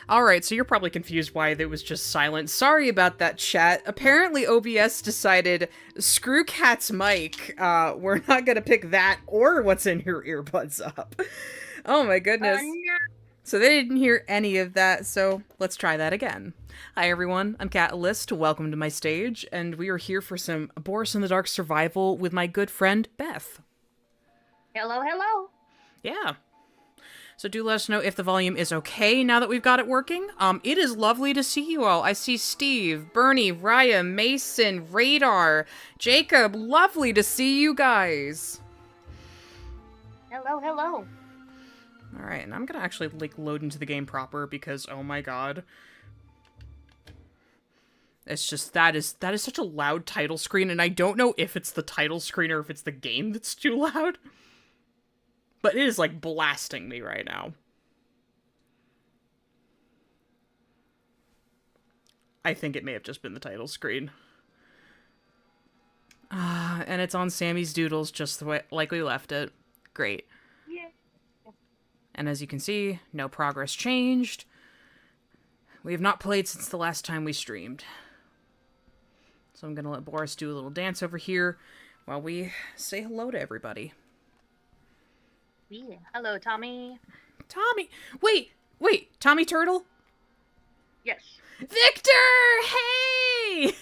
Alright, so you're probably confused why it was just silent. Sorry about that, chat. Apparently OBS decided, screw Kat's mic, we're not gonna pick that or what's in her earbuds up. Oh my goodness. No. So they didn't hear any of that, so let's try that again. Hi everyone, I'm Kat Alyst, welcome to my stage, and we are here for some Boris in the Dark survival with my good friend, Beth. Hello, hello. Yeah. So do let us know if the volume is okay now that we've got it working. It is lovely to see you all. I see Steve, Bernie, Raya, Mason, Radar, Jacob. Lovely to see you guys. Hello, hello. All right, and I'm gonna actually load into the game proper because oh my god, it's just that is such a loud title screen, and I don't know if it's the title screen or if it's the game that's too loud. But it is, like, blasting me right now. I think it may have just been the title screen. And it's on Sammy's Doodles just the way, like we left it. Great. Yeah. And as you can see, no progress changed. We have not played since the last time we streamed. So I'm gonna let Boris do a little dance over here while we say hello to everybody. Yeah. Hello, Tommy. Tommy! Wait! Tommy Turtle? Yes. Victor! Hey!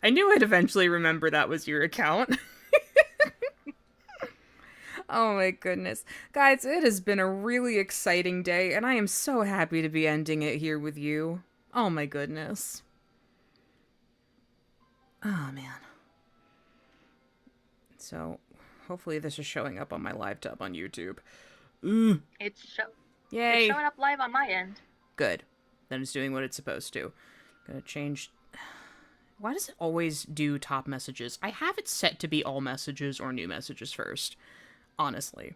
I knew I'd eventually remember that was your account. Oh my goodness. Guys, it has been a really exciting day, and I am so happy to be ending it here with you. Oh my goodness. Oh man. So, hopefully this is showing up on my live tub on YouTube. Yay. Yay! It's showing up live on my end. Good. Then it's doing what it's supposed to. Gonna change... Why does it always do top messages? I have it set to be all messages or new messages first. Honestly.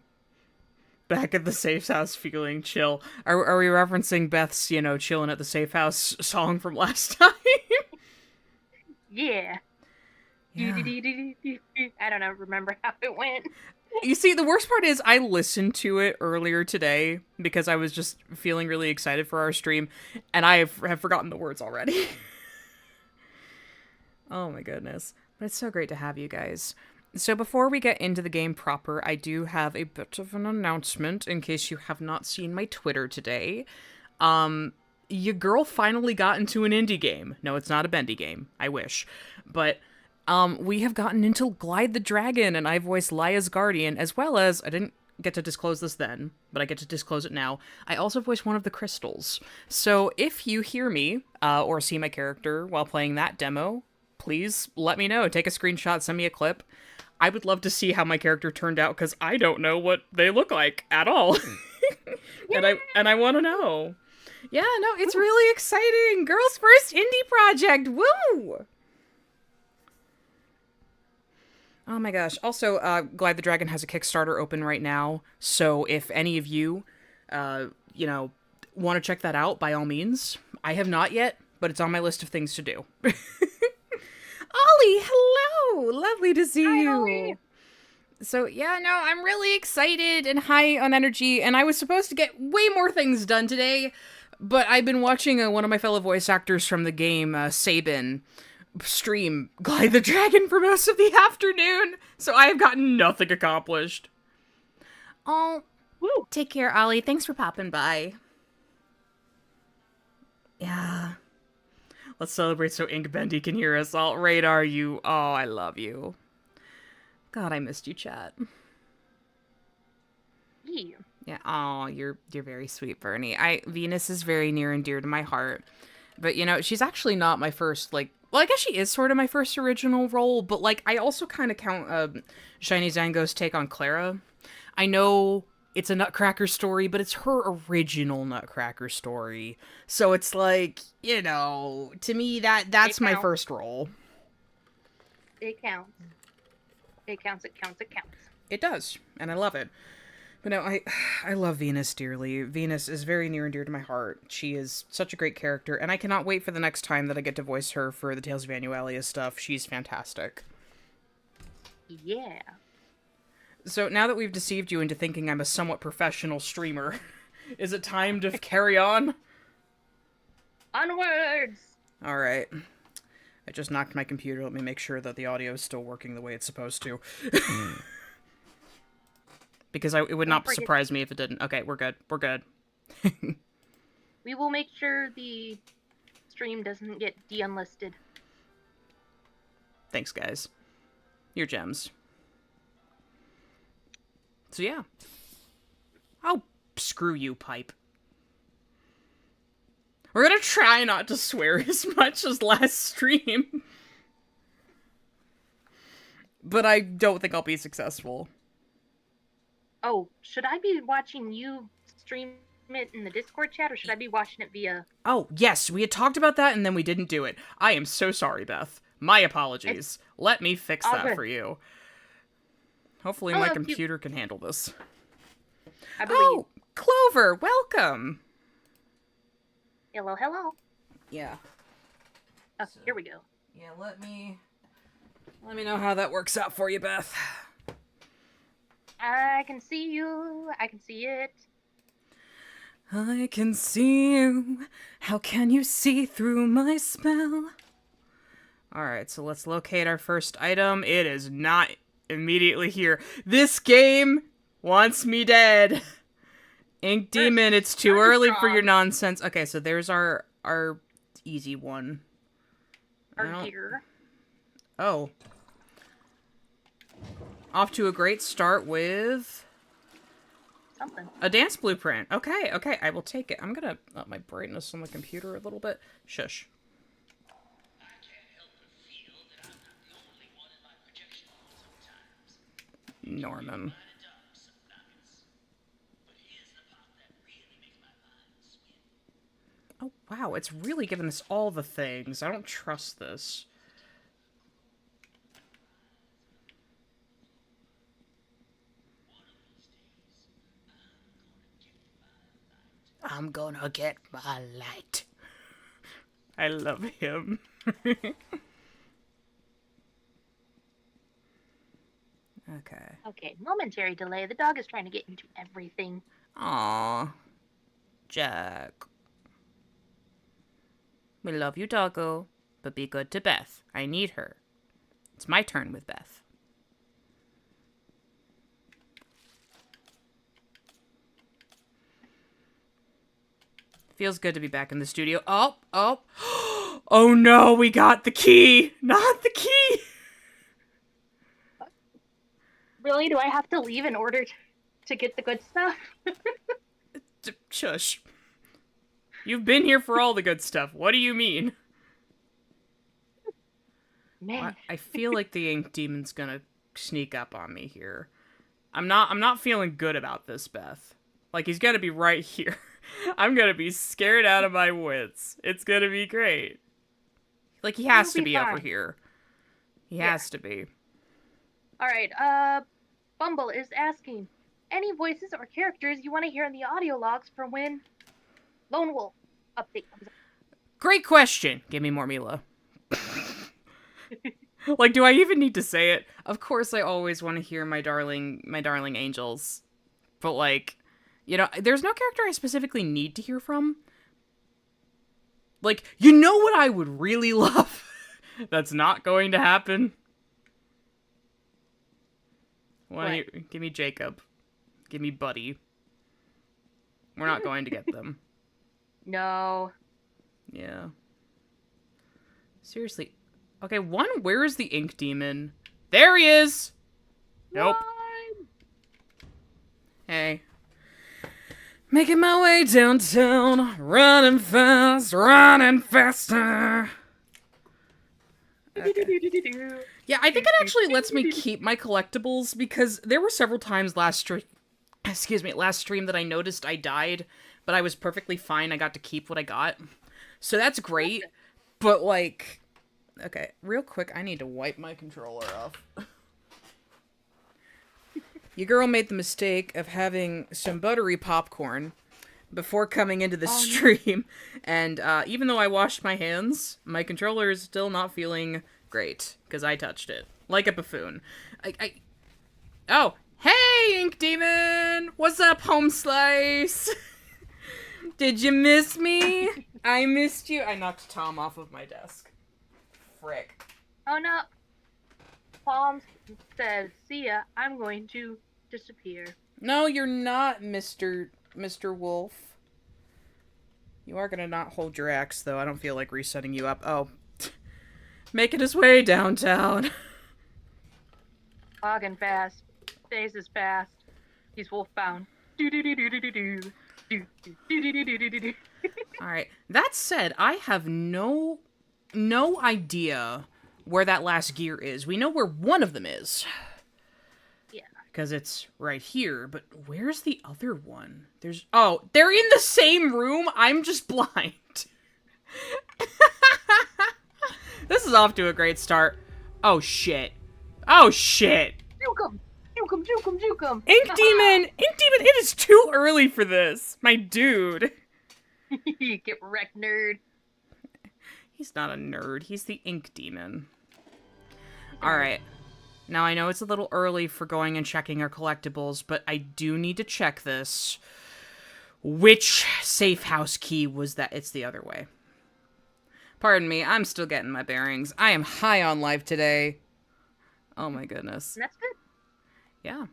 Back at the safe house feeling chill. Are we referencing Beth's, chilling at the safe house song from last time? Yeah. Yeah. I don't know, remember how it went. You see, the worst part is I listened to it earlier today because I was just feeling really excited for our stream, and I have forgotten the words already. Oh my goodness. But it's so great to have you guys. So before we get into the game proper, I do have a bit of an announcement in case you have not seen my Twitter today. Your girl finally got into an indie game. No, it's not a Bendy game. I wish. But we have gotten into Glyde the Dragon, and I voiced Laya's guardian, as well as, I didn't get to disclose this then, but I get to disclose it now, I also voiced one of the crystals. So if you hear me, or see my character while playing that demo, please let me know. Take a screenshot, send me a clip. I would love to see how my character turned out, because I don't know what they look like at all. and I want to know. Yeah, no, it's really exciting! Girl's first indie project! Woo! Oh my gosh. Also, Glyde the Dragon has a Kickstarter open right now, so if any of you, want to check that out, by all means. I have not yet, but it's on my list of things to do. Ollie, hello! Lovely to see you! Ollie. So, yeah, no, I'm really excited and high on energy, and I was supposed to get way more things done today, but I've been watching one of my fellow voice actors from the game, Sabin, stream Glyde the Dragon for most of the afternoon, so I have gotten nothing accomplished. Oh, Woo. Take care, Ollie. Thanks for popping by. Yeah. Let's celebrate so Ink Bendy can hear us all. Radar, you. Oh, I love you. God, I missed you, chat. Yeah. Yeah. Oh, you're very sweet, Bernie. Venus is very near and dear to my heart, but she's actually not my first Well, I guess she is sort of my first original role, but I also kind of count Shiny Zango's take on Clara. I know it's a Nutcracker story, but it's her original Nutcracker story. So it's to me that's my first role. It counts. It counts, it counts, it counts. It does, and I love it. But no, I love Venus dearly. Venus is very near and dear to my heart. She is such a great character, and I cannot wait for the next time that I get to voice her for the Tales of Annualia stuff. She's fantastic. Yeah. So now that we've deceived you into thinking I'm a somewhat professional streamer, Is it time to carry on? Onwards! Alright. I just knocked my computer. Let me make sure that the audio is still working the way it's supposed to. Because it would not surprise me if it didn't. Okay, we're good. We're good. We will make sure the stream doesn't get de-unlisted. Thanks, guys. You're gems. So, yeah. Oh, screw you, Pipe. We're gonna try not to swear as much as last stream. But I don't think I'll be successful. Oh, should I be watching you stream it in the Discord chat, or should I be watching it via... Oh, yes, we had talked about that and then we didn't do it. I am so sorry, Beth. My apologies. Let me fix that for you. Hopefully my computer can handle this. I believe. Oh, Clover, welcome. Hello, hello. Yeah. Oh, here we go. Yeah, let me know how that works out for you, Beth. I can see you. I can see it. I can see you. How can you see through my spell? Alright, so let's locate our first item. It is not immediately here. This game wants me dead. Ink Demon, it's too early for your nonsense. Okay, so there's our easy one. Our gear. Oh. Off to a great start with... something. A dance blueprint. Okay, okay, I will take it. I'm gonna up my brightness on the computer a little bit. Shush. Norman. Oh, wow, it's really giving us all the things. I don't trust this. I'm gonna get my light. I love him. Okay. Okay, momentary delay. The dog is trying to get into everything. Aww. Jack. We love you, doggo, but be good to Beth. I need her. It's my turn with Beth. Feels good to be back in the studio. Oh, oh. Oh no, we got the key. Not the key. Really? Do I have to leave in order to get the good stuff? Shush. You've been here for all the good stuff. What do you mean? Man. I feel like the Ink Demon's gonna sneak up on me here. I'm not feeling good about this, Beth. Like, he's gonna be right here. I'm gonna be scared out of my wits. It's gonna be great. Like, he has to be over here. He has to be. Alright, Bumble is asking, any voices or characters you want to hear in the audio logs for when Lone Wolf update comes up? Great question! Give me more Mila. Like, do I even need to say it? Of course I always want to hear my darling angels. But, like, you know, there's no character I specifically need to hear from. Like, you know what I would really love? That's not going to happen. Give me Jacob. Give me Buddy. We're not going to get them. No. Yeah. Seriously. Okay, one, where is the Ink Demon? There he is! Nope. Run! Hey. Making my way downtown, running fast, running faster. Okay. Yeah, I think it actually lets me keep my collectibles because there were several times last stream that I noticed I died, but I was perfectly fine. I got to keep what I got. So that's great. But, like, okay, real quick, I need to wipe my controller off. Your girl made the mistake of having some buttery popcorn before coming into the stream, and even though I washed my hands, my controller is still not feeling great, because I touched it. Like a buffoon. Oh, hey, Ink Demon! What's up, Home Slice? Did you miss me? I missed you. I knocked Tom off of my desk. Frick. Oh no. Palm says, see ya, I'm going to disappear. No, you're not, Mr. Wolf. You are gonna not hold your axe, though. I don't feel like resetting you up. Oh. Making his way downtown. Logging fast. Days is fast. He's wolf-bound. Alright. That said, I have no idea where that last gear is. We know where one of them is. Yeah. Because it's right here, but where's the other one? Oh, they're in the same room? I'm just blind. This is off to a great start. Oh, shit. Oh, shit. Juke him! Juke him, juke him, juke him! Ink Demon! Ink Demon, it is too early for this. My dude. Get wrecked, nerd. He's not a nerd. He's the Ink Demon. Alright. Now, I know it's a little early for going and checking our collectibles, but I do need to check this. Which safe house key was that? It's the other way. Pardon me, I'm still getting my bearings. I am high on life today. Oh my goodness. That's good. Yeah.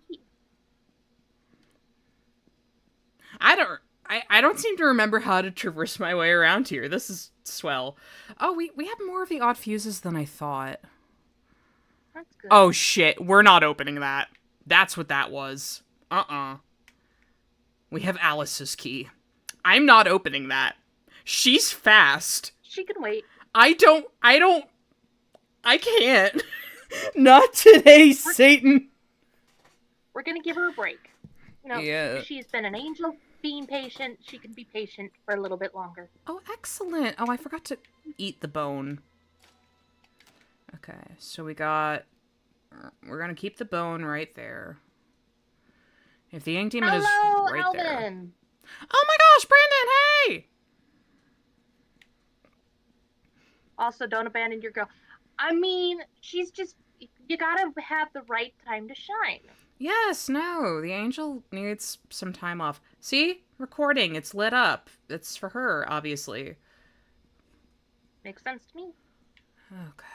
I don't seem to remember how to traverse my way around here. This is swell. Oh, we have more of the odd fuses than I thought. That's good. Oh shit, we're not opening that. That's what that was. We have Alice's key. I'm not opening that. She's fast. She can wait. I can't. Not today, Satan. We're gonna give her a break. You know, Yeah. she's been an angel being patient. She can be patient for a little bit longer. Oh, excellent. Oh, I forgot to eat the bone. Okay, so we're gonna keep the bone right there. If the Ink Demon is right Alvin! there. Oh my gosh, Brandon, hey! Also, don't abandon your girl. I mean, she's just, you gotta have the right time to shine. Yes, no, the angel needs some time off. See? Recording, it's lit up. It's for her, obviously. Makes sense to me. Okay.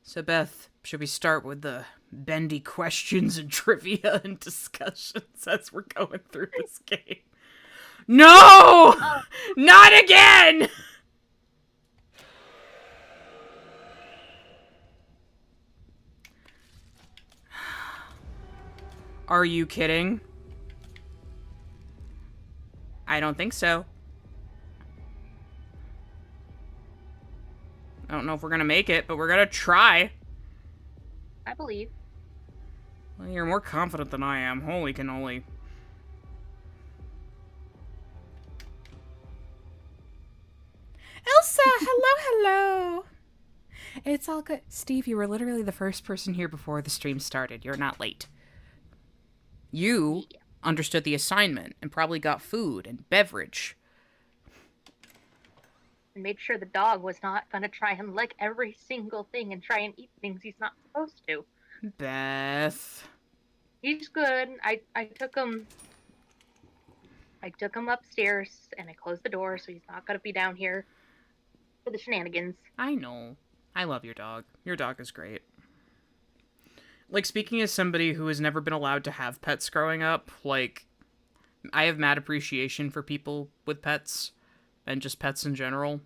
So, Beth, should we start with the bendy questions and trivia and discussions as we're going through this game? No! Not again! Are you kidding? I don't think so. I don't know if we're gonna make it, but we're gonna try. I believe. Well, you're more confident than I am. Holy cannoli. Elsa! Hello! It's all good. Steve, you were literally the first person here before the stream started. You're not late. You understood the assignment and probably got food and beverage. And made sure the dog was not gonna try and lick every single thing and try and eat things he's not supposed to. Beth. He's good. I took him upstairs and I closed the door so he's not gonna be down here for the shenanigans. I know. I love your dog. Your dog is great. Like, speaking as somebody who has never been allowed to have pets growing up, like, I have mad appreciation for people with pets and just pets in general.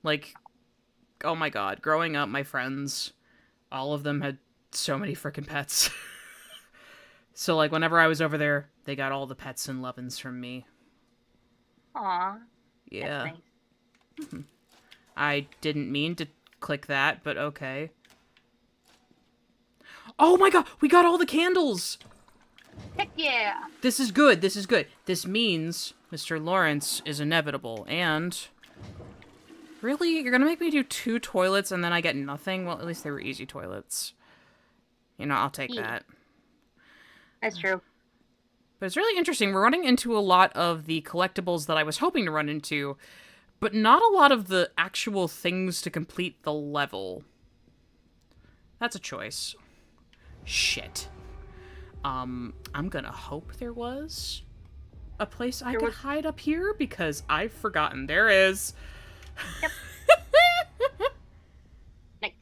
Like, oh my god, growing up, my friends, all of them had so many freaking pets. So, like, whenever I was over there, they got all the pets and lovin's from me. Aw. Yeah. That's nice. I didn't mean to click that, but okay. Oh my god, we got all the candles! Heck yeah! This is good, this is good. This means Mr. Lawrence is inevitable, and... Really? You're gonna make me do 2 toilets and then I get nothing? Well, at least they were easy toilets. You know, I'll take that. That's true. But it's really interesting. We're running into a lot of the collectibles that I was hoping to run into, but not a lot of the actual things to complete the level. That's a choice. Shit. I'm gonna hope there was a place I There could was. hide up here, because I've forgotten. There is. Yep. Nice.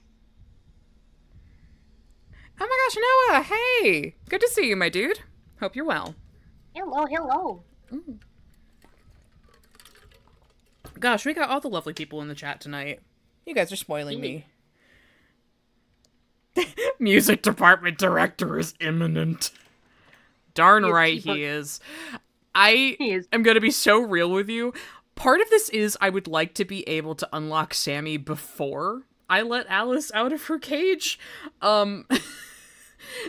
Oh my gosh, Noah! Hey! Good to see you, my dude. Hope you're well. Hello, hello. Gosh, we got all the lovely people in the chat tonight. You guys are spoiling me. Music department director is imminent. Darn right he is. I He is. am gonna be so real with you. Part of this is I would like to be able to unlock Sammy before I let Alice out of her cage. And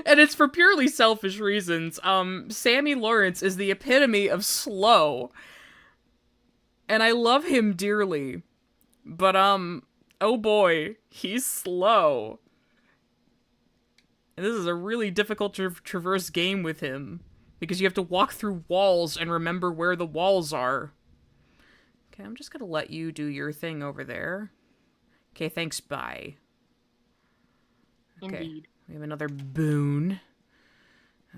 it's for purely selfish reasons. Sammy Lawrence is the epitome of slow. And I love him dearly. But, oh boy, he's slow. And this is a really difficult to traverse game with him, because you have to walk through walls and remember where the walls are. Okay, I'm just gonna let you do your thing over there. Okay, thanks, bye. Okay, Indeed. we have another boon.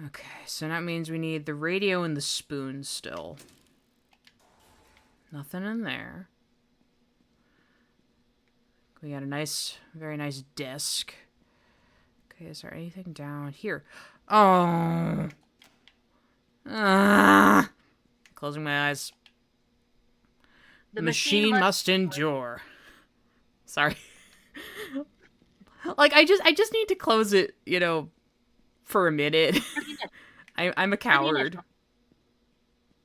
Okay, so that means we need the radio and the spoon still. Nothing in there. We got a nice, very nice desk. Okay, is there anything down here? Oh. Closing my eyes. The machine must endure. Sorry. Like, I just need to close it, you know, for a minute. I'm a coward.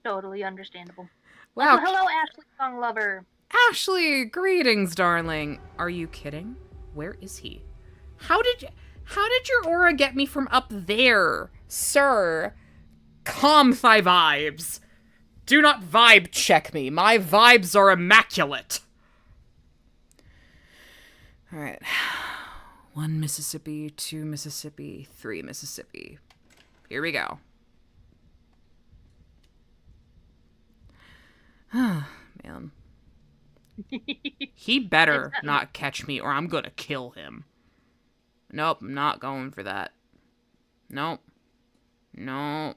Totally understandable. Wow. Also, hello, Ashley, song lover. Ashley, greetings, darling. Are you kidding? Where is he? How did your aura get me from up there, sir? Calm thy vibes. Do not vibe check me. My vibes are immaculate. All right. 1 Mississippi, 2 Mississippi, 3 Mississippi. Here we go. Man. He better not catch me or I'm gonna kill him. Nope, I'm not going for that. Nope. No.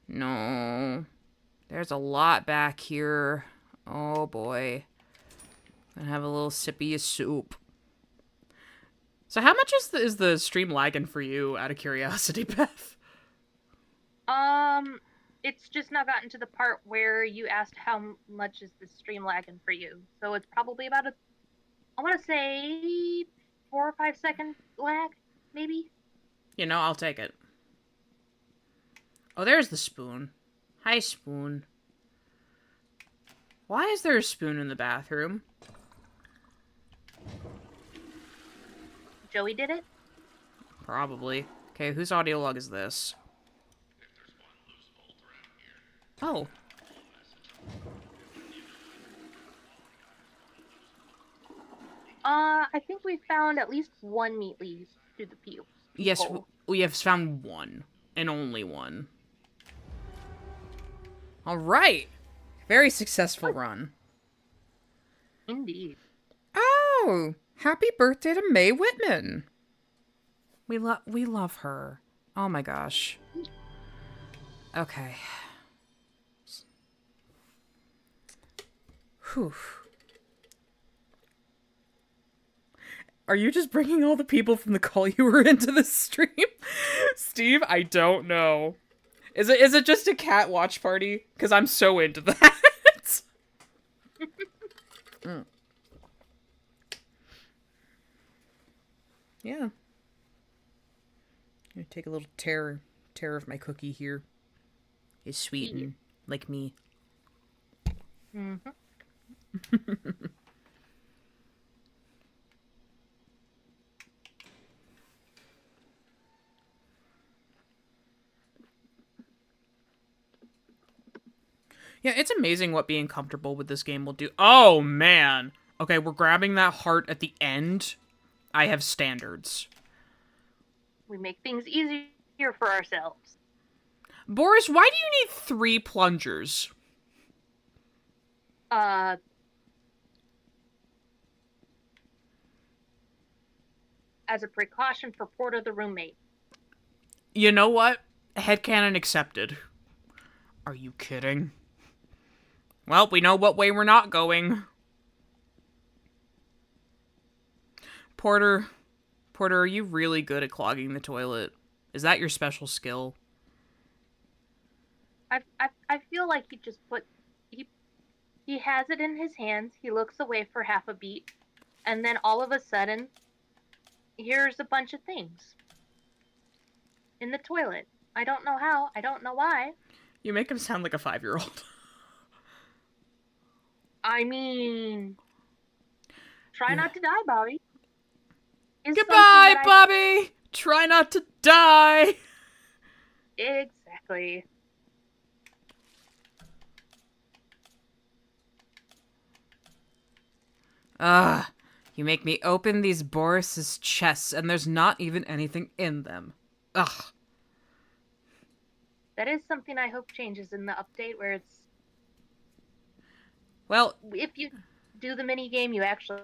No. There's a lot back here. Oh boy. Gonna have a little sippy of soup. So how much is the stream lagging for you, out of curiosity, Beth? It's just now gotten to the part where you asked how much is the stream lagging for you. So it's probably about I want to say 4 or 5 second lag, maybe. You know, I'll take it. Oh, there's the spoon. Hi, spoon. Why is there a spoon in the bathroom? Joey did it? Probably. Okay, whose audio log is this? Oh. I think we found at least one meat leaf through the pew. Yes, we have found one. And only one. Alright. Very successful run. Indeed. Oh! Happy birthday to Mae Whitman! We love her. Oh my gosh. Okay. Whew. Are you just bringing all the people from the call you were into the stream? Steve, I don't know. Is it just a cat watch party? Because I'm so into that. Yeah. I'm gonna take a little tear of my cookie here. It's sweet and like me. Mm-hmm. Yeah, it's amazing what being comfortable with this game will do. Oh, man. Okay, we're grabbing that heart at the end. I have standards. We make things easier for ourselves. Boris, why do you need 3 plungers? As a precaution for Porter the roommate. You know what? Headcanon accepted. Are you kidding? Well, we know what way we're not going. Porter, are you really good at clogging the toilet? Is that your special skill? I feel like he has it in his hands. He looks away for half a beat, and then all of a sudden, here's a bunch of things in the toilet. I don't know how. I don't know why. You make him sound like a 5-year-old. I mean, try not to die, Bobby. Goodbye, Bobby! Try not to die! Exactly. You make me open these Boris's chests, and there's not even anything in them. Ugh. That is something I hope changes in the update, where it's... Well, if you do the mini game, you actually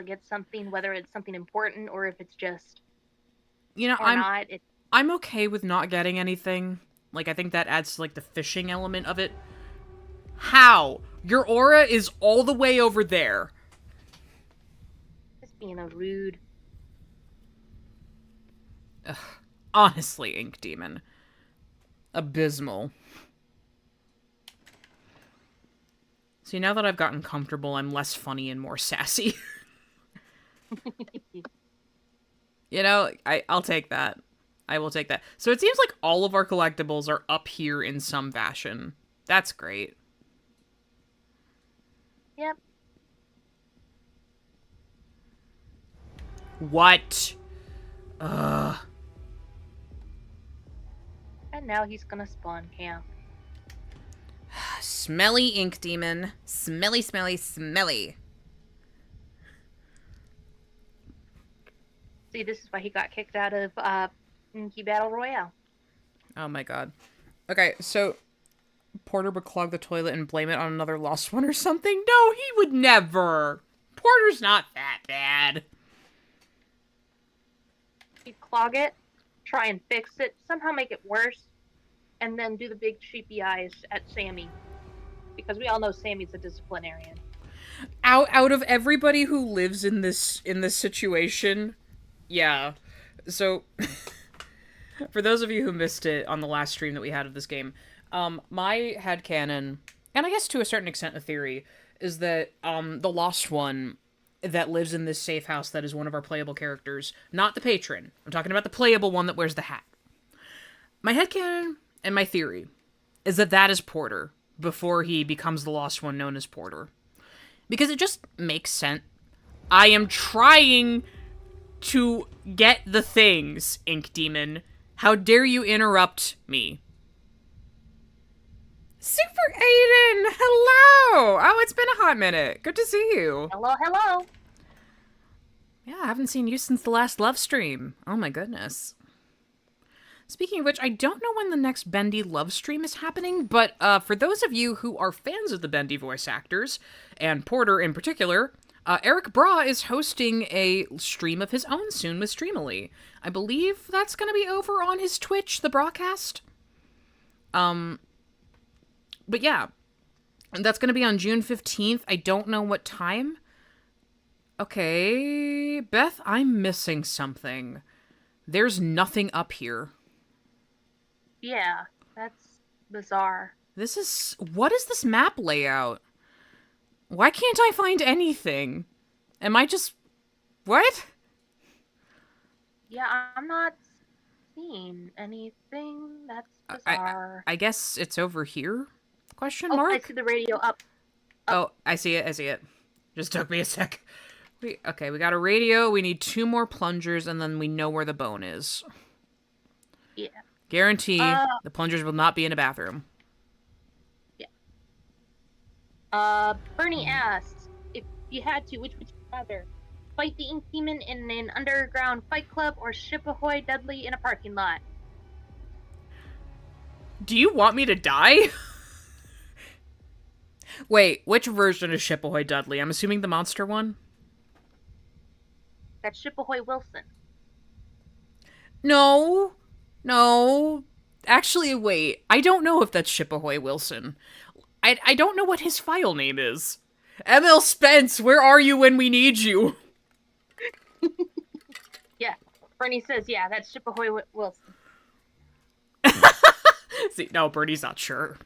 get something, whether it's something important or if it's just... You know, I'm okay with not getting anything. Like, I think that adds to, like, the fishing element of it. How? Your aura is all the way over there. Just being a rude... Ugh. Honestly, Ink Demon. Abysmal. See, now that I've gotten comfortable, I'm less funny and more sassy. You know, I'll take that. I will take that. So it seems like all of our collectibles are up here in some fashion. That's great. Yep. What? And now he's gonna spawn camp. Smelly Ink Demon. Smelly, smelly, smelly. See, this is why he got kicked out of Inky Battle Royale. Oh my god. Okay, so Porter would clog the toilet and blame it on another lost one or something? No, he would never. Porter's not that bad. He'd clog it, try and fix it, somehow make it worse, and then do the big sheepy eyes at Sammy. Because we all know Sammy's a disciplinarian. Out of everybody who lives in this situation, yeah. So, for those of you who missed it on the last stream that we had of this game, my headcanon, and I guess to a certain extent a theory, is that the lost one that lives in this safe house that is one of our playable characters, not the patron. I'm talking about the playable one that wears the hat. My headcanon and my theory is that that is Porter before he becomes the lost one known as Porter. Because it just makes sense. I am trying to get the things, Ink Demon. How dare you interrupt me? Super Aiden! Hello! Oh, it's been a hot minute. Good to see you. Hello, hello! Yeah, I haven't seen you since the last love stream. Oh my goodness. Speaking of which, I don't know when the next Bendy love stream is happening, but for those of you who are fans of the Bendy voice actors, and Porter in particular, Eric Bra is hosting a stream of his own soon with Streamily. I believe that's going to be over on his Twitch, the broadcast. But yeah, that's going to be on June 15th. I don't know what time. Okay, Beth, I'm missing something. There's nothing up here. Yeah, that's bizarre. What is this map layout? Why can't I find anything? Am I just... What? Yeah, I'm not seeing anything. That's bizarre. I guess it's over here? Question oh, mark? I see the radio up. Oh, I see it. Just took me a sec. Okay, we got a radio, we need 2 more plungers, and then we know where the bone is. Yeah. Guarantee the plungers will not be in a bathroom. Yeah. Bernie asks, if you had to, which would you rather? Fight the Ink Demon in an underground fight club or ship ahoy Dudley in a parking lot? Do you want me to die? Wait, which version is Ship Ahoy Dudley? I'm assuming the monster one? That's Ship Ahoy Wilson. No. No. Actually, wait. I don't know if that's Shippahoy Wilson. I don't know what his file name is. ML Spence, where are you when we need you? Yeah. Bernie says, yeah, that's Shippahoy Wilson. See, no, Bernie's not sure.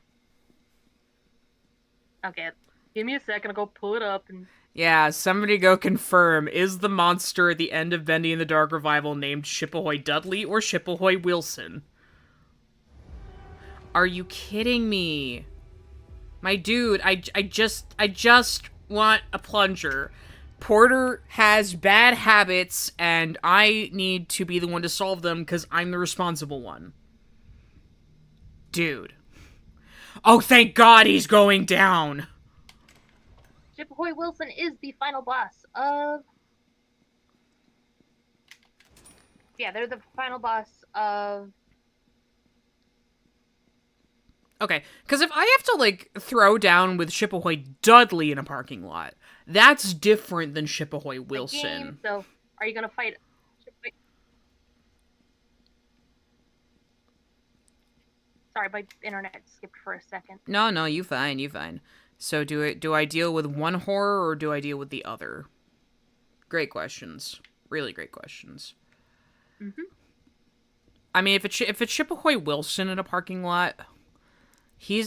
Okay. Give me a second. I'll go pull it up. And Yeah, somebody go confirm. Is the monster at the end of Bendy and the Dark Revival named Shippahoy Dudley or Shippahoy Wilson? Are you kidding me? My dude, I just want a plunger. Porter has bad habits, and I need to be the one to solve them because I'm the responsible one. Dude. Oh, thank God he's going down! Shippahoy Wilson is the final boss of... Yeah, they're the final boss of... Okay, because if I have to, like, throw down with Shippahoy Dudley in a parking lot, that's different than Shippahoy Wilson. Game, so, are you gonna fight... Sorry, my internet skipped for a second. No, you fine. So do I deal with one horror or do I deal with the other? Great questions. Really great questions. Mm-hmm. I mean, if it's Shippahoy Wilson in a parking lot,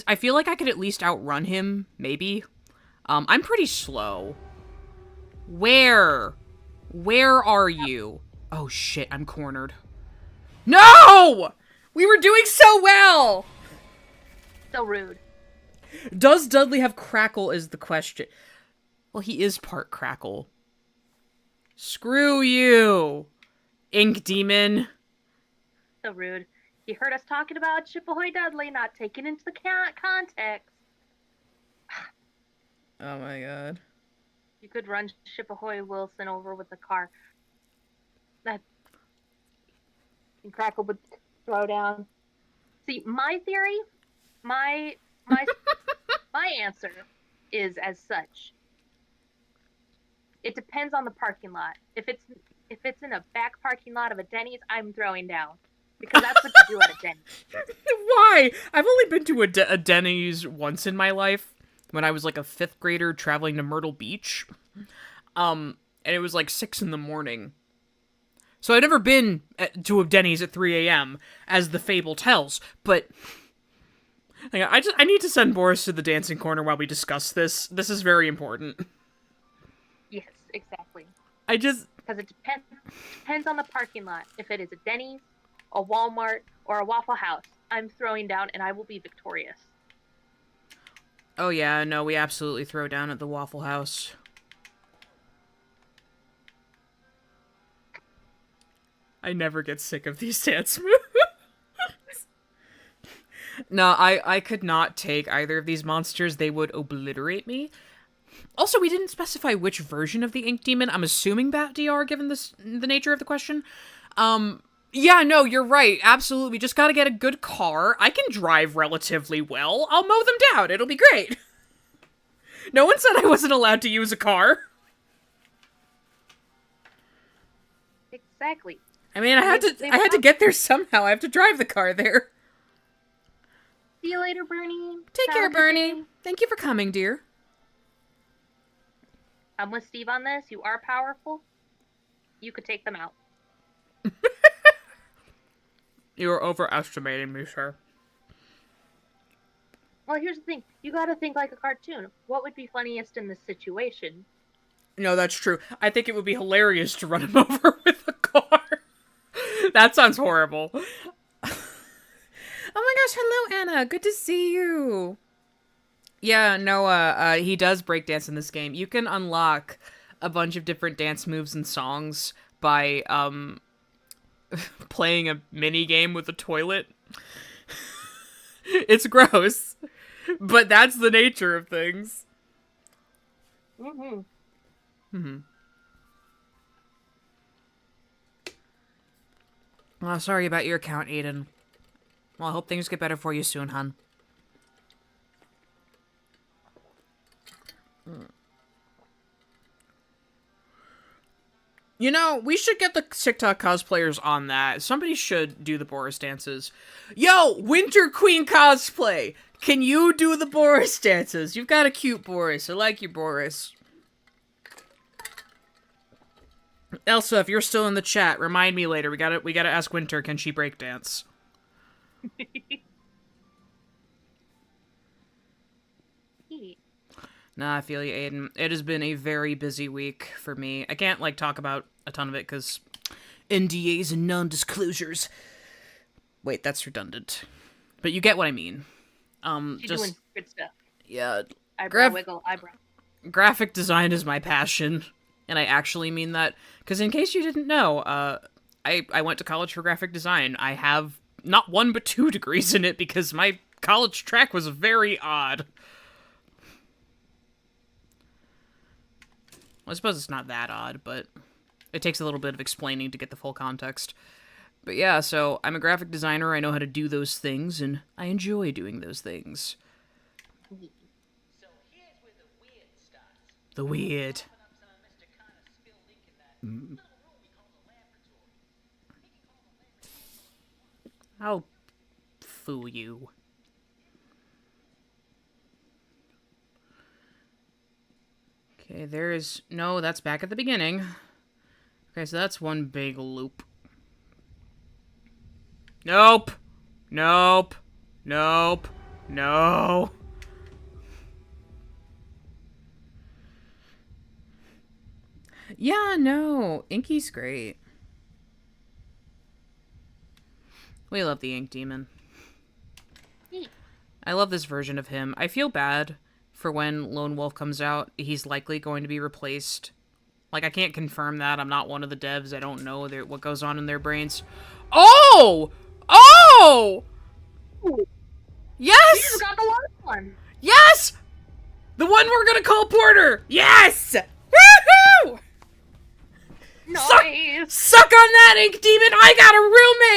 I feel like I could at least outrun him, maybe. I'm pretty slow. Where are you? Oh shit, I'm cornered. No! We were doing so well! So rude. Does Dudley have crackle is the question. Well, he is part crackle. Screw you, Ink Demon. So rude. You heard us talking about Shippahoy Dudley, not taken into the context. Oh my god. You could run Shippahoy Wilson over with the car. That... And Crackle would throw down. See, my theory, my answer is as such. It depends on the parking lot. If it's in a back parking lot of a Denny's, I'm throwing down. Because that's what you do at a Denny's. Why? I've only been to a Denny's once in my life, when I was like a 5th grader traveling to Myrtle Beach. And it was like 6 a.m. So I've never been to a Denny's at 3 a.m., as the fable tells, but... I need to send Boris to the dancing corner while we discuss this. This is very important. Yes, exactly. Because it depends on the parking lot. If it is a Denny's, a Walmart, or a Waffle House, I'm throwing down and I will be victorious. Oh yeah, no, we absolutely throw down at the Waffle House. I never get sick of these dance moves. No, I could not take either of these monsters. They would obliterate me. Also, we didn't specify which version of the Ink Demon. I'm assuming Bat DR, given the nature of the question. Yeah, no, you're right. Absolutely. We just gotta get a good car. I can drive relatively well. I'll mow them down. It'll be great. No one said I wasn't allowed to use a car. Exactly. I mean, I had to get there somehow. I have to drive the car there. See you later, Bernie. Take care, Bernie. Thank you for coming, dear. I'm with Steve on this. You are powerful. You could take them out. You're overestimating me, sir. Well, here's the thing. You gotta think like a cartoon. What would be funniest in this situation? No, that's true. I think it would be hilarious to run him over with a car. That sounds horrible. Oh my gosh, hello, Anna. Good to see you. Yeah, no, he does breakdance in this game. You can unlock a bunch of different dance moves and songs by, playing a mini game with a toilet. It's gross, but that's the nature of things. Well, sorry about your account, Aiden. Well, I hope things get better for you soon, hon. You know, we should get the TikTok cosplayers on that. Somebody should do the Boris dances. Yo, Winter Queen cosplay! Can you do the Boris dances? You've got a cute Boris. I like your Boris. Elsa, if you're still in the chat, remind me later. We gotta ask Winter, can she break dance? Nah, I feel you, Aiden. It has been a very busy week for me. I can't, like, talk about a ton of it, because NDAs and non-disclosures. Wait, that's redundant. But you get what I mean. She's just doing good stuff. Yeah. Eyebrow wiggle, eyebrow. Graphic design is my passion, and I actually mean that, because in case you didn't know, I went to college for graphic design. I have not 1 but 2 degrees in it, because my college track was very odd. I suppose it's not that odd, but it takes a little bit of explaining to get the full context. But yeah, so I'm a graphic designer, I know how to do those things, and I enjoy doing those things. So here's where the weird starts. The weird. I'll fool you. Okay, no, that's back at the beginning. Okay, so that's one big loop. Nope. Nope. Nope. No. Yeah, no. Inky's great. We love the Ink Demon. I love this version of him. I feel bad for when Lone Wolf comes out. He's likely going to be replaced. Like, I can't confirm that. I'm not one of the devs. I don't know what goes on in their brains. Oh! Oh! Yes! You got the last one. Yes! The one we're gonna call Porter! Yes! Woohoo! Nice! Suck on that, Ink Demon! I got a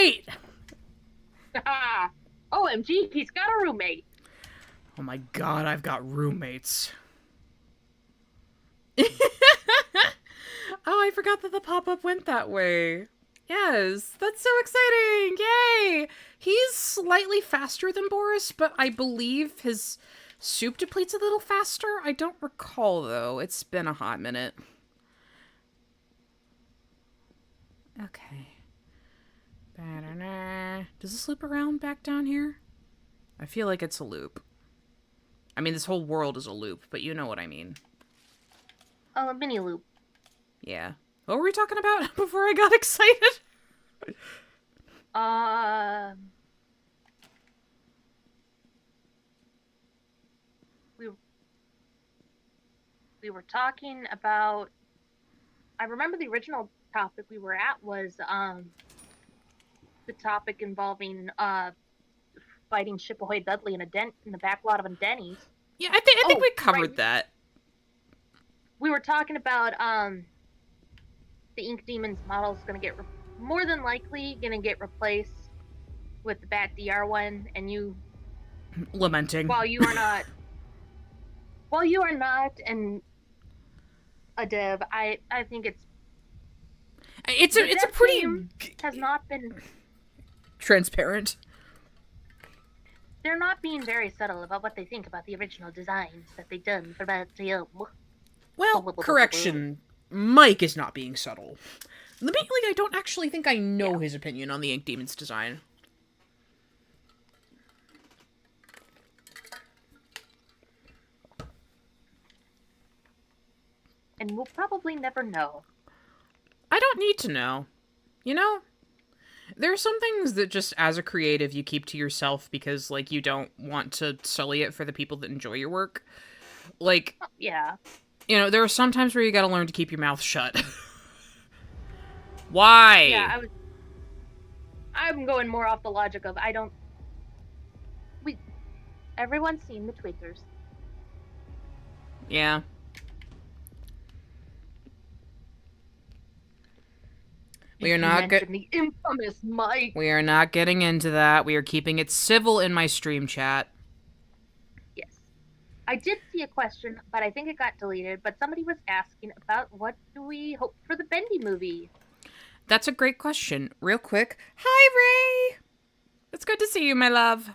roommate! OMG, he's got a roommate. Oh my god, I've got roommates. Oh, I forgot that the pop-up went that way. Yes, that's so exciting! Yay! He's slightly faster than Boris, but I believe his soup depletes a little faster. I don't recall, though. It's been a hot minute. Okay. Does this loop around back down here? I feel like it's a loop. I mean, this whole world is a loop, but you know what I mean. Oh, a mini loop. Yeah. What were we talking about before I got excited? We were talking about. I remember the original topic we were at was the topic involving fighting Shippohoi Dudley in the back lot of a Denny's. Yeah, I think we covered that. We were talking about the Ink Demon's model is going to get more than likely going to get replaced with the Bat DR one, and you lamenting while you are not a dev. I think it's a pretty has not been transparent. They're not being very subtle about what they think about the original designs that they've done for Bat DR. Well, correction. Mike is not being subtle. Admittedly, I don't actually think I know his opinion on the Ink Demon's design. And we'll probably never know. I don't need to know. You know? There are some things that just, as a creative, you keep to yourself because, like, you don't want to sully it for the people that enjoy your work. Like... Yeah. You know, there are some times where you gotta learn to keep your mouth shut. Why? Yeah, I'm going more off the logic of everyone's seen the tweakers. Yeah. We are not the infamous Mike. We are not getting into that. We are keeping it civil in my stream chat. Yes. I did see a question, but I think it got deleted. But somebody was asking about what do we hope for the Bendy movie? That's a great question. Real quick. Hi, Ray! It's good to see you, my love.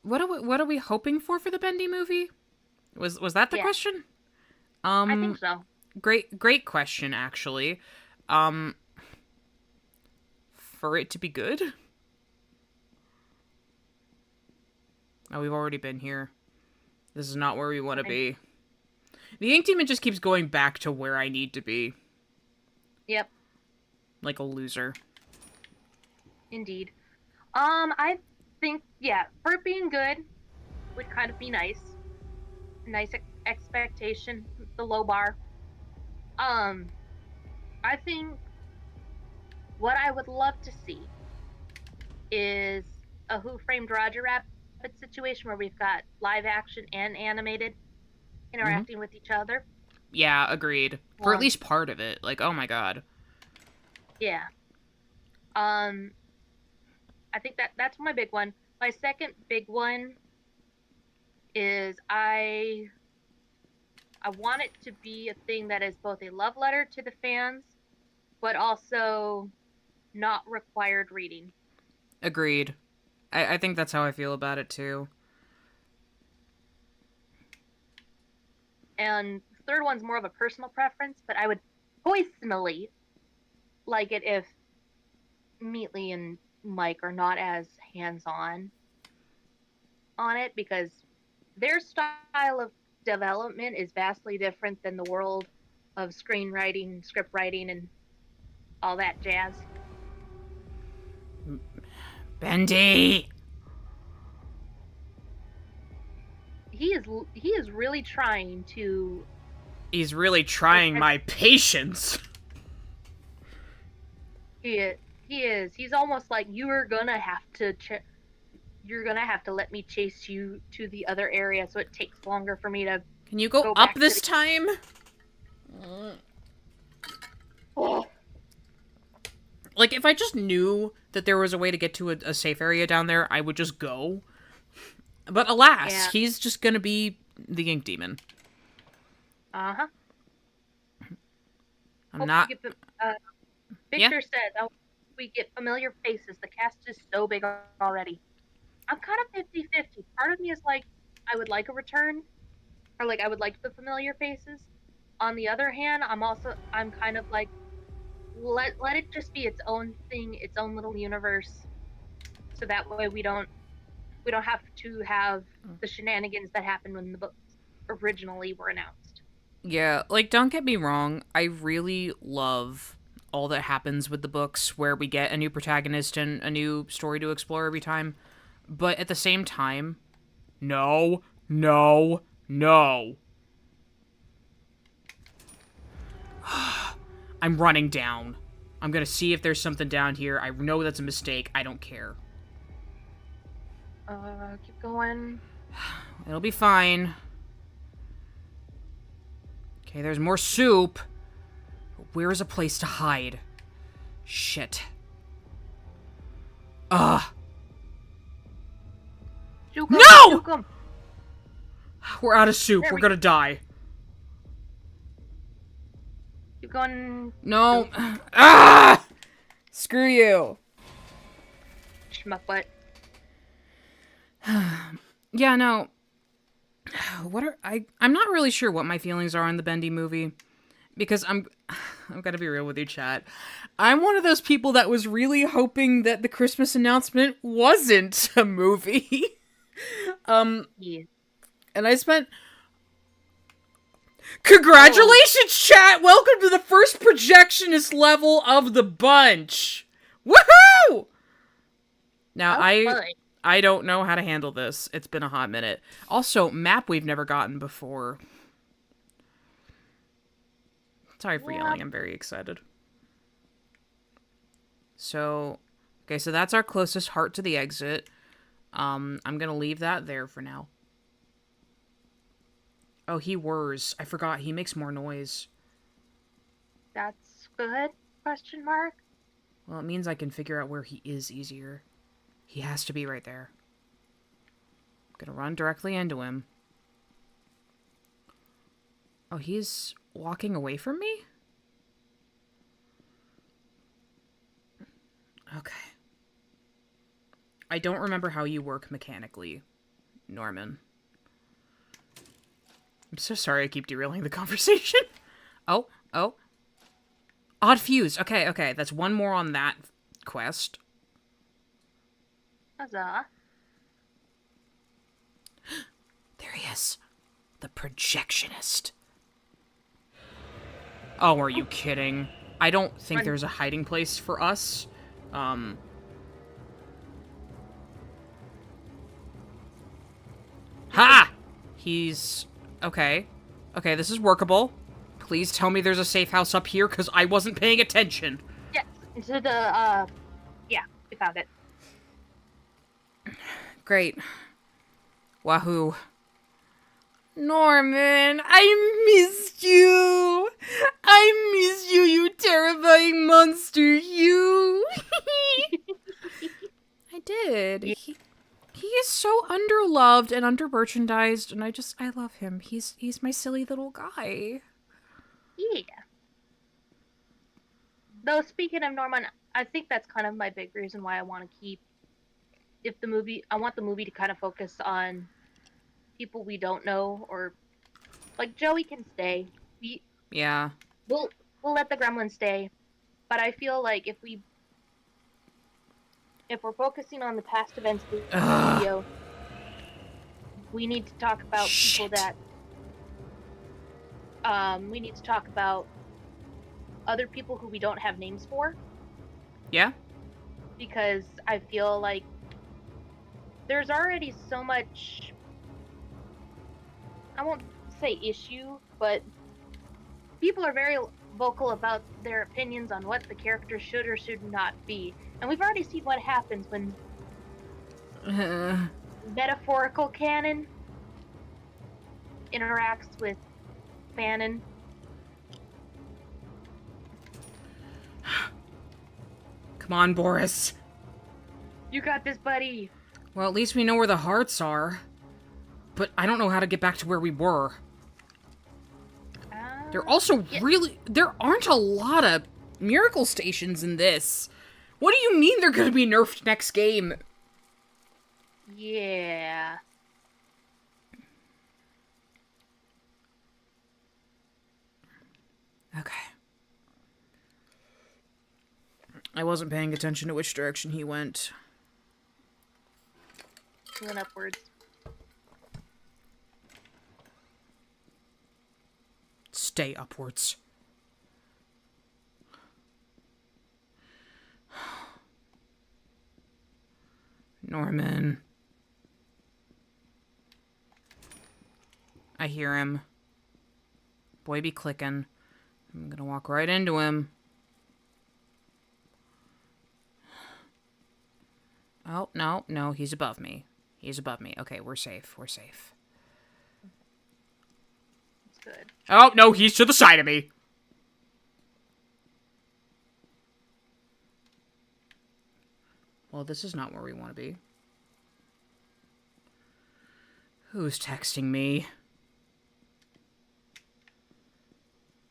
What are we hoping for the Bendy movie? Was that the Yeah, question? I think Um, so. great question, actually. Um, for it to be good? Oh, we've already been here. This is not where we want to Okay. be. The Ink Demon just keeps going back to where I need to be. Yep, Like a loser. indeed. I think yeah, for it being good would kind of be nice. Nice expectation, the low bar. Um, I think what I would love to see is a Who Framed Roger Rabbit situation where we've got live action and animated Mm-hmm. interacting with each other. Yeah, agreed. For at Um, least part of it. Like, oh my god. yeah. Um, I think that's my big one. My second big one is I want it to be a thing that is both a love letter to the fans, but also not required reading. Agreed. I think that's how I feel about it too. And the third one's more of a personal preference, but I would personally like it if Meatley and Mike are not as hands on it because their style of development is vastly different than the world of screenwriting, script writing, and all that jazz. Bendy! He is really trying to. He's really trying my patience. He he is. He's almost like you're gonna have to let me chase you to the other area, so it takes longer for me to Can you go go up back to this the. time? Oh, Like, if I just knew that there was a way to get to a safe area down there, I would just go. But alas, yeah. he's just gonna be the Ink Demon. Uh huh. I'm Hope not. we get. Yeah? Victor said, "Oh, we get familiar faces. The cast is so big already." I'm kind of 50-50. Part of me is like, I would like a return, or like I would like the familiar faces. On the other hand, I'm kind of like, let it just be its own thing, its own little universe, so that way we don't have to have the shenanigans that happened when the books originally were announced. Yeah, like, don't get me wrong. I really love all that happens with the books where we get a new protagonist and a new story to explore every time. But at the same time, no, no, no. I'm running down. I'm gonna see if there's something down here. I know that's a mistake. I don't care. Keep going. It'll be fine. Okay, there's more soup. But where is a place to hide? Shit. Ugh. Juke 'em, No! juke 'em. We're out of soup. There We're we gonna die. keep going. No. Ah! Screw you. Schmuck butt. Yeah, no. I'm not really sure what my feelings are on the Bendy movie because I'm gonna be real with you, chat. I'm one of those people that was really hoping that the Christmas announcement wasn't a movie. Yeah. And I spent Congratulations, chat! Welcome to the first projectionist level of the bunch. Woohoo! Now Fun. I don't know how to handle this. It's been a hot minute. Also, map we've never gotten before. Sorry for yelling. I'm very excited. So, okay, so that's our closest heart to the exit. I'm gonna leave that there for now. Oh, he whirs. I forgot. He makes more noise. That's good? Question mark. Well, it means I can figure out where he is easier. He has to be right there. I'm gonna run directly into him. Oh, he's walking away from me? Okay. I don't remember how you work mechanically, Norman. I'm so sorry I keep derailing the conversation. Oh. Odd fuse. Okay. That's one more on that quest. Huzzah. There he is. The projectionist. Oh, are you kidding? I don't think there's a hiding place for us. Ha! He's... Okay. Okay, this is workable. Please tell me there's a safe house up here, because I wasn't paying attention. Yes, into the, yeah, we found it. Great. Wahoo. Norman, I missed you. I miss you, you terrifying monster, you. I did. He is so underloved and under-merchandised, and I love him. He's my silly little guy. Yeah. Though, speaking of Norman, I think that's kind of my big reason why I want to keep... I want the movie to kind of focus on people we don't know, or... Like, Joey can stay. Yeah. We'll let the gremlin stay. But I feel like if we're focusing on the past events of the video, we need to talk about people that... we need to talk about other people who we don't have names for. Yeah? Because I feel like there's already so much... I won't say issue, but people are very vocal about their opinions on what the character should or should not be. And we've already seen what happens when metaphorical canon interacts with fanon. Come on, Boris. You got this, buddy. Well, at least we know where the hearts are. But I don't know how to get back to where we were. There also there aren't a lot of miracle stations in this. What do you mean they're gonna be nerfed next game? Yeah. Okay. I wasn't paying attention to which direction he went. He went upwards. Stay upwards. Norman. I hear him. Boy be clicking. I'm gonna walk right into him. Oh, no, he's above me. He's above me. Okay, we're safe. We're safe. That's good. Oh, no, he's to the side of me. Well, this is not where we want to be. Who's texting me?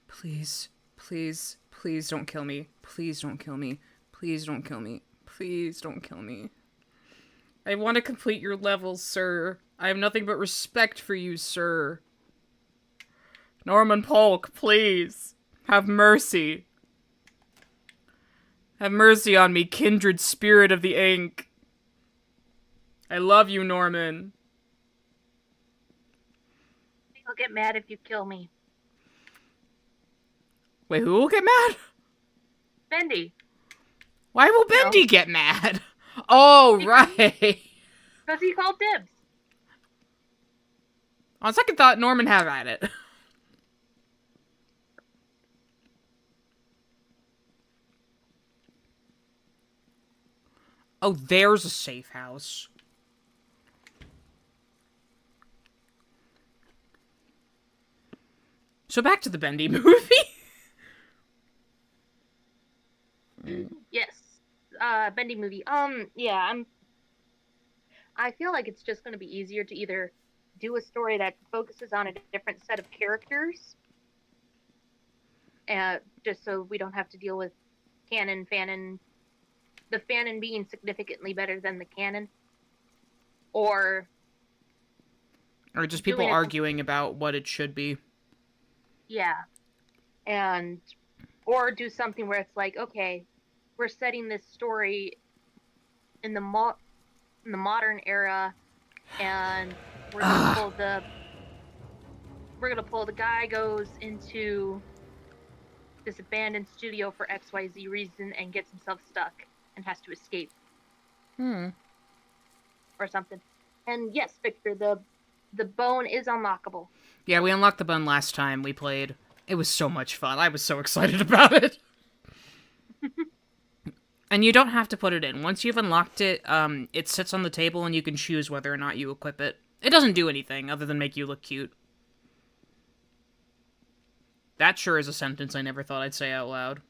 Please, please, please don't kill me. Please don't kill me. Please don't kill me. Please don't kill me. I want to complete your levels, sir. I have nothing but respect for you, sir. Norman Polk, please. Have mercy. Have mercy on me, kindred spirit of the ink. I love you, Norman. I'll get mad if you kill me. Wait, who will get mad? Bendy. Why will Bendy get mad? Oh, right. Because he called dibs. On second thought, Norman have at it. Oh, there's a safe house. So back to the Bendy movie. Yes. Bendy movie. Yeah, I feel like it's just going to be easier to either do a story that focuses on a different set of characters just so we don't have to deal with fanon, the fanon being significantly better than the canon, or just people arguing about what it should be. Yeah, and or do something where it's like, okay, we're setting this story in the modern era, and we're gonna pull the guy goes into this abandoned studio for XYZ reason and gets himself stuck and has to escape. Or something. And yes, Victor, the bone is unlockable. Yeah, we unlocked the bone last time we played. It was so much fun. I was so excited about it. And you don't have to put it in. Once you've unlocked it, it sits on the table and you can choose whether or not you equip it. It doesn't do anything other than make you look cute. That sure is a sentence I never thought I'd say out loud.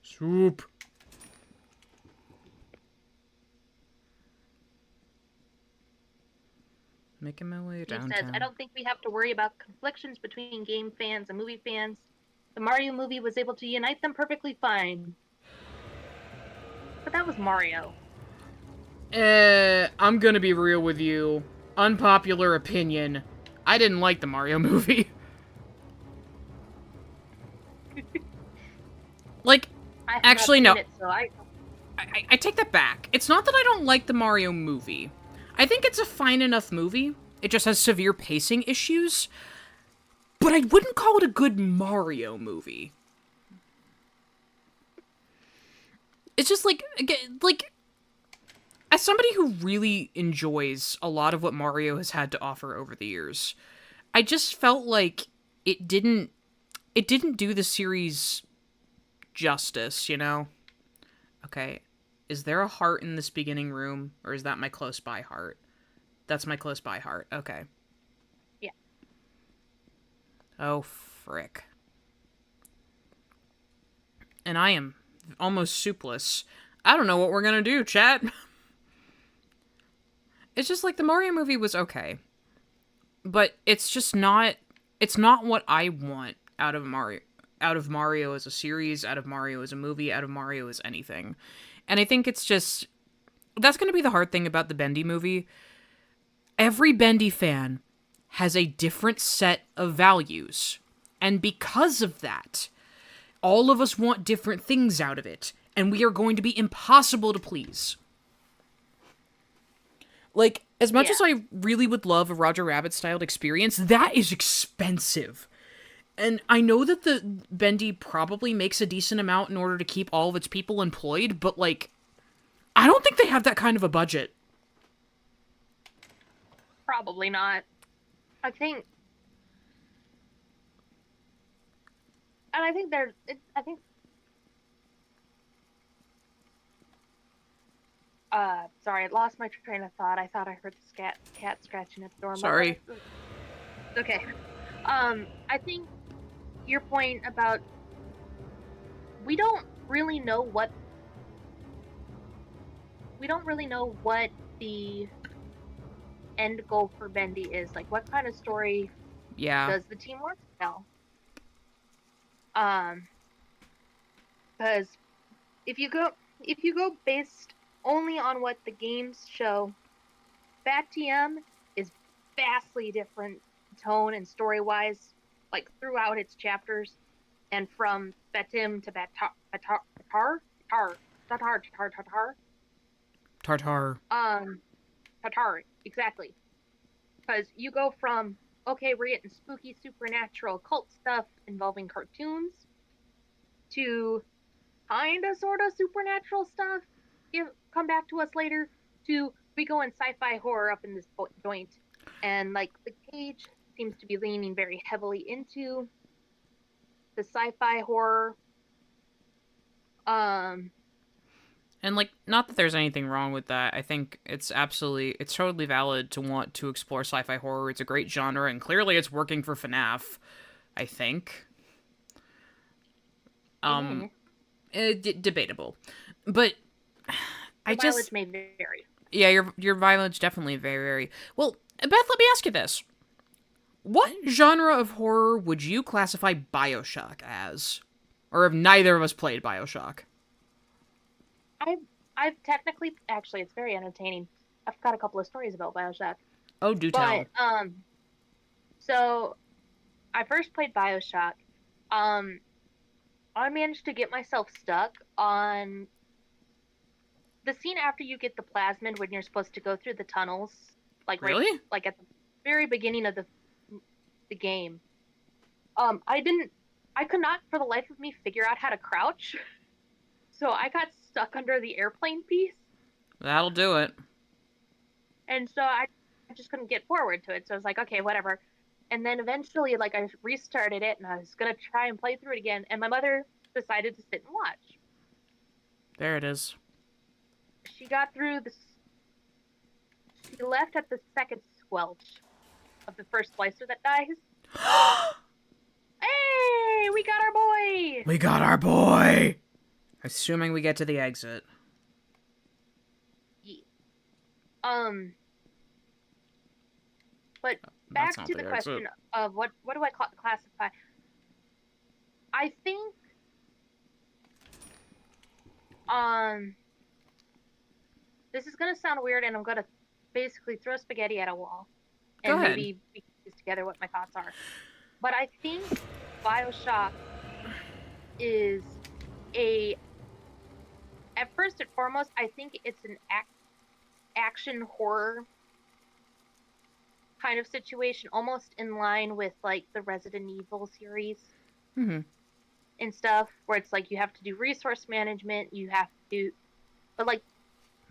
Soup. Making my way downtown. He says, I don't think we have to worry about conflictions between game fans and movie fans. The Mario movie was able to unite them perfectly fine. But that was Mario. I'm gonna be real with you. Unpopular opinion. I didn't like the Mario movie. Like, actually, no. I take that back. It's not that I don't like the Mario movie. I think it's a fine enough movie. It just has severe pacing issues. But I wouldn't call it a good Mario movie. It's just like, as somebody who really enjoys a lot of what Mario has had to offer over the years, I just felt like it didn't do the series justice, you know? Okay, is there a heart in this beginning room, or is that my close by heart? That's my close by heart, okay. Yeah. Oh, frick. And I am almost soupless. I don't know what we're gonna do, chat. It's just like the Mario movie was okay. But it's just not... It's not what I want out of Mario. Out of Mario as a series, out of Mario as a movie, out of Mario as anything. And I think it's just... That's gonna be the hard thing about the Bendy movie. Every Bendy fan has a different set of values. And because of that, all of us want different things out of it. And we are going to be impossible to please. Like, as much as I really would love a Roger Rabbit-styled experience, that is expensive. And I know that the Bendy probably makes a decent amount in order to keep all of its people employed, but, like, I don't think they have that kind of a budget. Probably not. I think sorry, I lost my train of thought. I thought I heard the cat scratching at the door. Sorry. Okay. I think your point about we don't really know what the end goal for Bendy is. Like, what kind of story does the team want to tell? Because if you go based only on what the games show, Bat TM is vastly different tone and story-wise, like throughout its chapters, and from Batim to Tatar, exactly. Because you go from, okay, we're getting spooky, supernatural, cult stuff involving cartoons, to kinda, sorta supernatural stuff, come back to us later, to we go in sci-fi horror up in this joint. And, like, the Cage seems to be leaning very heavily into the sci-fi horror. And, like, not that there's anything wrong with that. I think it's totally valid to want to explore sci-fi horror. It's a great genre, and clearly it's working for FNAF, I think. Debatable. But I just... mileage may vary. Yeah, your mileage definitely vary. Well, Beth, let me ask you this. What genre of horror would you classify BioShock as? Or have neither of us played BioShock? I've technically, actually, it's very entertaining. I've got a couple of stories about BioShock. Oh, do tell. But, so I first played BioShock. Um, I managed to get myself stuck on the scene after you get the plasmid when you're supposed to go through the tunnels, like right, Really? like at the very beginning of the game. I could not for the life of me figure out how to crouch, so I got stuck under the airplane piece, That'll do it. and so I just couldn't get forward to it. So I was like, okay, whatever. And then eventually, like, I restarted it, and I was gonna try and play through it again, and my mother decided to sit and watch. There it is. She got through the. She left at the second squelch of the first slicer that dies. Hey, we got our boy! We got our boy! Assuming we get to the exit. Yeah. But back to the question of what do I classify? I think this is gonna sound weird, and I'm gonna basically throw spaghetti at a wall, and Go ahead. maybe we can piece together what my thoughts are. But I think BioShock is at first and foremost, I think it's an action horror kind of situation, almost in line with like the Resident Evil series Mm-hmm. and stuff, where it's like you have to do resource management, you have to, but like,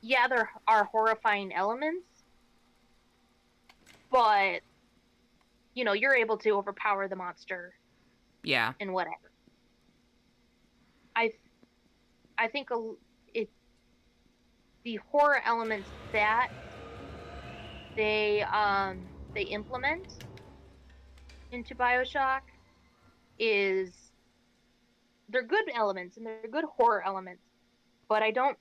yeah, there are horrifying elements, but you know, you're able to overpower the monster. Yeah. And whatever. I think the horror elements that they implement into BioShock they're good elements and they're good horror elements, but I don't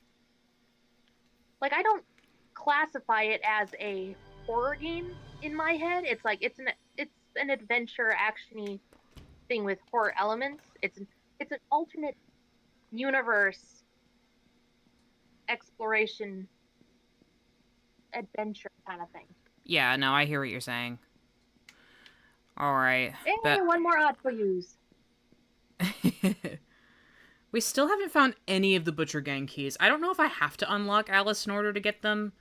classify it as a horror game in my head. It's like it's an adventure actiony thing with horror elements. It's an alternate universe exploration adventure kind of thing. Yeah, no, I hear what you're saying. Alright. Hey, one more odd for use. We still haven't found any of the Butcher Gang keys. I don't know if I have to unlock Alice in order to get them.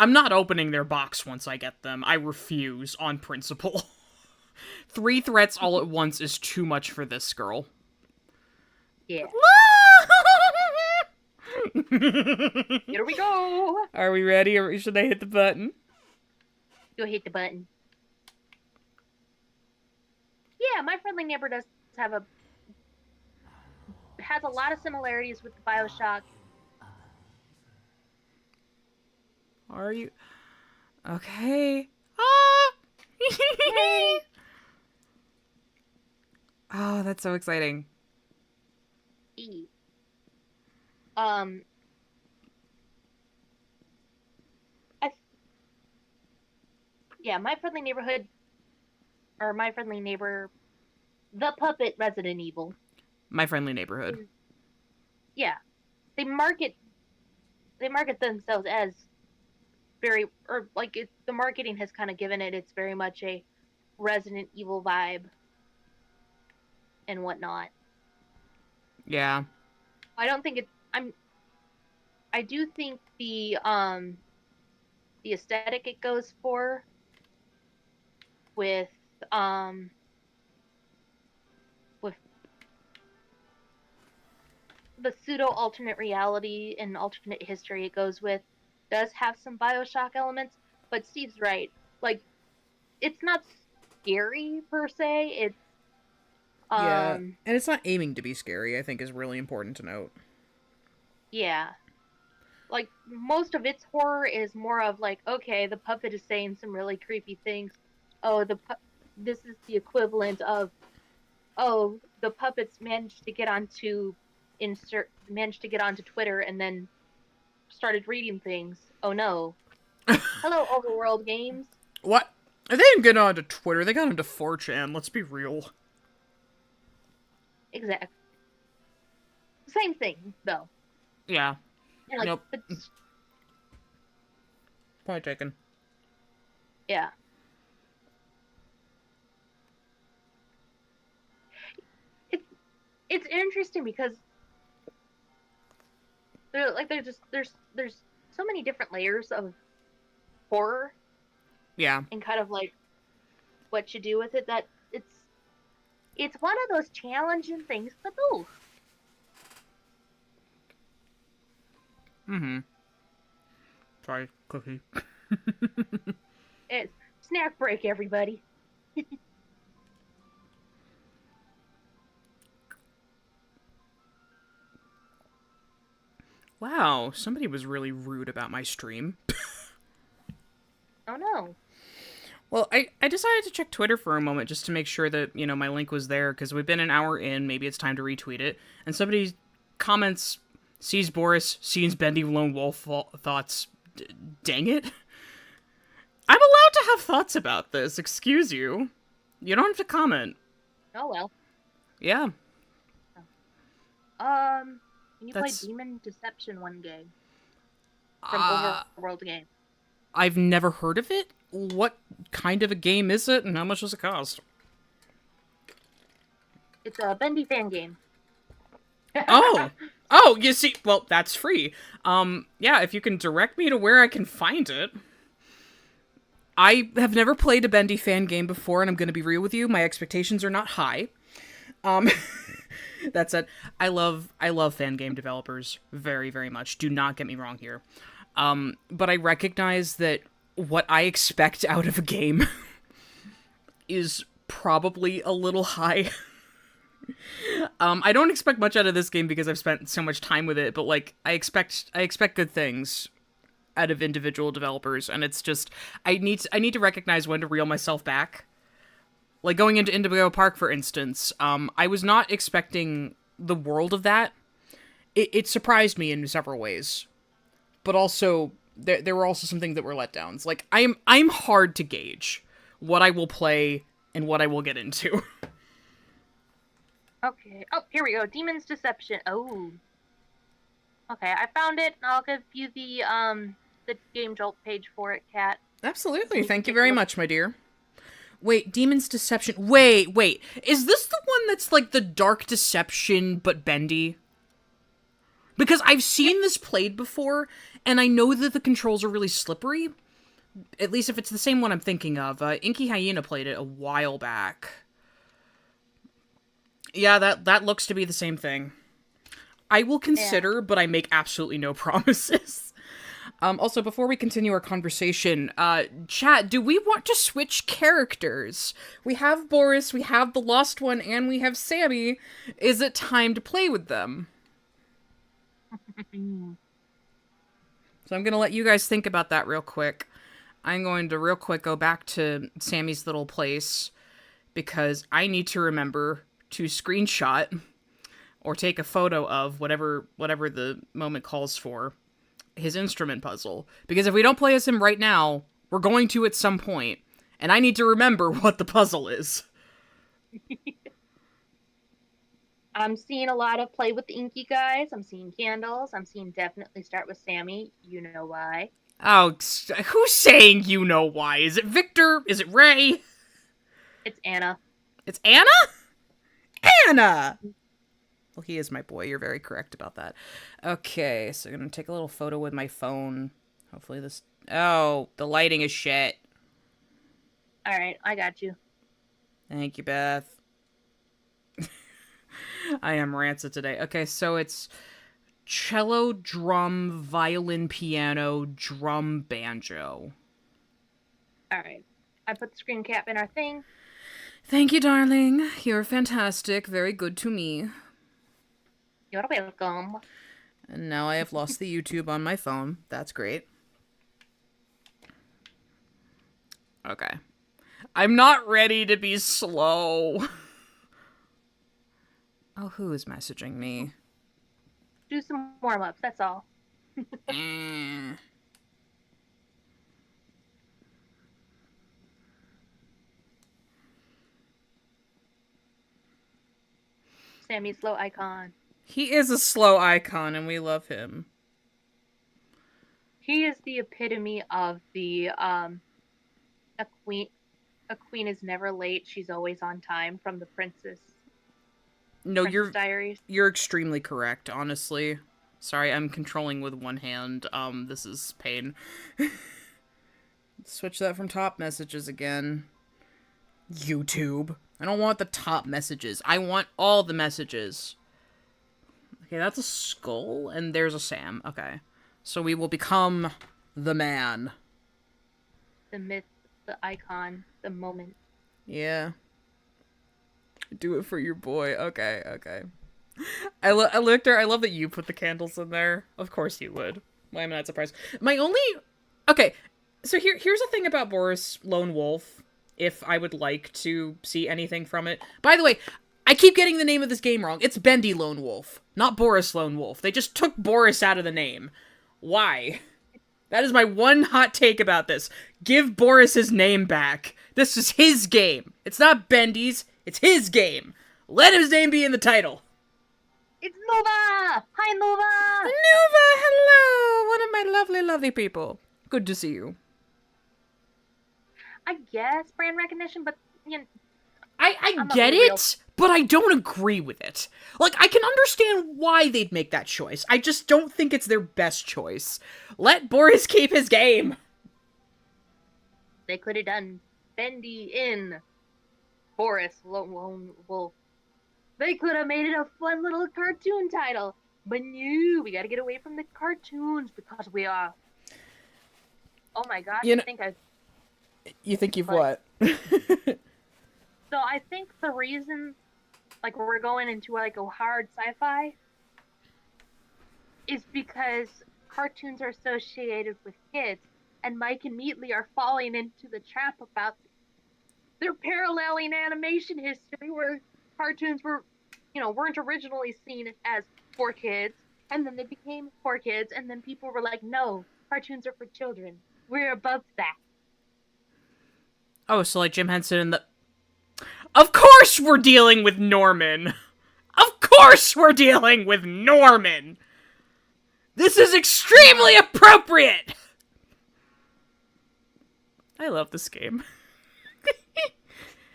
I'm not opening their box once I get them. I refuse on principle. 3 threats all at once is too much for this girl. Yeah. Here we go. Are we ready, or should I hit the button? Go hit the button. Yeah, My Friendly Neighbor has a lot of similarities with the BioShock. Are you okay? Ah! Yay! Oh, that's so exciting. My Friendly Neighborhood, or My Friendly Neighbor, the Puppet Resident Evil. My Friendly Neighborhood. Yeah, they market themselves as very, or like the marketing has kind of given it's very much a Resident Evil vibe and whatnot. Yeah. I don't think I do think the aesthetic it goes for with the pseudo alternate reality and alternate history it goes with does have some BioShock elements, but Steve's right. Like, it's not scary per se. It's yeah, and it's not aiming to be scary, I think is really important to note. Yeah. Like, most of its horror is more of like, okay, the puppet is saying some really creepy things. Oh, this is the equivalent of, oh, the puppets managed to get onto Twitter and then started reading things. Oh no. Hello, Overworld Games. What? They didn't get onto Twitter, they got onto 4chan, let's be real. Exactly. Same thing, though. Yeah. And, like, Nope. it's- Point taken. yeah. It's interesting because there's so many different layers of horror Yeah. and kind of like what you do with it that it's one of those challenging things to do. Mm-hmm. Sorry, cookie. It's snack break, everybody. Wow, somebody was really rude about my stream. Oh no. Well, I decided to check Twitter for a moment just to make sure that, my link was there, because we've been an hour in, maybe it's time to retweet it, and somebody comments, sees Boris, sees Bendy lone wolf thoughts. Dang it. I'm allowed to have thoughts about this, excuse you. You don't have to comment. Oh well. Yeah. Can you That's- play Demon Deception one game from Overworld game? I've never heard of it. What kind of a game is it, and how much does it cost? It's a Bendy fan game. Oh, you see, well, that's free. Yeah, if you can direct me to where I can find it. I have never played a Bendy fan game before, and I'm gonna be real with you, my expectations are not high. That said, I love fan game developers very, very much. Do not get me wrong here. But I recognize that what I expect out of a game is probably a little high. I don't expect much out of this game because I've spent so much time with it, but like I expect good things out of individual developers, and it's just I need to recognize when to reel myself back. Like going into Indigo Park, for instance, I was not expecting the world of that. It surprised me in several ways, but also there were also some things that were letdowns. Like I'm hard to gauge what I will play and what I will get into. Okay. Oh, here we go. Demon's Deception. Oh. Okay, I found it. I'll give you the Game Jolt page for it, Kat. Absolutely. Thank you very much, my dear. Wait, Demon's Deception. Wait. Is this the one that's like the Dark Deception but bendy? Because I've seen this played before, and I know that the controls are really slippery. At least if it's the same one I'm thinking of. Inky Hyena played it a while back. Yeah, that looks to be the same thing. I will consider, but I make absolutely no promises. Also, before we continue our conversation, chat, do we want to switch characters? We have Boris, we have the Lost One, and we have Sammy. Is it time to play with them? So I'm going to let you guys think about that real quick. I'm going to real quick go back to Sammy's little place, because I need to remember to screenshot or take a photo of whatever the moment calls for his instrument puzzle. Because if we don't play as him right now, we're going to at some point, and I need to remember what the puzzle is. I'm seeing a lot of play with the inky guys. I'm seeing candles. I'm seeing definitely start with Sammy. You know why. Oh, who's saying you know why? Is it Victor? Is it Ray? It's Anna. It's Anna? Anna! Well, he is my boy. You're very correct about that. Okay, so I'm going to take a little photo with my phone. Hopefully this... Oh, the lighting is shit. Alright, I got you. Thank you, Beth. I am rancid today. Okay, so it's cello, drum, violin, piano, drum, banjo. Alright. I put the screen cap in our thing. Thank you, darling. You're fantastic. Very good to me. You're welcome. And now I have lost the YouTube on my phone. That's great. Okay. I'm not ready to be slow. Oh, who is messaging me? Do some warm-ups, that's all. Sammy slow icon. He is a slow icon, and we love him. He is the epitome of the a queen. A queen is never late. She's always on time. From the Princess No, Diaries. you're extremely correct, honestly. Sorry, I'm controlling with one hand. This is pain. Switch that from top messages again. YouTube. I don't want the top messages. I want all the messages. Okay, that's a skull, and there's a Sam. Okay. So we will become the man. The myth, the icon, the moment. Yeah. Do it for your boy. Okay, okay. I looked there. I love that you put the candles in there. Of course you would. Why am I not surprised? My only... Okay, so here's the thing about Boris Lone Wolf, if I would like to see anything from it. By the way, I keep getting the name of this game wrong. It's Bendy Lone Wolf, not Boris Lone Wolf. They just took Boris out of the name. Why? That is my one hot take about this. Give Boris his name back. This is his game. It's not Bendy's. It's his game. Let his name be in the title. It's Nova! Hi, Nova! Nova, hello! One of my lovely, lovely people. Good to see you. I guess brand recognition, but you know, I get it, but I don't agree with it. Like, I can understand why they'd make that choice. I just don't think it's their best choice. Let Boris keep his game. they could have done Bendy in Boris Lone Wolf. They could have made it a fun little cartoon title. But no, we gotta get away from the cartoons because we are... Oh my god, You think you've what? So I think the reason, like, we're going into, like, a hard sci-fi is because cartoons are associated with kids, and Mike and Meatley are falling into the trap about... They're paralleling animation history where cartoons were, weren't originally seen as for kids, and then they became for kids, and then people were like, no, cartoons are for children. We're above that. Oh, so like Jim Henson and the... Of course we're dealing with Norman! Of course we're dealing with Norman! This is extremely appropriate! I love this game.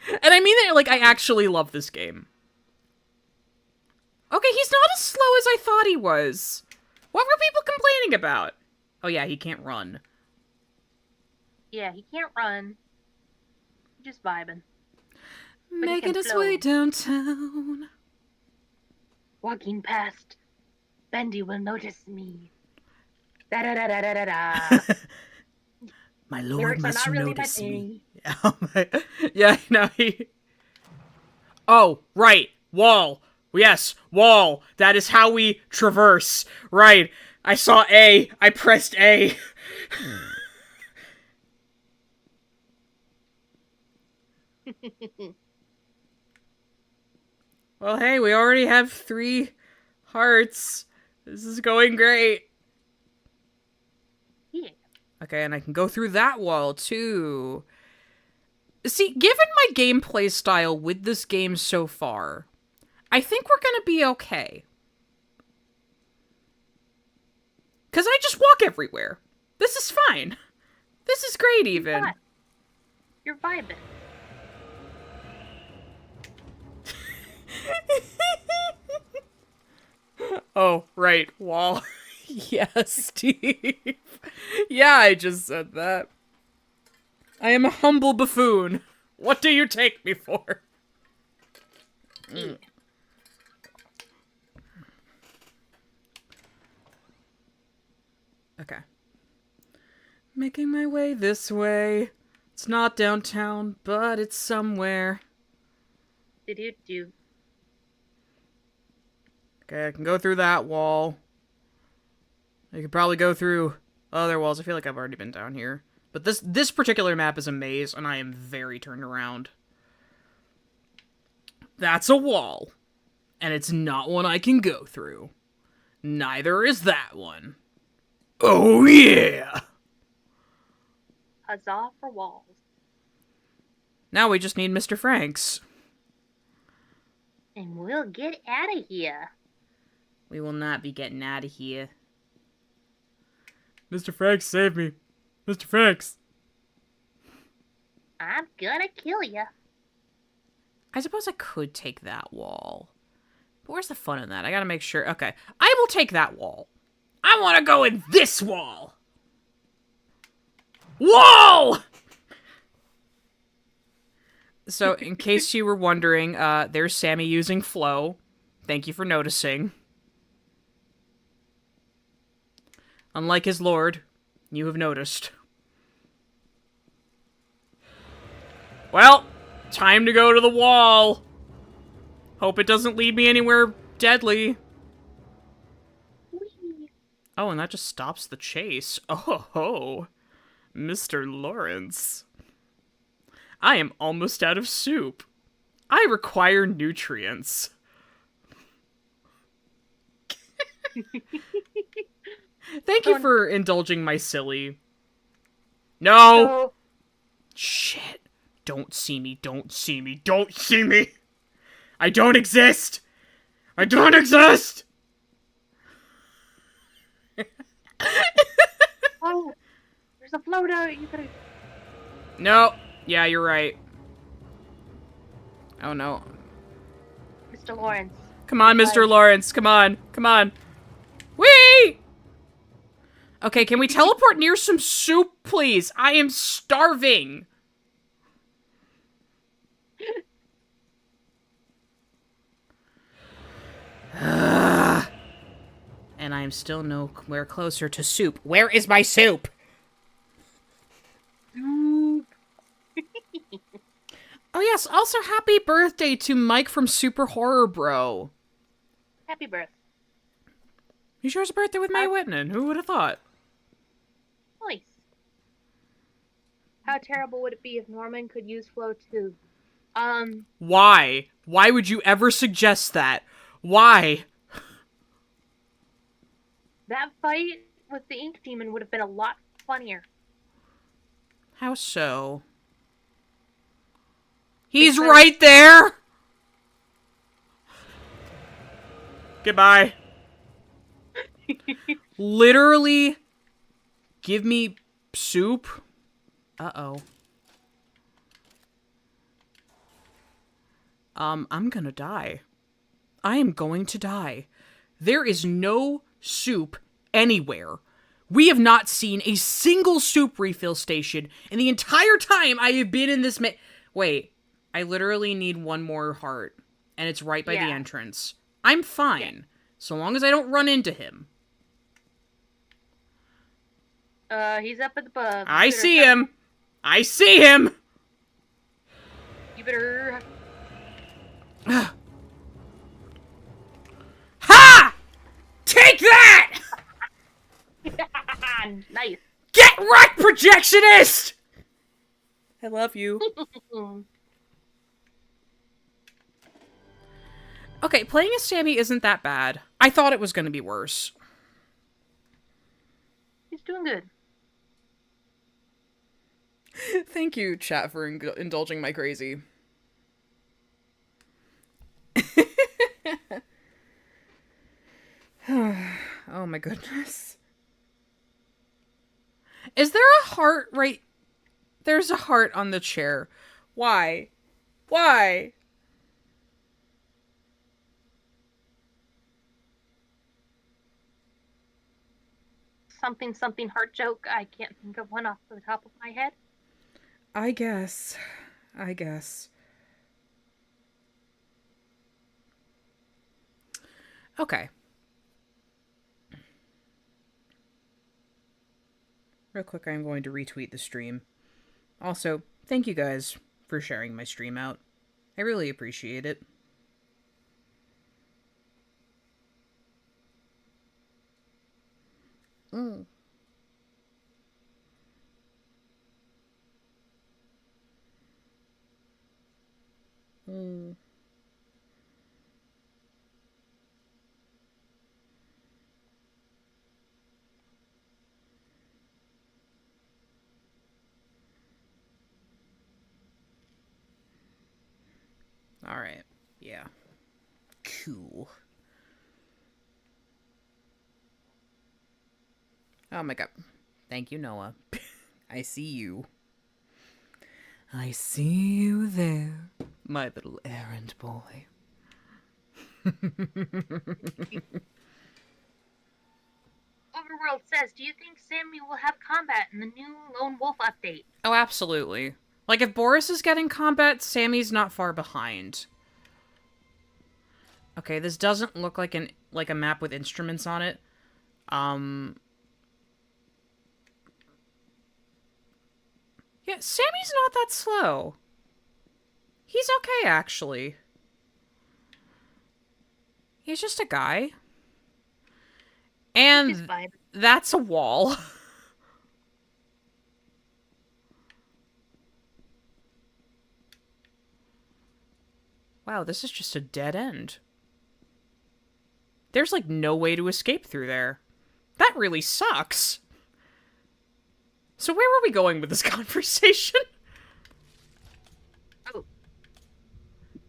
And I mean that, like, I actually love this game. Okay, he's not as slow as I thought he was. What were people complaining about? Oh yeah, he can't run. Yeah, he can't run. Just vibing. Making his way downtown. Walking past, Bendy will notice me. Da da da da da da da. My lord Lyrics must really notice me. me. Yeah, no, he... Oh, right. Wall. Yes, wall. That is how we traverse. Right. I saw A. I pressed A. Well, hey, we already have 3 hearts. This is going great. Yeah. Okay, and I can go through that wall, too. See, given my gameplay style with this game so far, I think we're gonna be okay. Because I just walk everywhere. This is fine. This is great, even. You're vibing. Oh, right, wall. Yes, Steve. Yeah, I just said that. I am a humble buffoon. What do you take me for? Mm. Okay. Making my way this way. It's not downtown, but it's somewhere. Do. Okay, I can go through that wall. I could probably go through other walls. I feel like I've already been down here. But this particular map is a maze, and I am very turned around. That's a wall. And it's not one I can go through. Neither is that one. Oh, yeah! Huzzah for walls. Now we just need Mr. Franks. And we'll get out of here. We will not be getting out of here. Mr. Franks, save me. Mr. Franks. I'm gonna kill you. I suppose I could take that wall. But where's the fun in that? I gotta make sure. Okay. I will take that wall. I want to go in this wall. Whoa! So, in case you were wondering, there's Sammy using flow. Thank you for noticing. Unlike his lord, you have noticed. Well, time to go to the wall. Hope it doesn't lead me anywhere deadly. Whee! Oh, and that just stops the chase. Oh ho, Mr. Lawrence. I am almost out of soup. I require nutrients. Thank you for indulging my silly. No! So, Shit. Don't see me, don't see me, don't see me! I don't exist! I don't exist! oh, there's a floater. You gotta. No. Yeah, you're right. Oh no. Mr. Lawrence. Come on, Mr. Right. Lawrence. Come on. Come on. Whee! Okay, can we teleport near some soup, please? I am starving. And I am still nowhere closer to soup. Where is my soup? Soup. Oh yes, also happy birthday to Mike from Super Horror Bro. Happy birthday. He shares a birthday with Mae Whitman. Who would have thought? Nice. How terrible would it be if Norman could use flow too? Why? Why would you ever suggest that? Why? That fight with the Ink Demon would have been a lot funnier. How so? He's Because- right there! Goodbye. Literally, give me soup? Uh-oh. I'm gonna die. I am going to die. There is no soup anywhere. We have not seen a single soup refill station in the entire time I have been in this Wait, I literally need one more heart, and it's right by the Yeah. entrance. I'm fine, so long as I don't run into him. He's up at the pub. I see him! I see him! You better. Ha! Take that! Nice. Get wrecked, projectionist! I love you. Okay, playing as Sammy isn't that bad. I thought it was going to be worse. He's doing good. Thank you, chat, for indulging my crazy. Oh my goodness. Is there a heart right... There's a heart on the chair. Why? Why? Something something heart joke. I can't think of one off the top of my head. I guess. I guess. Okay. Real quick, I'm going to retweet the stream. Also, thank you guys for sharing my stream out. I really appreciate it. Mm. Mm. All right. Yeah. cool. Oh my god. Thank you, Noah. I see you. I see you there, my little errand boy. Overworld says, do you think Sammy will have combat in the new Lone Wolf update? Oh, absolutely. Like, if Boris is getting combat, Sammy's not far behind. Okay, this doesn't look like a map with instruments on it. Yeah, Sammy's not that slow. He's okay, actually. He's just a guy. And that's a wall. Wow, this is just a dead end. There's, like, no way to escape through there. That really sucks. So where were we going with this conversation? Oh.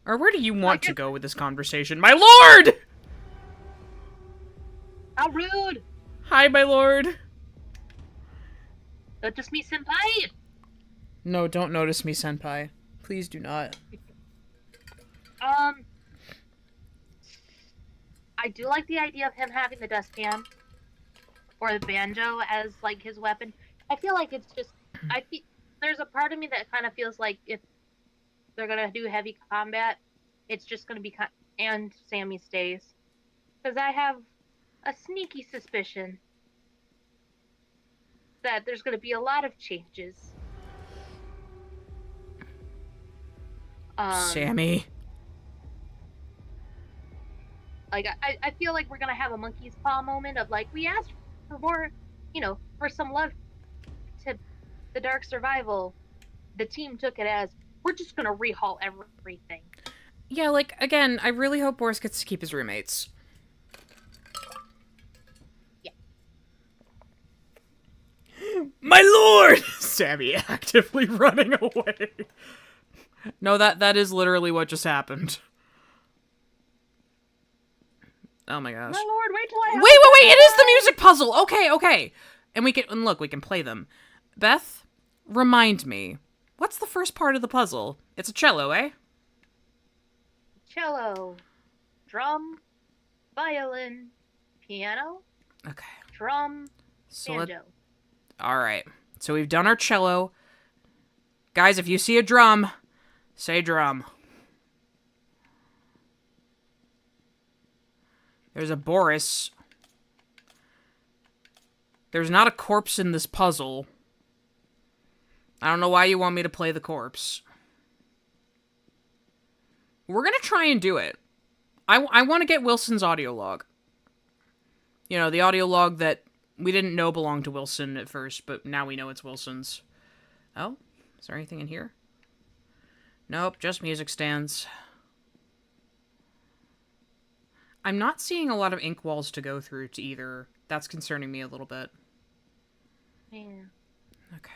Or where do you want to go with this conversation? My lord! How rude! Hi, my lord. Don't just meet Senpai! No, don't notice me, senpai. Please do not. I do like the idea of him having the dustpan or the banjo as, like, his weapon. I feel like it's just... there's a part of me that kind of feels like if they're gonna do heavy combat, it's just gonna be... and Sammy stays. Because I have a sneaky suspicion that there's gonna be a lot of changes. Sammy. Like, I feel like we're gonna have a monkey's paw moment of, like, we asked for more, for some love to the Dark Survival. The team took it as, we're just gonna rehaul everything. Yeah, like, again, I really hope Boris gets to keep his roommates. Yeah. My lord! Sammy actively running away. No, that is literally what just happened. Oh my gosh. My lord, wait till I have Wait, it is the music puzzle! Okay. And we can play them. Beth, remind me, what's the first part of the puzzle? It's a cello, eh? Cello, drum, violin, piano, Okay. drum, So banjo. Alright. So we've done our cello. Guys, if you see a drum, say drum. There's a Boris. There's not a corpse in this puzzle. I don't know why you want me to play the corpse. We're gonna try and do it. I want to get Wilson's audio log. You know, the audio log that we didn't know belonged to Wilson at first, but now we know it's Wilson's. Oh? Is there anything in here? Nope, just music stands. I'm not seeing a lot of ink walls to go through to either. That's concerning me a little bit. Yeah. Okay.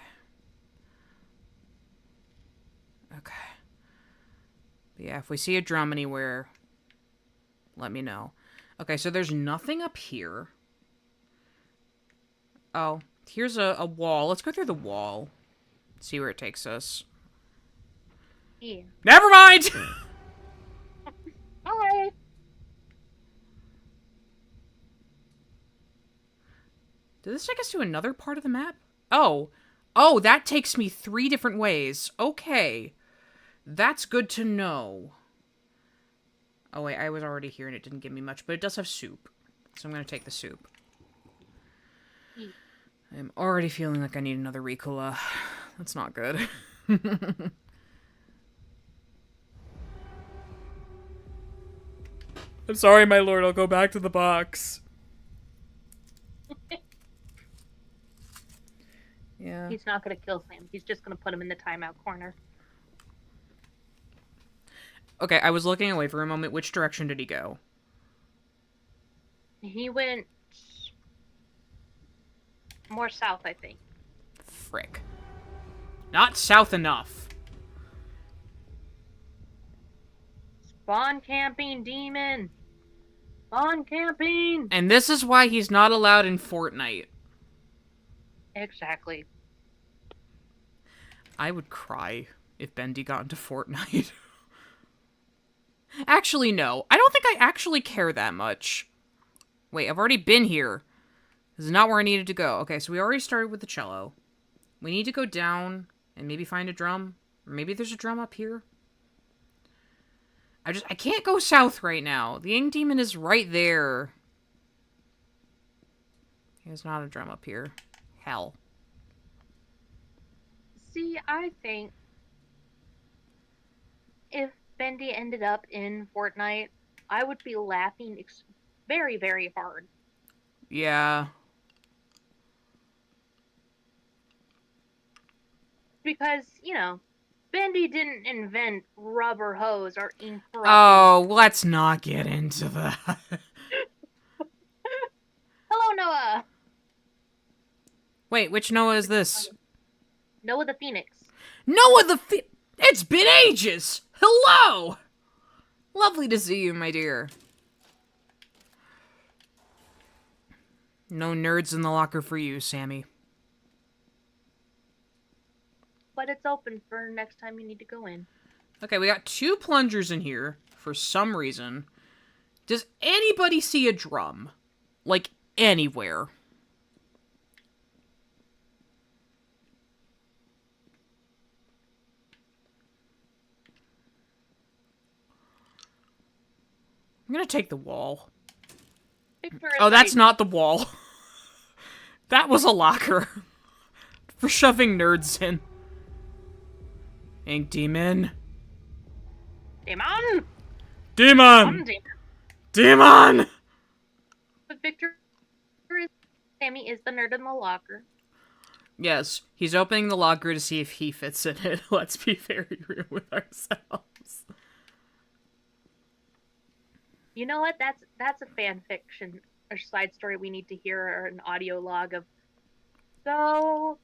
But yeah, if we see a drum anywhere, let me know. Okay, so there's nothing up here. Oh, here's a wall. Let's go through the wall. See where it takes us. Yeah. Never mind! Bye! Did this take us to another part of the map? Oh, that takes me 3 different ways. Okay. That's good to know. Oh wait, I was already here and it didn't give me much, but it does have soup. So I'm gonna take the soup. I'm already feeling like I need another Ricola. That's not good. I'm sorry, my lord, I'll go back to the box. Yeah. He's not gonna kill Sam. He's just gonna put him in the timeout corner. Okay, I was looking away for a moment. Which direction did he go? He went more south, I think. Frick. Not south enough. Spawn camping demon. On camping! And this is why he's not allowed in Fortnite. Exactly. I would cry if Bendy got into Fortnite. Actually, no. I don't think I actually care that much. Wait, I've already been here. This is not where I needed to go. Okay, so we already started with the cello. We need to go down and maybe find a drum. Or maybe there's a drum up here. I can't go south right now. The Ink Demon is right there. There's not a drum up here. Hell. See, I think if Bendy ended up in Fortnite, I would be laughing very, very hard. Yeah. Because, you know, Bendy didn't invent rubber hose or ink for Oh, let's not get into that. Hello, Noah! Wait, which Noah is this? Noah the Phoenix. Noah the It's been ages! Hello! Lovely to see you, my dear. No nerds in the locker for you, Sammy. But it's open for next time you need to go in. Okay, we got 2 plungers in here, for some reason. Does anybody see a drum? Like, anywhere? I'm gonna take the wall. Oh, that's not the wall. That was a locker. For shoving nerds in. Ink Demon. Demon! Demon! Demon! Demon! But Victor Sammy is the nerd in the locker. Yes, he's opening the locker to see if he fits in it. Let's be very real with ourselves. You know what? That's a fan fiction or side story we need to hear, or an audio log of. So,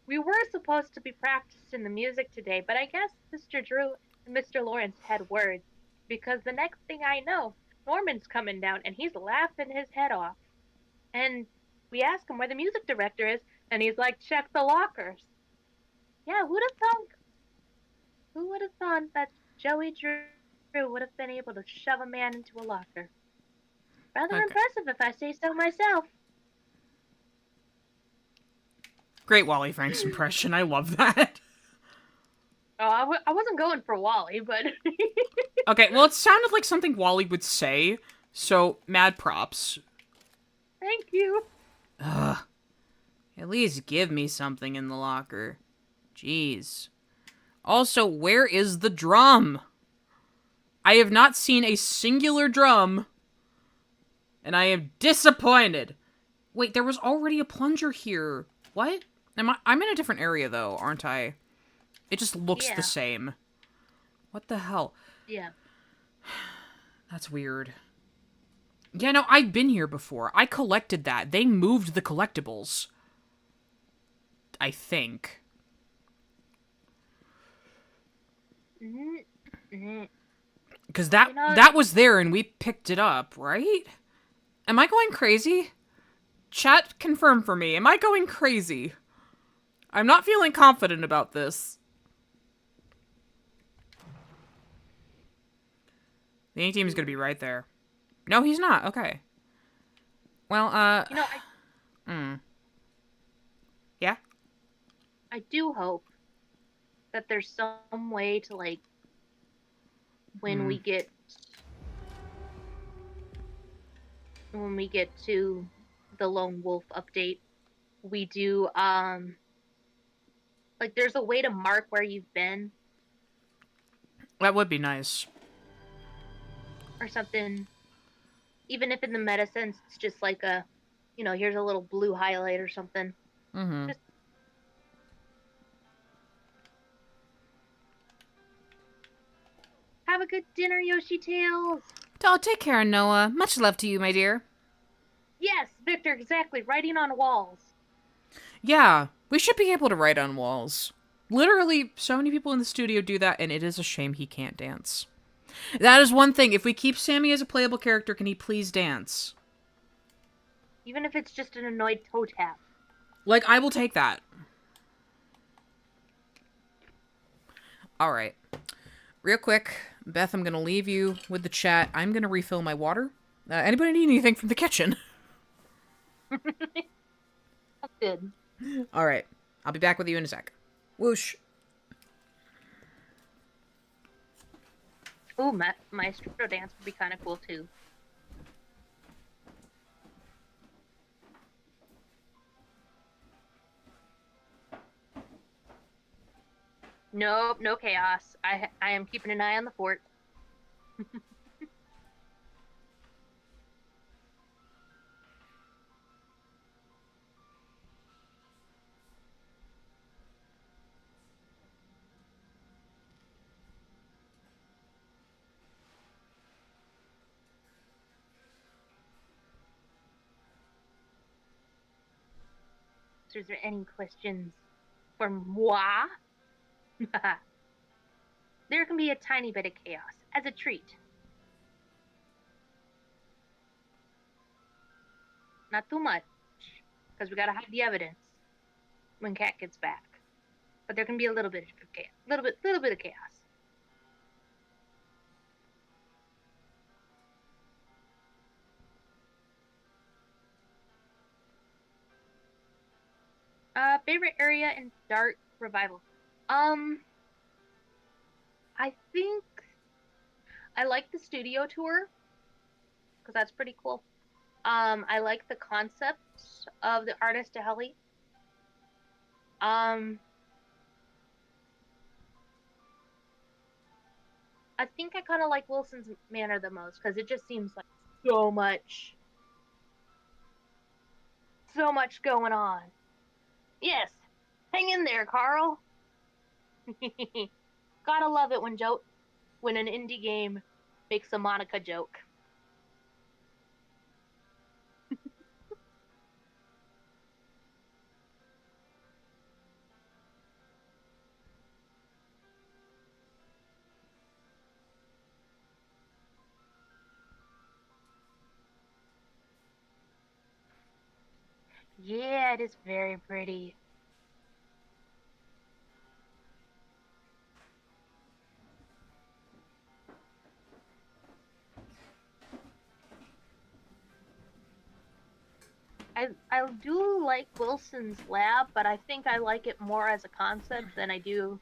we were supposed to be practicing the music today, but I guess Mr. Drew and Mr. Lawrence had words, because the next thing I know, Norman's coming down and he's laughing his head off. And we ask him where the music director is, and he's like, check the lockers. Yeah, who'd have thought? Who would have thought that Joey Drew would have been able to shove a man into a locker? Rather impressive, if I say so myself. Great Wally Frank's impression. I love that. Oh, I wasn't going for Wally, but... Okay, well, it sounded like something Wally would say, so mad props. Thank you. Ugh. At least give me something in the locker. Jeez. Also, where is the drum? I have not seen a singular drum, and I am disappointed. Wait, there was already a plunger here. What? I'm in a different area, though, aren't I? It just looks the same. What the hell? Yeah. That's weird. Yeah, no, I've been here before. I collected that. They moved the collectibles. I think. Because that was there and we picked it up, right? Am I going crazy? Chat, confirm for me. Am I going crazy? I'm not feeling confident about this. The A team is going to be right there. No, he's not. Okay. Well, You know, Yeah? I do hope that there's some way to, like, when we get to the Lone Wolf update, we do, like, there's a way to mark where you've been. That would be nice. Or something. Even if in the meta sense, it's just like a, you know, here's a little blue highlight or something. Mm-hmm. Just... Have a good dinner, Yoshi Tails! Oh, take care, Noah. Much love to you, my dear. Yes, Victor, exactly. Writing on walls. Yeah, we should be able to write on walls. Literally, so many people in the studio do that, and it is a shame he can't dance. That is one thing. If we keep Sammy as a playable character, can he please dance? Even if it's just an annoyed toe tap. Like, I will take that. Alright. Real quick, Beth, I'm going to leave you with the chat. I'm going to refill my water. Anybody need anything from the kitchen? That's good. Alright. I'll be back with you in a sec. Whoosh. Ooh, Maestro dance would be kind of cool, too. Nope, no chaos. I am keeping an eye on the fort. So is there any questions for moi? There can be a tiny bit of chaos as a treat. Not too much, because we gotta hide the evidence when Kat gets back. But there can be a little bit of chaos, little bit of chaos. Favorite area in Dark Revival. I think I like the studio tour because that's pretty cool. I like the concept of the artist to Helly. I think I kind of like Wilson's manor the most because it just seems like so much going on. Yes, hang in there, Carl. Gotta love it when an indie game makes a Monica joke. Yeah, it is very pretty. I do like Wilson's lab, but I think I like it more as a concept than I do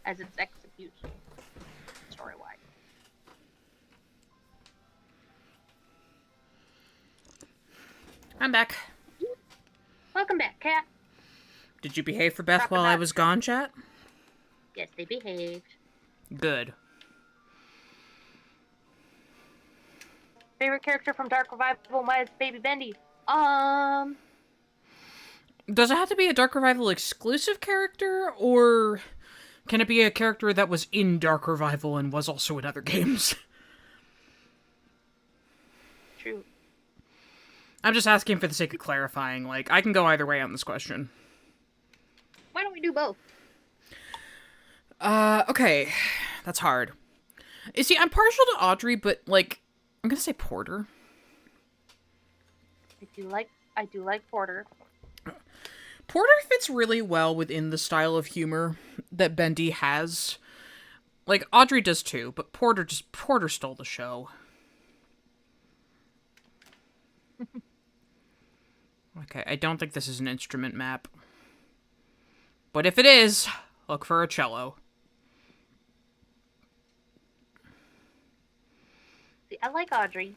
as its execution, story-wise. I'm back. Welcome back, Kat. Did you behave for Beth while I was gone, chat? Yes, they behaved. Good. Favorite character from Dark Revival? Mine is Baby Bendy. Does it have to be a Dark Revival exclusive character, or can it be a character that was in Dark Revival and was also in other games? True. I'm just asking for the sake of clarifying. Like, I can go either way on this question. Why don't we do both? Okay. That's hard. You see, I'm partial to Audrey, but, like, I'm gonna say Porter. I do like Porter. Porter fits really well within the style of humor that Bendy has. Like, Audrey does too, but Porter stole the show. Okay, I don't think this is an instrument map. But if it is, look for a cello. See, I like Audrey.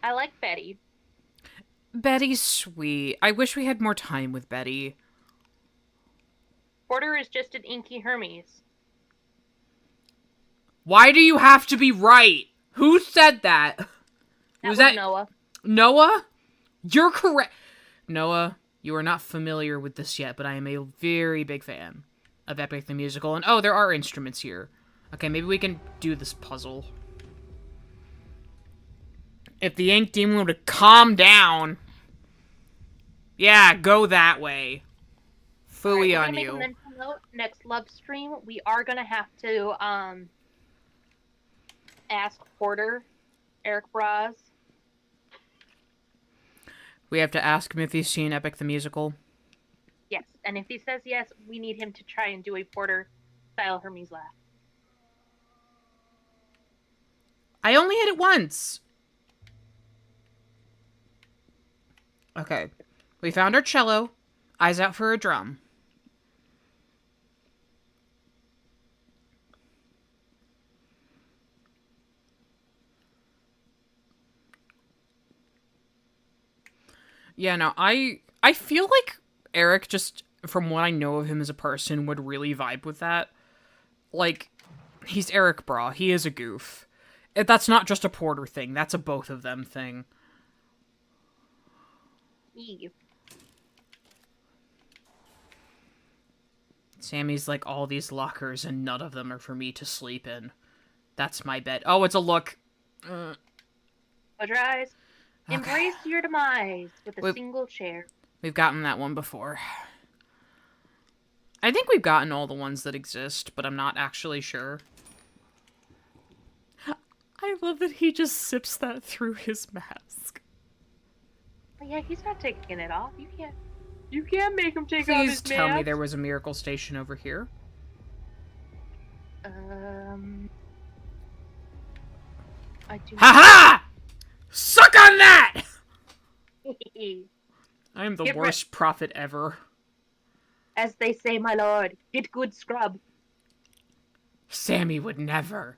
I like Betty. Betty's sweet. I wish we had more time with Betty. Porter is just an inky Hermes. Why do you have to be right? Who said that? Was that Noah? Noah? You're correct. Noah, you are not familiar with this yet, but I am a very big fan of Epic the Musical. And oh, there are instruments here. Okay, maybe we can do this puzzle. If the ink demon would calm down. Yeah, go that way. Phooey on you. note, next love stream, we are gonna have to ask Porter, Eric Braz. We have to ask him if he's seen Epic the Musical. Yes, and if he says yes, we need him to try and do a Porter style Hermes laugh. I only hit it once. Okay. We found our cello. Eyes out for a drum. Yeah, no, I feel like Eric, just from what I know of him as a person, would really vibe with that. Like, he's Eric Bra. He is a goof. That's not just a Porter thing. That's a both of them thing. Eve. Sammy's like, all these lockers and none of them are for me to sleep in. That's my bed. Oh, it's a look. Close your eyes. Okay. Embrace your demise with a single chair. We've gotten that one before. I think we've gotten all the ones that exist, but I'm not actually sure. I love that he just sips that through his mask. Yeah, he's not taking it off. You can't make him take off his mask. Please tell me there was a miracle station over here. I do. Ha-ha! Suck on that! I am the worst prophet ever. As they say, my lord, get good scrub. Sammy would never.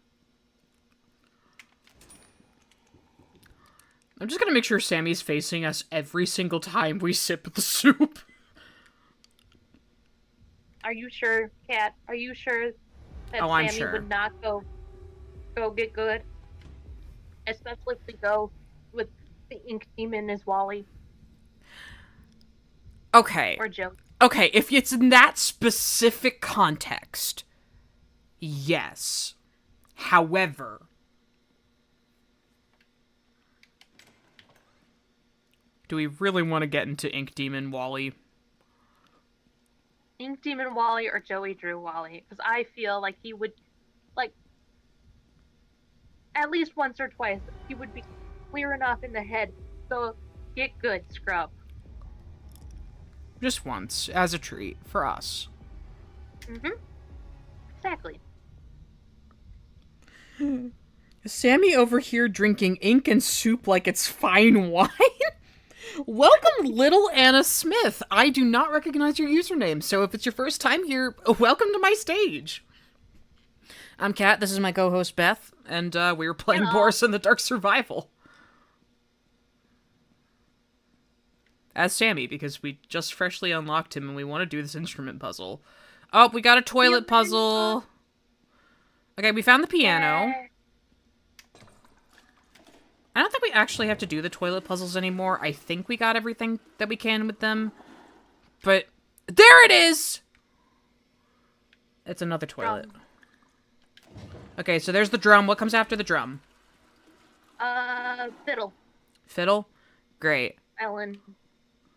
I'm just gonna make sure Sammy's facing us every single time we sip the soup. Are you sure, Kat? Are you sure that I'm Sammy sure. would not go get good? Especially if we go with the ink demon as Wally Okay. or Joe. Okay, if it's in that specific context, yes. However, do we really want to get into Ink Demon Wally? Ink Demon Wally or Joey Drew Wally, because I feel like he would, like, at least once or twice, he would be clear enough in the head. So get good, scrub. Just once, as a treat, for us. Mm-hmm. Exactly. Is Sammy over here drinking ink and soup like it's fine wine? Welcome, Little Anna Smith. I do not recognize your username, so if it's your first time here, welcome to my stage. I'm Kat, this is my co-host Beth, and we were playing Boris in the Dark Survival. As Sammy, because we just freshly unlocked him and we want to do this instrument puzzle. Oh, we got a toilet puzzle. Okay, we found the piano. I don't think we actually have to do the toilet puzzles anymore. I think we got everything that we can with them. But there it is! It's another toilet. Okay, so there's the drum. What comes after the drum? Fiddle. Fiddle? Great. Ellen.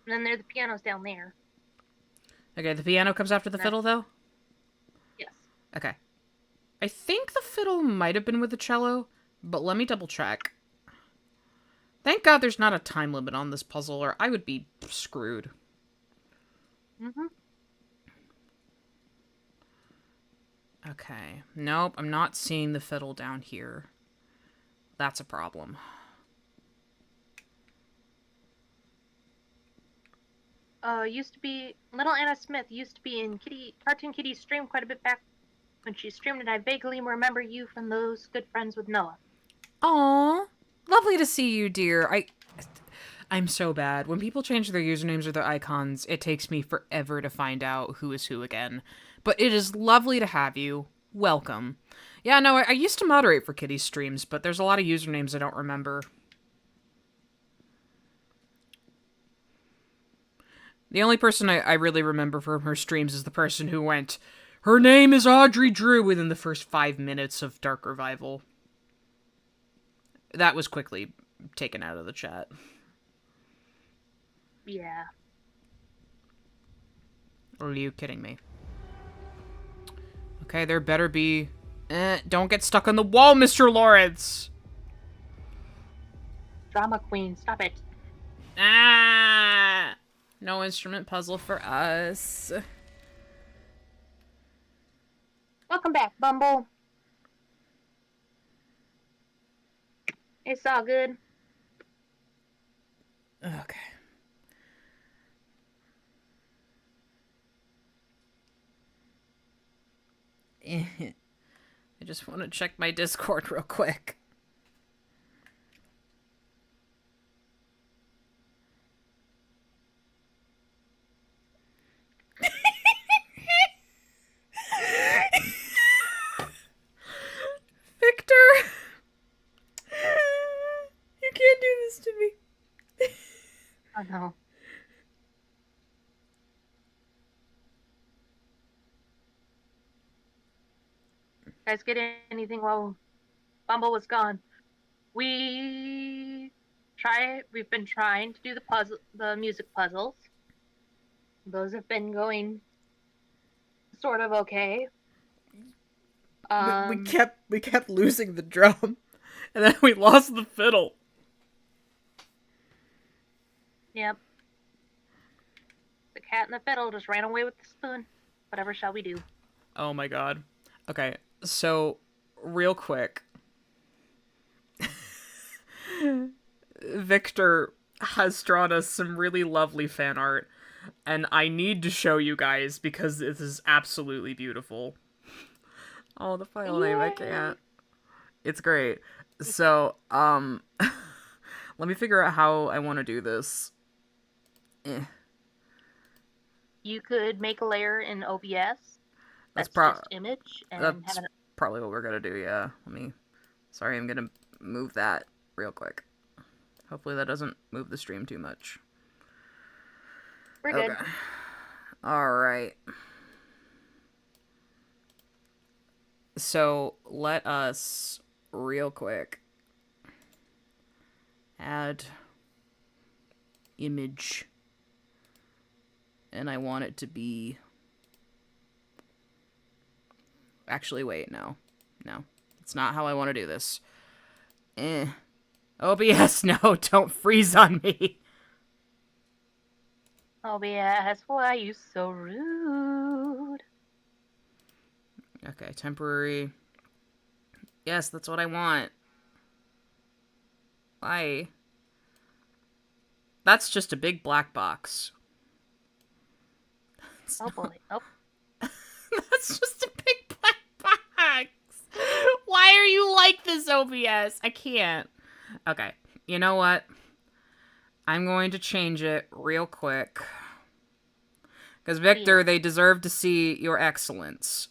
And then there's the pianos down there. Okay, the piano comes after the fiddle, though? Yes. Okay. I think the fiddle might have been with the cello, but let me double check. Thank God there's not a time limit on this puzzle, or I would be screwed. Mm-hmm. Okay. Nope, I'm not seeing the fiddle down here. That's a problem. Used to be Little Anna Smith used to be in Cartoon Kitty's stream quite a bit back when she streamed, and I vaguely remember you from those good friends with Noah. Aww. Lovely to see you, dear. I'm so bad. When people change their usernames or their icons, it takes me forever to find out who is who again. But it is lovely to have you. Welcome. Yeah, no, I used to moderate for Kitty's streams, but there's a lot of usernames I don't remember. The only person I really remember from her streams is the person who went, "Her name is Audrey Drew," within the first 5 minutes of Dark Revival. That was quickly taken out of the chat. Yeah. Or are you kidding me? Okay, there better be... don't get stuck on the wall, Mr. Lawrence! Drama queen, stop it. Ah! No instrument puzzle for us. Welcome back, Bumble. It's all good. Okay. I just want to check my Discord real quick. Victor! You can't do this to me. Oh no. Guys, get anything while Bumble was gone? We've been trying to do the music puzzles. Those have been going sort of okay. We kept losing the drum, and then we lost the fiddle. Yep. The cat and the fiddle just ran away with the spoon. Whatever shall we do? Oh my god. Okay, so real quick. Victor has drawn us some really lovely fan art, and I need to show you guys because this is absolutely beautiful. Oh, the file name, I can't. It's great. So, let me figure out how I want to do this. You could make a layer in OBS. That's just image and that's have probably what we're gonna do, yeah. Sorry, I'm gonna move that real quick. Hopefully that doesn't move the stream too much. We're good. Alright. So, let us, real quick, add image. And I want it to be... Actually, wait, no. No. It's not how I want to do this. OBS, no, don't freeze on me. OBS, why are you so rude? Okay, temporary. Yes, that's what I want. Why? That's just a big black box. Oh boy. Oh. That's just a big black box. Why are you like this, OBS? I can't. Okay, you know what? I'm going to change it real quick. Because, Victor, they deserve to see your excellence.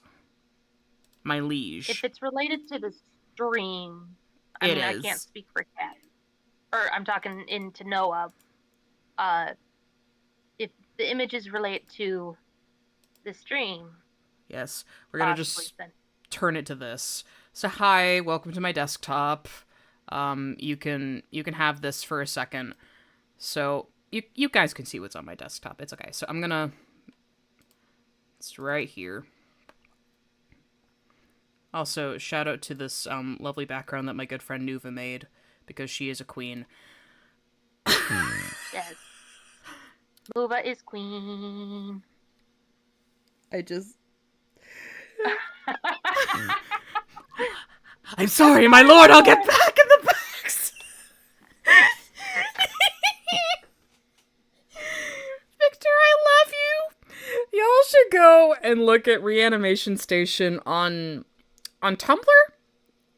My liege. If it's related to the stream, I can't speak for Kat. Or I'm talking into Noah. If the images relate to the stream. Yes, we're gonna just turn it to this. So hi, welcome to my desktop. You can have this for a second. So you guys can see what's on my desktop. It's okay. So it's right here. Also, shout out to this lovely background that my good friend Nuva made, because she is a queen. Yes. Nuva is queen. I'm sorry, my lord, I'll get back in the box! Victor, I love you! Y'all should go and look at Reanimation Station on Tumblr?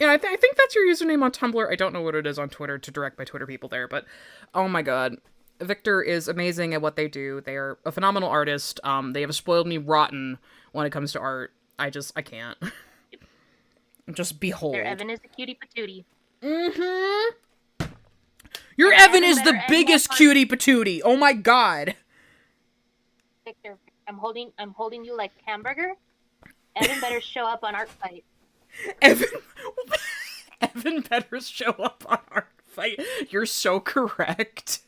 Yeah, I think that's your username on Tumblr. I don't know what it is on Twitter to direct my Twitter people there, but oh my god. Victor is amazing at what they do. They are a phenomenal artist. They have spoiled me rotten when it comes to art. I can't. Just behold. Their Evan is a cutie patootie. Mm-hmm. Your Evan is the biggest cutie patootie. Oh my god. Victor, I'm holding you like hamburger. Evan better show up on Art Fight. Evan better show up on Art Fight. You're so correct.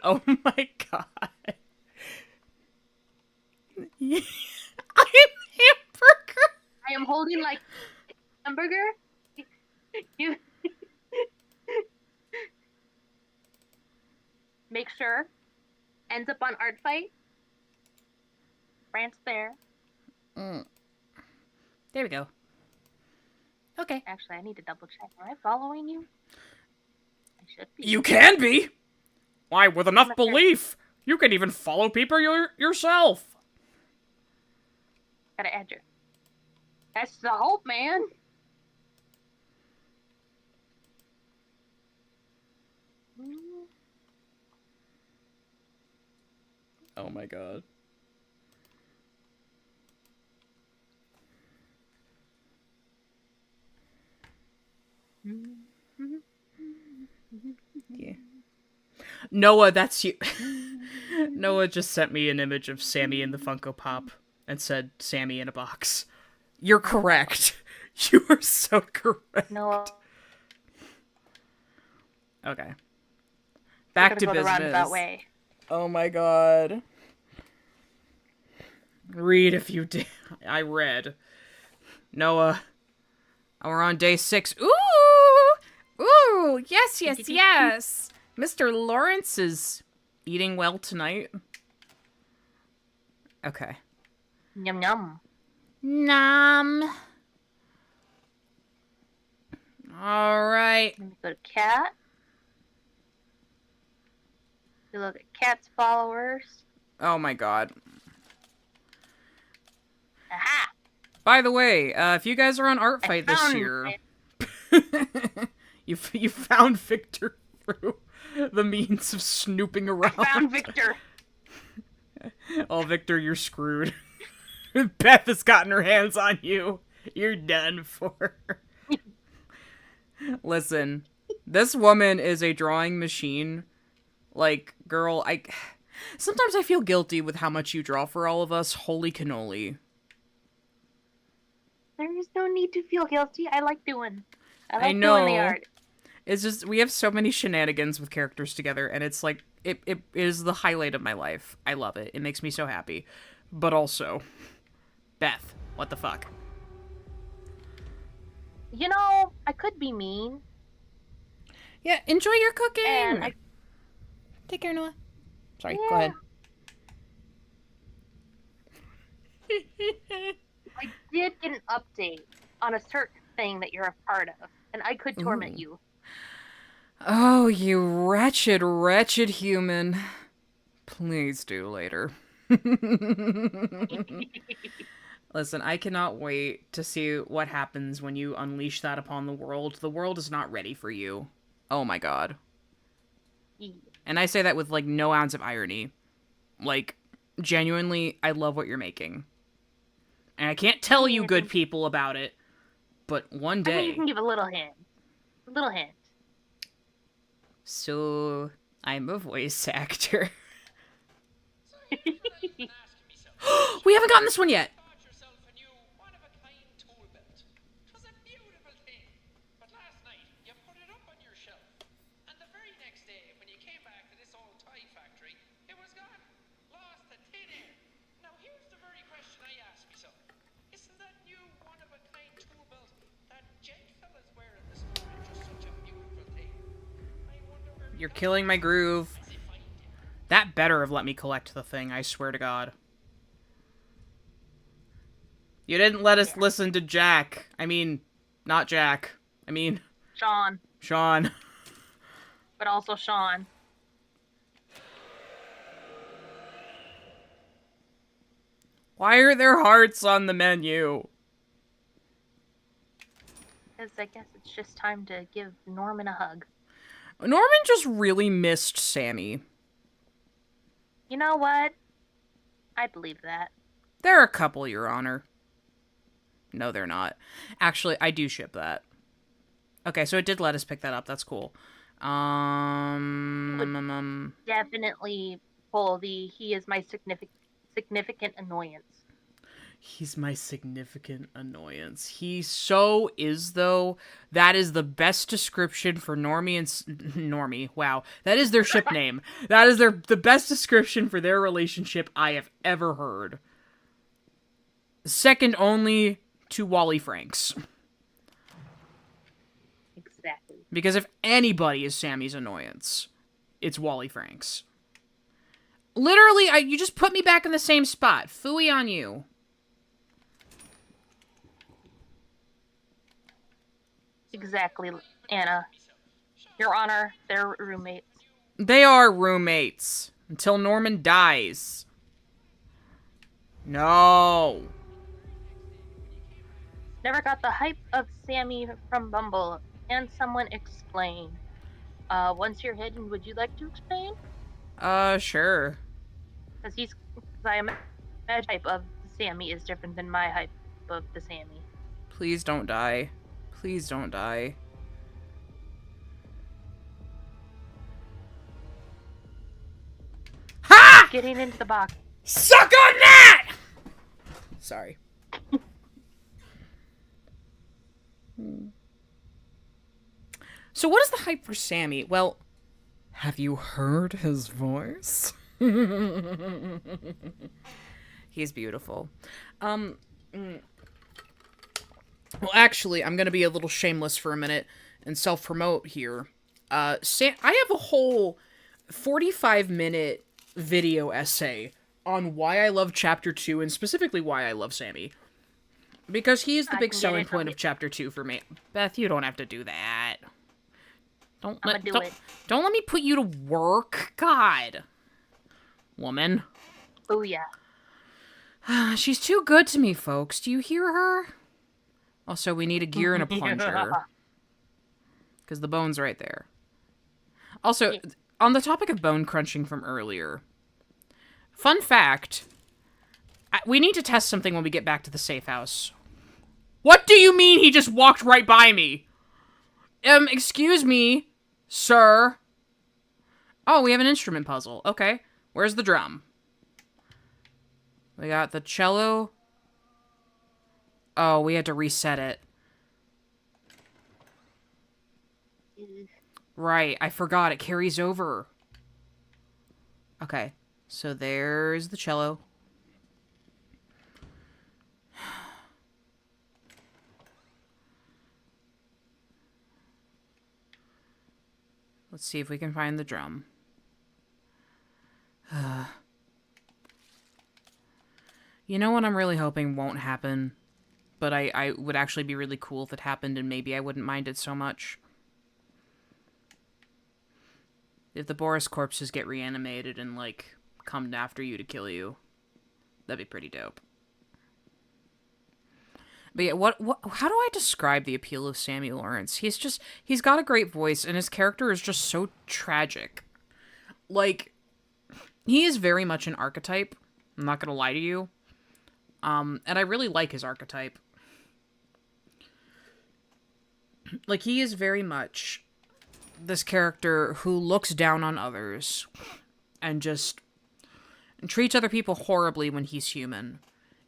Oh my god. I'm hamburger. building like hamburger. You make sure ends up on art fight. France there. There we go. Okay. Actually, I need to double check. Am I following you? I should be. You can be! Why, with enough I'm a fan. belief, you can even follow people yourself. Gotta add your. That's the hope, man. Oh my god. Yeah. Noah, that's you. Noah just sent me an image of Sammy in the Funko Pop and said, Sammy in a box. You're correct. You are so correct. No. Okay. Back to Go the business. roundabout way. Oh my god. Read if you did. I read. Noah. We're on day 6. Ooh! Ooh! Yes, yes, yes! Mr. Lawrence is eating well tonight. Okay. Yum yum. Nom. Alright. Let me go to Kat. You look at Kat's followers. Oh my god. Aha! By the way, if you guys are on Art Fight this year, you found Victor through the means of snooping around. Found Victor. Oh, Victor, you're screwed. Beth has gotten her hands on you. You're done for. Listen, this woman is a drawing machine. Like, girl, sometimes I feel guilty with how much you draw for all of us. Holy cannoli. There is no need to feel guilty. I like doing I know. doing the art. It's just, we have so many shenanigans with characters together, and it's like, it is the highlight of my life. I love it. It makes me so happy. But also, Beth, what the fuck? You know, I could be mean. Yeah, enjoy your cooking! And Take care, Noah. Sorry, Yeah. go ahead. I did get an update on a certain thing that you're a part of, and I could torment you. Oh, you wretched, wretched human. Please do later. Listen, I cannot wait to see what happens when you unleash that upon the world. The world is not ready for you. Oh my god. And I say that with, like, no ounce of irony. Like, genuinely, I love what you're making. And I can't tell you good people about it, but one I day... think you can give a little hint. A little hint. So, I'm a voice actor. We haven't gotten this one yet! Bought yourself a new one-of-a-kind tool belt. It was a beautiful thing. But last night, you put it up on your shelf. And the very next day, when you came back to this old toy factory, it was gone. Lost to thin air. Now here's the very question I ask myself. Isn't that new one-of-a-kind tool belt that gent fella's wearing this morning just such a beautiful thing? I wonder where You're killing my groove. does he find it? That better have let me collect the thing, I swear to God. You didn't let us listen to Jack. I mean, not Jack. I mean, Sean. Sean. But also Sean. Why are there hearts on the menu? Because I guess it's just time to give Norman a hug. Norman just really missed Sammy. You know what? I believe that. There are a couple, Your Honor. No, they're not. Actually, I do ship that. Okay, so it did let us pick that up. That's cool. Definitely pull the he is my significant annoyance. He's my significant annoyance. He so is, though. That is the best description for Normie and... Normie, wow. That is their ship name. That is the best description for their relationship I have ever heard. Second only to Wally Franks. Exactly. Because if anybody is Sammy's annoyance, it's Wally Franks. Literally, you just put me back in the same spot. Phooey on you. Exactly, Anna. Your Honor, they're roommates. They are roommates. Until Norman dies. No. Never got the hype of Sammy from Bumble. Can someone explain? Once you're hidden, would you like to explain? Sure. Because I imagine the hype of Sammy is different than my hype of the Sammy. Please don't die. Please don't die. Ha! Getting into the box. Suck on that! Sorry. So what is the hype for Sammy? Well, have you heard his voice? He's beautiful. Well, actually, I'm gonna be a little shameless for a minute and self-promote here. I have a whole 45-minute video essay on why I love Chapter 2, and specifically why I love Sammy. Because he is the big selling point of Chapter 2 for me. Beth, you don't have to do that. Don't let me put you to work. God. Woman. Oh, yeah. She's too good to me, folks. Do you hear her? Also, we need a gear and a plunger. Because the bone's right there. Also, on the topic of bone crunching from earlier, fun fact, we need to test something when we get back to the safe house. What do you mean he just walked right by me? Excuse me, sir. Oh, we have an instrument puzzle. Okay. Where's the drum? We got the cello. Oh, we had to reset it. Right, I forgot. It carries over. Okay, so there's the cello. Let's see if we can find the drum. You know what I'm really hoping won't happen? But I would actually be really cool if it happened, and maybe I wouldn't mind it so much. If the Boris corpses get reanimated and, like, come after you to kill you. That'd be pretty dope. But yeah, how do I describe the appeal of Sammy Lawrence? He's got a great voice, and his character is just so tragic. Like, he is very much an archetype. I'm not gonna lie to you. And I really like his archetype. Like, he is very much this character who looks down on others and just treats other people horribly when he's human.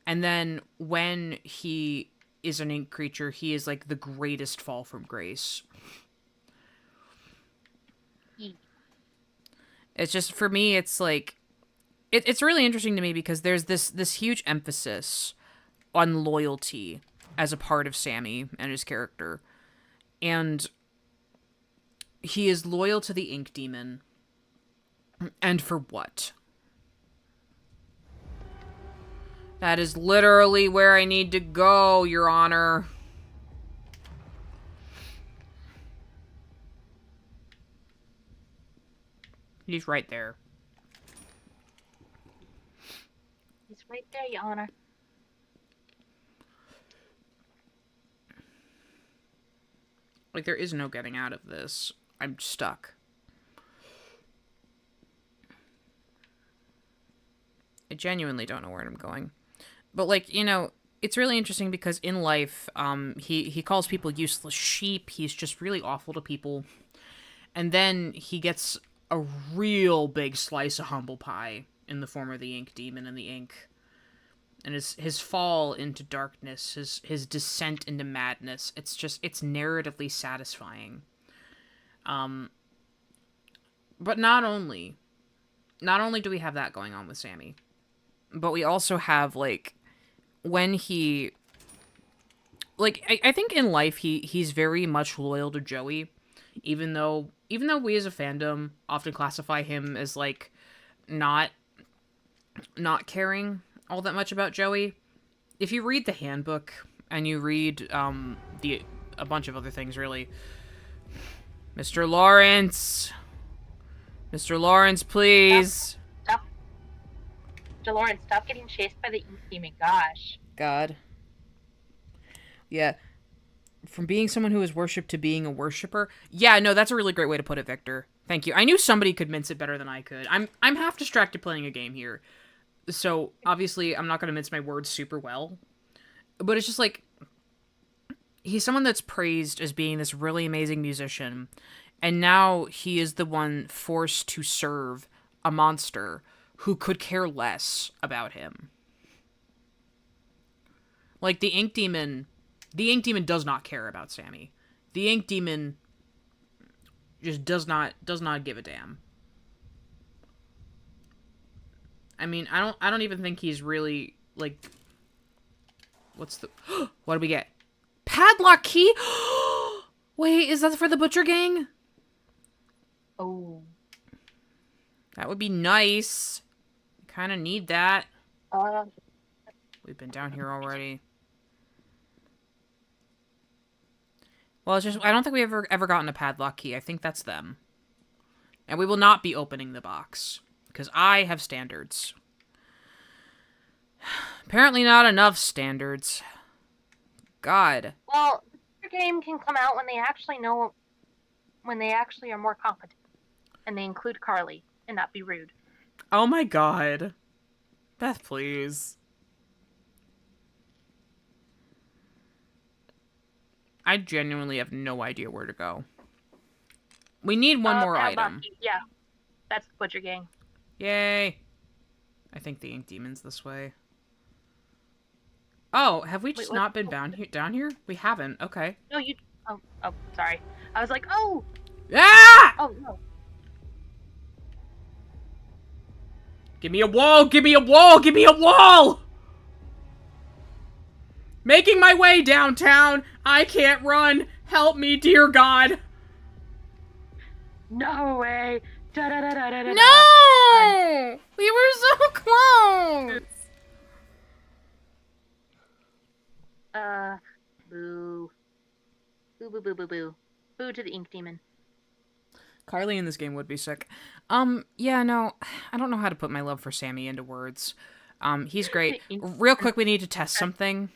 And then when he is an ink creature, he is like the greatest fall from grace. It's just, for me, it's like, it's really interesting to me because there's this huge emphasis on loyalty as a part of Sammy and his character. And he is loyal to the Ink Demon. And for what? That is literally where I need to go, Your Honor. He's right there. He's right there, Your Honor. Like, there is no getting out of this. I'm stuck. I genuinely don't know where I'm going. But, like, you know, it's really interesting because in life, he calls people useless sheep. He's just really awful to people. And then he gets a real big slice of humble pie in the form of the Ink Demon and the ink. And his fall into darkness, his descent into madness, it's narratively satisfying. But not only do we have that going on with Sammy, but we also have, like, when he like I think in life he's very much loyal to Joey, even though we as a fandom often classify him as like not caring all that much about Joey. If you read the handbook and you read a bunch of other things, really, Mr. Lawrence, please. Stop. Lawrence, stop getting chased by the ink demon. Gosh. God. Yeah. From being someone who is worshipped to being a worshipper. Yeah, no, that's a really great way to put it, Victor. Thank you. I knew somebody could mince it better than I could. I'm half distracted playing a game here. So, obviously, I'm not going to mince my words super well. But it's just like, he's someone that's praised as being this really amazing musician. And now he is the one forced to serve a monster who could care less about him. Like, the Ink Demon does not care about Sammy. The Ink Demon just does not give a damn. I mean, I don't even think he's really, like, what do we get? Padlock key? Wait, is that for the Butcher Gang? Oh. That would be nice. Kind of need that. We've been down here already. Well, it's just, I don't think we ever gotten a padlock key. I think that's them. And we will not be opening the box. Because I have standards. Apparently not enough standards. God. Well, the game can come out when they actually are more competent. And they include Carly, and not be rude. Oh my god. Beth, please. I genuinely have no idea where to go. We need one more item. Yeah, that's the Butcher Gang. Yay. I think the Ink Demon's this way. Oh, have we just not been down here? We haven't. Okay. No, you... Oh, sorry. I was like, oh! Ah! Oh, no. Give me a wall! Give me a wall! Give me a wall! Making my way downtown! I can't run! Help me, dear God! No way! Da-da-da-da-da-da. No! We were so close! Boo. Boo, boo, boo, boo, boo. Boo to the Ink Demon. Carly in this game would be sick. Yeah, no, I don't know how to put my love for Sammy into words. He's great. Real quick, we need to test something.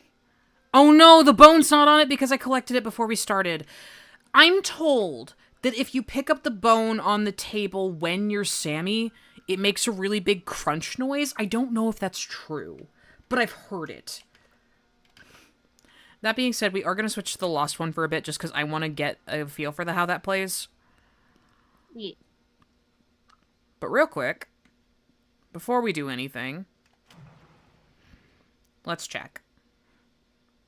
Oh no, the bone's not on it because I collected it before we started. I'm told that if you pick up the bone on the table when you're Sammy, it makes a really big crunch noise. I don't know if that's true, but I've heard it. That being said, we are going to switch to the Lost one for a bit just because I want to get a feel for how that plays. Yeah. But real quick, before we do anything, let's check.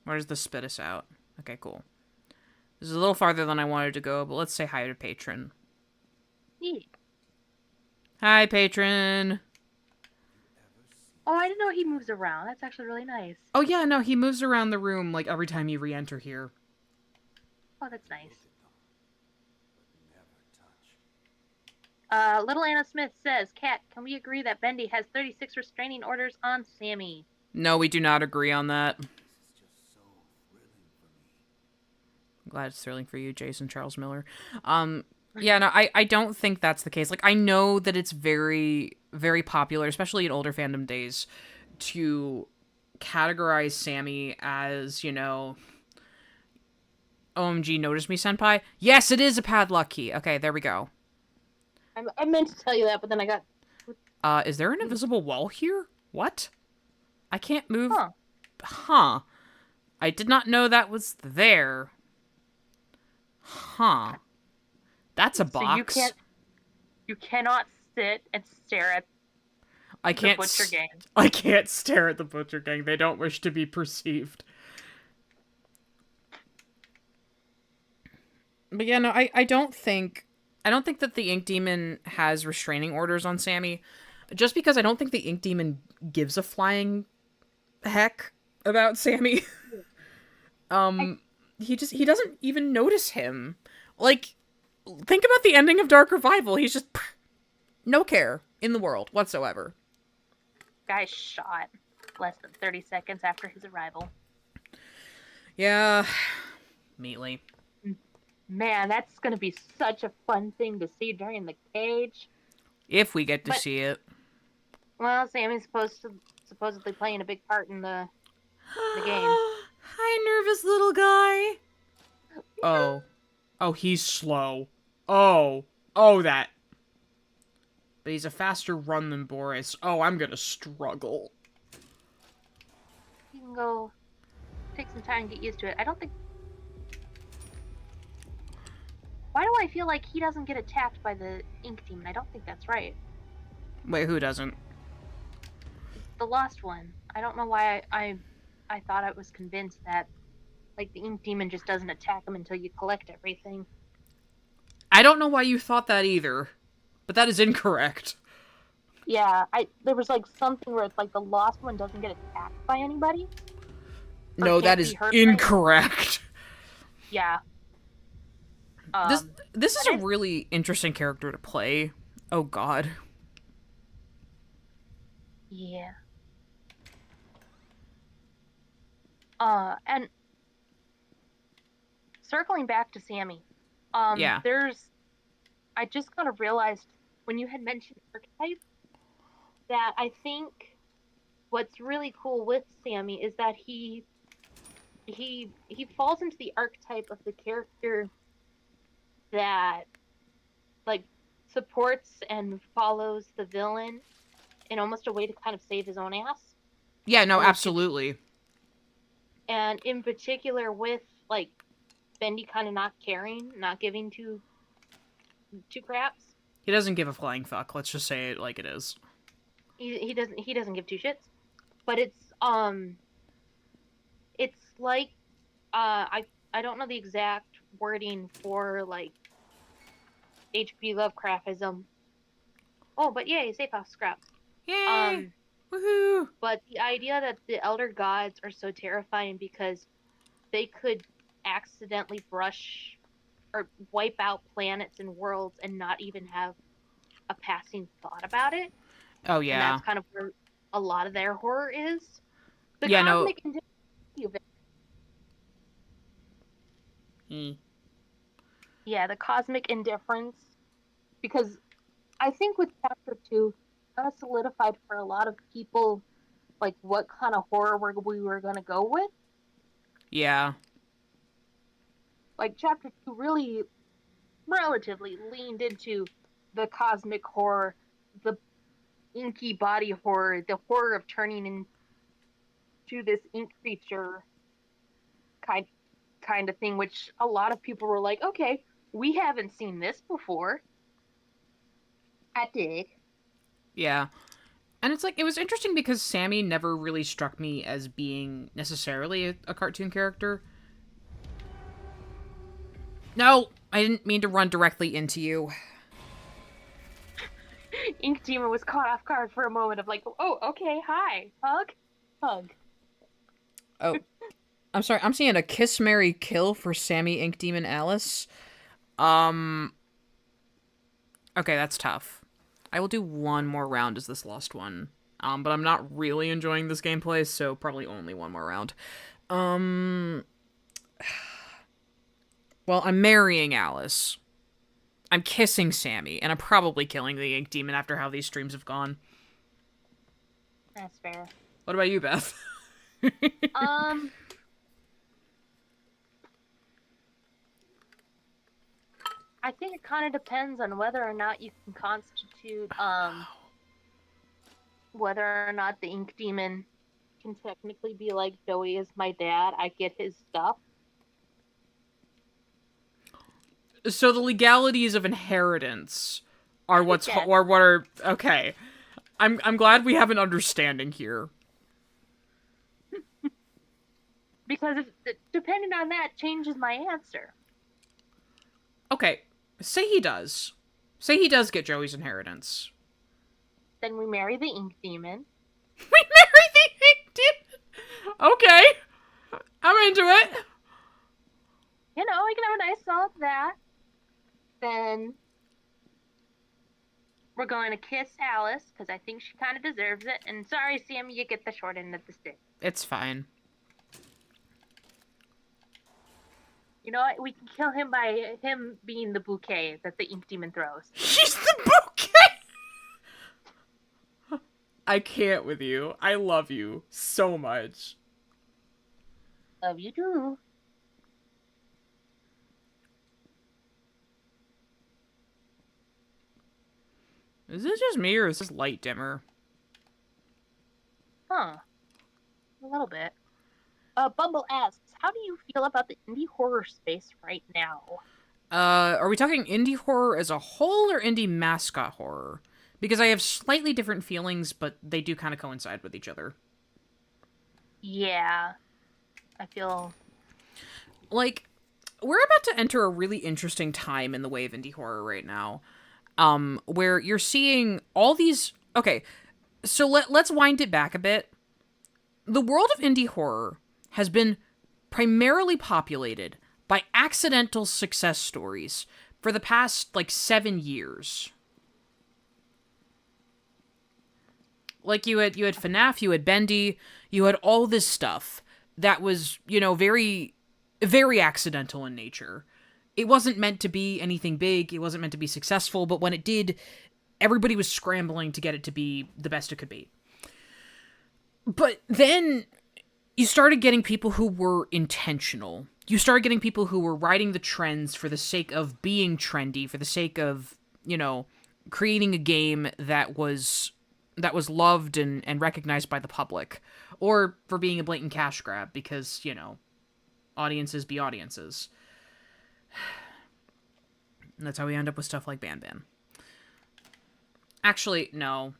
Where does this spit us out? Okay, cool. This is a little farther than I wanted to go, but let's say hi to Patron. Yeah. Hi, Patron. Oh, I didn't know he moves around. That's actually really nice. Oh yeah, no, he moves around the room like every time you re-enter here. Oh, that's nice. Little Anna Smith says, Kat, can we agree that Bendy has 36 restraining orders on Sammy? No, we do not agree on that. I'm glad it's thrilling for you, Jason Charles Miller. Yeah, no, I don't think that's the case. Like, I know that it's very, very popular, especially in older fandom days, to categorize Sammy as, you know, OMG, notice me, senpai? Yes, it is a padlock key. Okay, there we go. I meant to tell you that, but then I got... Is there an invisible wall here? What? I can't move. Huh. I did not know that was there. Huh. That's a box. So you cannot sit and stare at the Butcher Gang. I can't stare at the Butcher Gang. They don't wish to be perceived. But yeah, no, I don't think that the Ink Demon has restraining orders on Sammy. Just because I don't think the Ink Demon gives a flying heck about Sammy. He doesn't even notice him. Like, think about the ending of Dark Revival. He's just no care in the world whatsoever. Guy shot less than 30 seconds after his arrival. Yeah, Meatly. Man, that's gonna be such a fun thing to see during the cage. If we get to see it. Well, Sammy's supposedly playing a big part in the game. Hi, nervous little guy. Oh. Oh, he's slow. Oh, that. But he's a faster run than Boris. Oh, I'm gonna struggle. You can go take some time and get used to it. I don't think... Why do I feel like he doesn't get attacked by the ink demon? I don't think that's right. Wait, who doesn't? The lost one. I don't know why I thought I was convinced that, like, the ink demon just doesn't attack him until you collect everything. I don't know why you thought that either, but that is incorrect. Yeah, there was, like, something where it's like the lost one doesn't get attacked by anybody. No, that is incorrect. Yeah. This is a really interesting character to play. Oh god. Yeah. And circling back to Sammy, yeah. I just kind of realized when you had mentioned archetype that I think what's really cool with Sammy is that he falls into the archetype of the character that, like, supports and follows the villain in almost a way to kind of save his own ass. Yeah, no, absolutely. And in particular with, like, Bendy kind of not caring, not giving two craps. He doesn't give a flying fuck, let's just say it like it is. He doesn't give two shits. But it's like, I don't know the exact wording for, like, H.P. Lovecraftism. Oh, but yay, safe house scraps. Yay! Woohoo! But the idea that the Elder Gods are so terrifying because they could accidentally brush or wipe out planets and worlds and not even have a passing thought about it. Oh, yeah. And that's kind of where a lot of their horror is. The yeah, cosmic no. Yeah, the cosmic indifference. Because I think with Chapter 2, kind of solidified for a lot of people, like, what kind of horror we were going to go with. Yeah. Like, Chapter 2 really, relatively leaned into the cosmic horror, the inky body horror, the horror of turning into this ink creature kind of thing, which a lot of people were like, okay, we haven't seen this before. I dig. Yeah. And it's like, it was interesting because Sammy never really struck me as being necessarily a cartoon character. No, I didn't mean to run directly into you. Ink Demon was caught off guard for a moment of like, oh, okay, hi, hug. Oh, I'm sorry, I'm seeing a kiss, marry, kill for Sammy, Ink Demon, Alice. Okay, that's tough. I will do one more round as this last one. But I'm not really enjoying this gameplay, so probably only one more round. Well, I'm marrying Alice. I'm kissing Sammy, and I'm probably killing the Ink Demon after how these streams have gone. That's fair. What about you, Beth? I think it kind of depends on whether or not you can constitute, whether or not the Ink Demon can technically be like, Joey is my dad, I get his stuff. So the legalities of inheritance are what are okay. I'm glad we have an understanding here. Because depending on that changes my answer. Okay, say he does. Say he does get Joey's inheritance. Then we marry the Ink Demon. We marry the Ink Demon. Okay, I'm into it. we're going to kiss Alice, because I think she kind of deserves it. And sorry, Sam, you get the short end of the stick. It's fine. You know what? We can kill him by him being the bouquet that the ink demon throws. He's the bouquet! I can't with you. I love you so much. Love you too. Is this just me or is this light dimmer? Huh. A little bit. Bumble asks, how do you feel about the indie horror space right now? Are we talking indie horror as a whole or indie mascot horror? Because I have slightly different feelings, but they do kind of coincide with each other. Yeah. I feel... Like, we're about to enter a really interesting time in the way of indie horror right now. Where you're seeing all these... Okay, so let's wind it back a bit. The world of indie horror has been primarily populated by accidental success stories for the past, 7 years. Like, you had FNAF, you had Bendy, you had all this stuff that was, very, very accidental in nature. It wasn't meant to be anything big, it wasn't meant to be successful, but when it did, everybody was scrambling to get it to be the best it could be. But then you started getting people who were intentional. You started getting people who were riding the trends for the sake of being trendy, for the sake of, creating a game that was loved and recognized by the public. Or for being a blatant cash grab, because, audiences be audiences. And that's how we end up with stuff like Ban. Actually, no.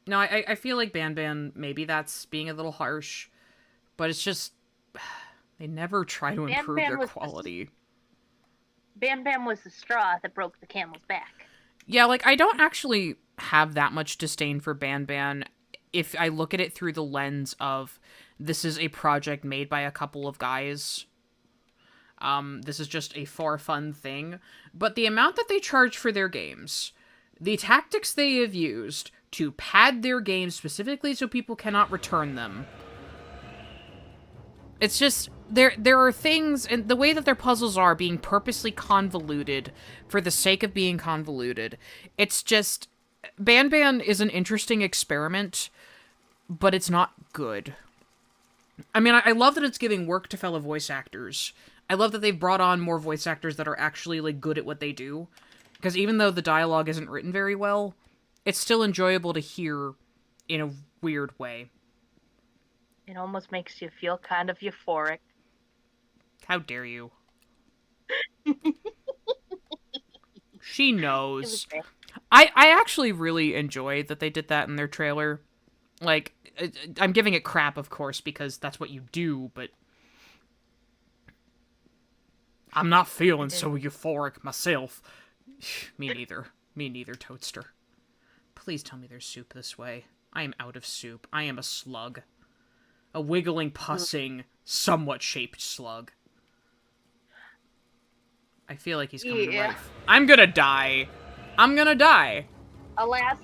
No, I feel like Ban, maybe that's being a little harsh. But it's just... They never try to improve their quality. Ban was the straw that broke the camel's back. Yeah, I don't actually have that much disdain for Ban if I look at it through the lens of this is a project made by a couple of guys. This is just a for fun thing. But the amount that they charge for their games, the tactics they have used to pad their games specifically so people cannot return them. It's just, there are things, and the way that their puzzles are being purposely convoluted for the sake of being convoluted. It's just, Ban is an interesting experiment, but it's not good. I mean, I love that it's giving work to fellow voice actors. I love that they've brought on more voice actors that are actually, good at what they do. Because even though the dialogue isn't written very well, it's still enjoyable to hear in a weird way. It almost makes you feel kind of euphoric. How dare you? She knows. I actually really enjoy that they did that in their trailer. I'm giving it crap, of course, because that's what you do, but... I'm not feeling so euphoric myself. Me neither, Toadster. Please tell me there's soup this way. I am out of soup. I am a slug. A wiggling, pussing, somewhat shaped slug. I feel like he's coming to life. I'm gonna die. Alas,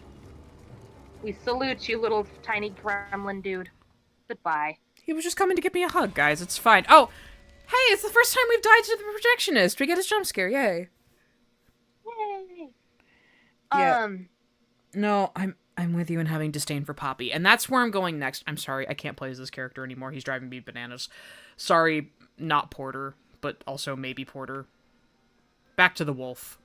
we salute you, little tiny gremlin dude. Goodbye. He was just coming to give me a hug, guys. It's fine. Oh, hey, it's the first time we've died to the projectionist. We get his jump scare. Yay. Yay. Yeah. No, I'm with you in having disdain for Poppy, and that's where I'm going next. I'm sorry, I can't play as this character anymore. He's driving me bananas. Sorry, not Porter, but also maybe Porter. Back to the wolf.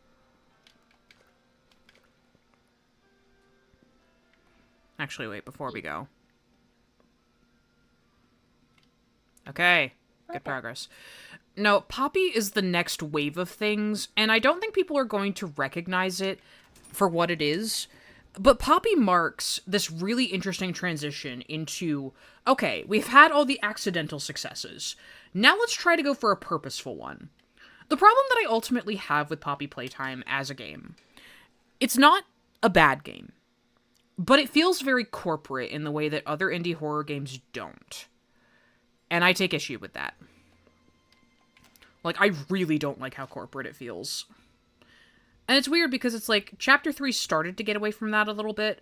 Actually, wait, before we go. Okay, good progress. No, Poppy is the next wave of things, and I don't think people are going to recognize it for what it is. But Poppy marks this really interesting transition into, okay, we've had all the accidental successes. Now let's try to go for a purposeful one. The problem that I ultimately have with Poppy Playtime as a game, it's not a bad game, but it feels very corporate in the way that other indie horror games don't. And I take issue with that. I really don't like how corporate it feels. And it's weird because it's like chapter 3 started to get away from that a little bit,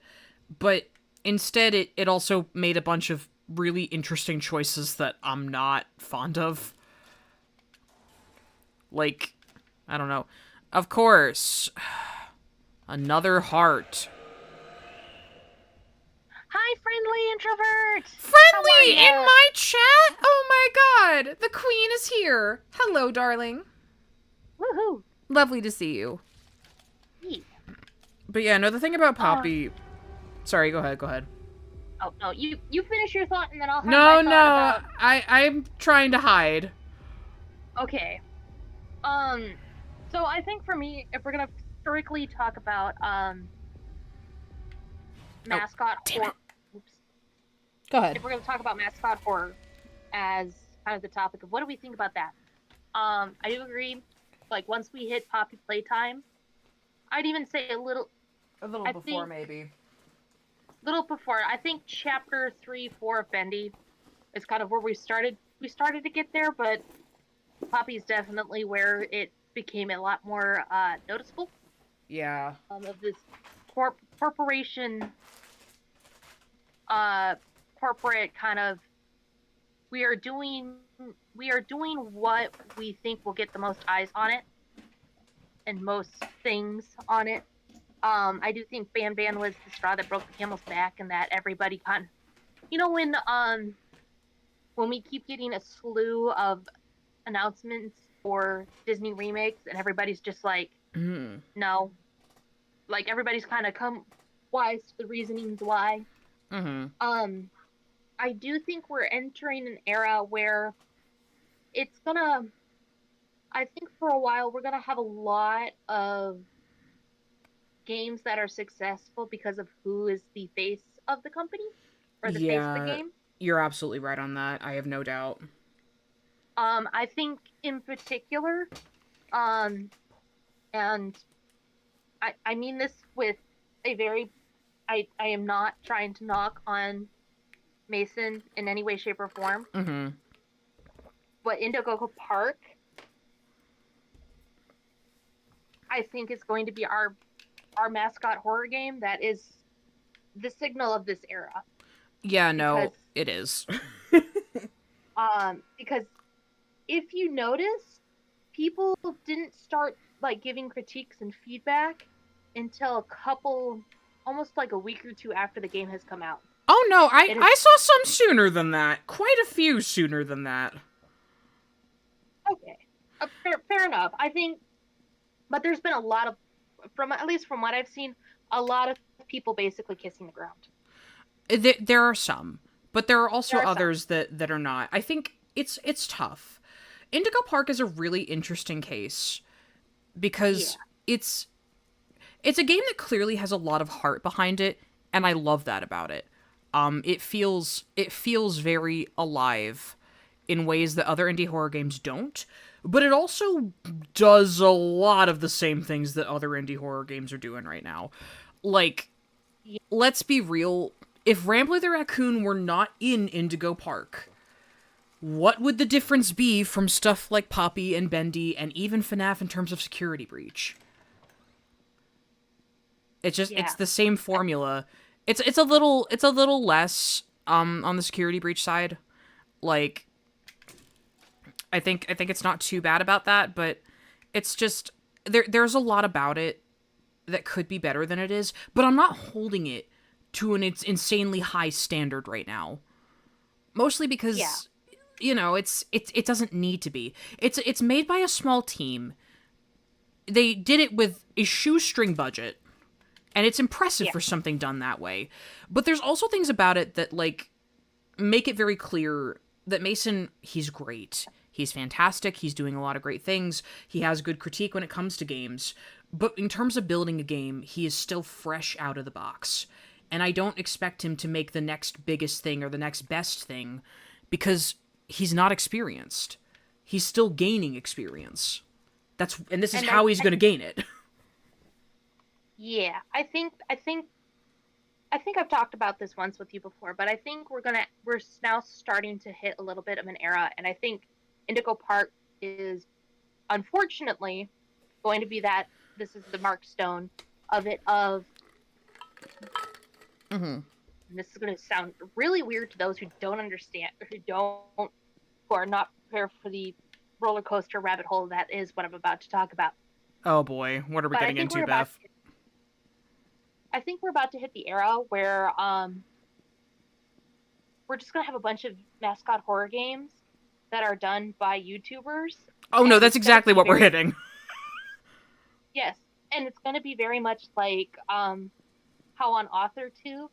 but instead it also made a bunch of really interesting choices that I'm not fond of. Like, I don't know. Of course, another heart. Hi, friendly introvert. Friendly How are in ya? my chat? Oh my god, the queen is here. Hello, darling. Woohoo! Lovely to see you. Yeah. But yeah, no, the thing about Uh, Poppy... Sorry, go ahead. oh no, you finish your thought and then I'll have No, my thought about. I'm trying to hide. Okay. Um. So I think for me, if we're gonna strictly talk about mascot damn horror, it. Go ahead. if we're gonna talk about mascot horror as kind of the topic of what do we think about that? I do agree. Like once we hit Poppy playtime, I'd even say a little I before, think maybe. little before. I think chapter 3, 4 of Bendy is kind of where we started. We started to get there, but Poppy's definitely where it became a lot more noticeable. Yeah. Of this corporation, corporate kind of. We are doing what we think will get the most eyes on it, and most things on it. I do think Ban was the straw that broke the camel's back, and that everybody kind of, when we keep getting a slew of announcements for Disney remakes, and everybody's just like, no, like everybody's kind of come wise to the reasonings why. I do think we're entering an era where it's gonna. I think for a while we're gonna have a lot of games that are successful because of who is the face of the company or the face of the Yeah, game. you're absolutely right on that. I have no doubt. I think in particular, and I mean this with a very, I am not trying to knock on Mason in any way, shape, or form, but Indigo Park, I think is going to be our mascot horror game that is the signal of this era. Yeah, Because no, it is. because if you notice, people didn't start like giving critiques and feedback until a couple, almost like a week or two after the game has come out. Oh no, It is I saw some sooner than that. Quite a few sooner than that. okay. Fair enough. I think, but there's been a lot of, from at least from what I've seen, a lot of people basically kissing the ground. There are some, but there are also There are others that are not. I think it's tough. Indigo Park is a really interesting case because it's a game that clearly has a lot of heart behind it, and I love that about it. It feels very alive in ways that other indie horror games don't, but it also does a lot of the same things that other indie horror games are doing right now. Like, let's be real, if Rambler the Raccoon were not in Indigo Park, what would the difference be from stuff like Poppy and Bendy and even FNAF in terms of security breach? It's just it's the same formula. It's a little less on the security breach side. Like, I think it's not too bad about that, but it's just there's a lot about it that could be better than it is, but I'm not holding it to an insanely high standard right now. Mostly because it doesn't need to be. It's made by a small team. They did it with a shoestring budget, and it's impressive for something done that way. But there's also things about it that like make it very clear that Mason, he's great. He's fantastic. He's doing a lot of great things. He has good critique when it comes to games. But in terms of building a game, he is still fresh out of the box. And I don't expect him to make the next biggest thing or the next best thing because he's not experienced. He's still gaining experience. This is how he's going to gain it. Yeah, I think I've talked about this once with you before, but I think we're now starting to hit a little bit of an era, and I think Indigo Park is unfortunately going to be that this is the Mark Stone of it. Of Mm-hmm. and this is going to sound really weird to those who don't understand, who are not prepared for the roller coaster rabbit hole that is what I'm about to talk about. Oh boy, what are we But getting into, Beth? I think we're about to hit the era where we're just gonna have a bunch of mascot horror games that are done by YouTubers, Oh no, and that's it's gonna exactly be what we're very hitting. yes, and it's gonna be very much like how on AuthorTube,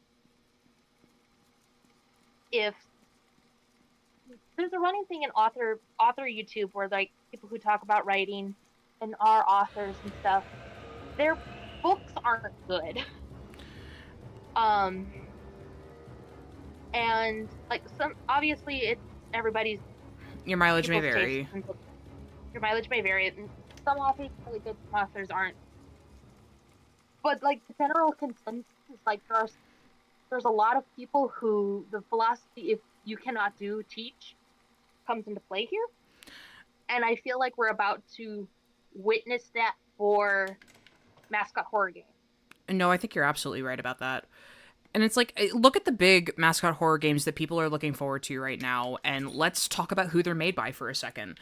if there's a running thing in author YouTube where like people who talk about writing and are authors and stuff, their books aren't good. Um, and like some obviously it's everybody's Your mileage may people's tastes vary. and your mileage may vary. And some authors are really good, some authors aren't. But like the general consensus is like there's a lot of people who the philosophy if you cannot do teach comes into play here. And I feel like we're about to witness that for mascot horror games. No, I think you're absolutely right about that. And it's like, look at the big mascot horror games that people are looking forward to right now, and let's talk about who they're made by for a second.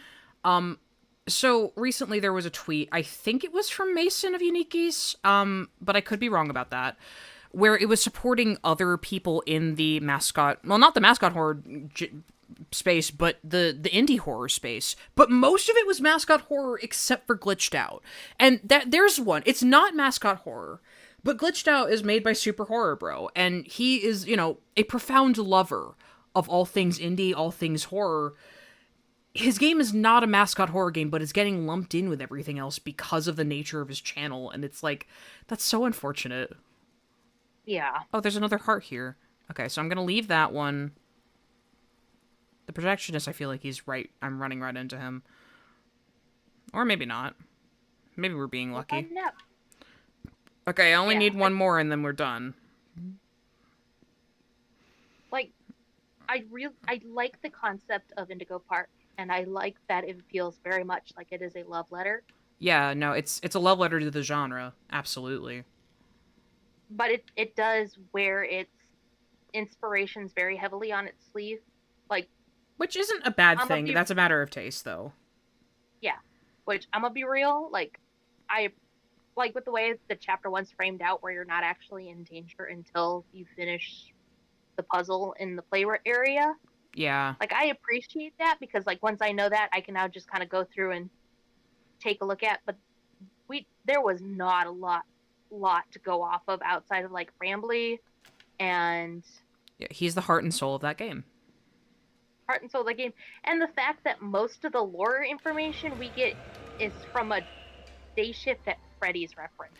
So recently there was a tweet, I think it was from Mason of Unique Geese, but I could be wrong about that, where it was supporting other people in the mascot, well, not the mascot horror space, but the indie horror space. But most of it was mascot horror except for Glitched Out. And there's one. It's not mascot horror. But Glitched Out is made by Super Horror Bro, and he is, a profound lover of all things indie, all things horror. His game is not a mascot horror game, but it's getting lumped in with everything else because of the nature of his channel, and it's like, that's so unfortunate. Yeah. Oh, there's another heart here. Okay, so I'm gonna leave that one. The projectionist, I feel like he's right. I'm running right into him. Or maybe not. Maybe we're being lucky. Okay, I only need one more and then we're done. Like, I like the concept of Indigo Park, and I like that it feels very much like it is a love letter. Yeah, no, it's a love letter to the genre, absolutely. But it does wear its inspirations very heavily on its sleeve, like. Which isn't a bad thing. That's a matter of taste, though. Yeah, which I'm gonna be real, like, I like with the way the chapter one's framed out, where you're not actually in danger until you finish the puzzle in the play area. Yeah. Like, I appreciate that because, like, once I know that, I can now just kind of go through and take a look at. But there was not a lot to go off of outside of like Rambly and. Yeah, he's the heart and soul of that game. Heart and soul of the game, and the fact that most of the lore information we get is from a Day Shift at Freddy's reference.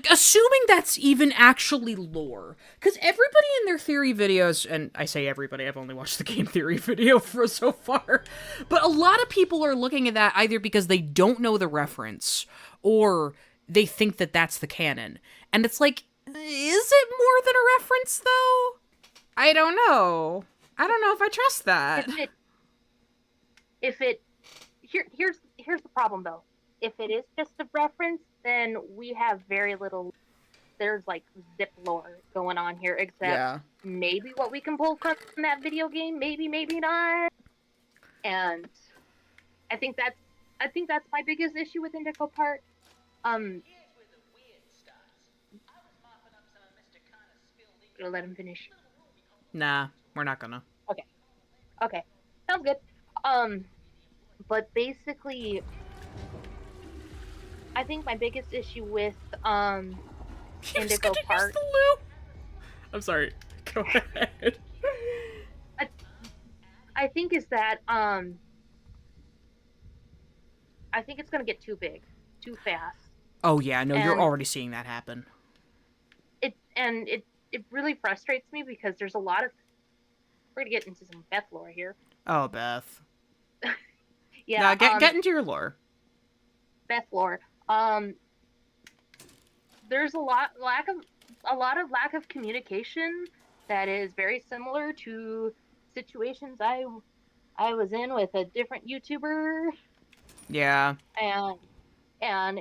Assuming that's even actually lore. Because everybody in their theory videos, and I say everybody, I've only watched the game theory video for so far, but a lot of people are looking at that either because they don't know the reference, or they think that that's the canon. And it's like, is it more than a reference, though? I don't know. I don't know if I trust that. Here's the problem, though. If it is just a reference, then we have very little. There's like zip lore going on here, except maybe what we can pull from that video game, maybe not. And I think that's my biggest issue with Indigo Park. Gonna let him finish. Nah, we're not gonna. Okay, sounds good. But basically, I think my biggest issue with Indigo Park. I'm sorry. Go ahead. I think is that I think it's gonna get too big, too fast. Oh yeah, no, you're already seeing that happen. It really frustrates me because there's a lot of. We're gonna get into some Beth lore here. Oh, Beth. Yeah. No, get into your lore. Beth lore. There's a lot of lack of communication that is very similar to situations I was in with a different YouTuber. Yeah. And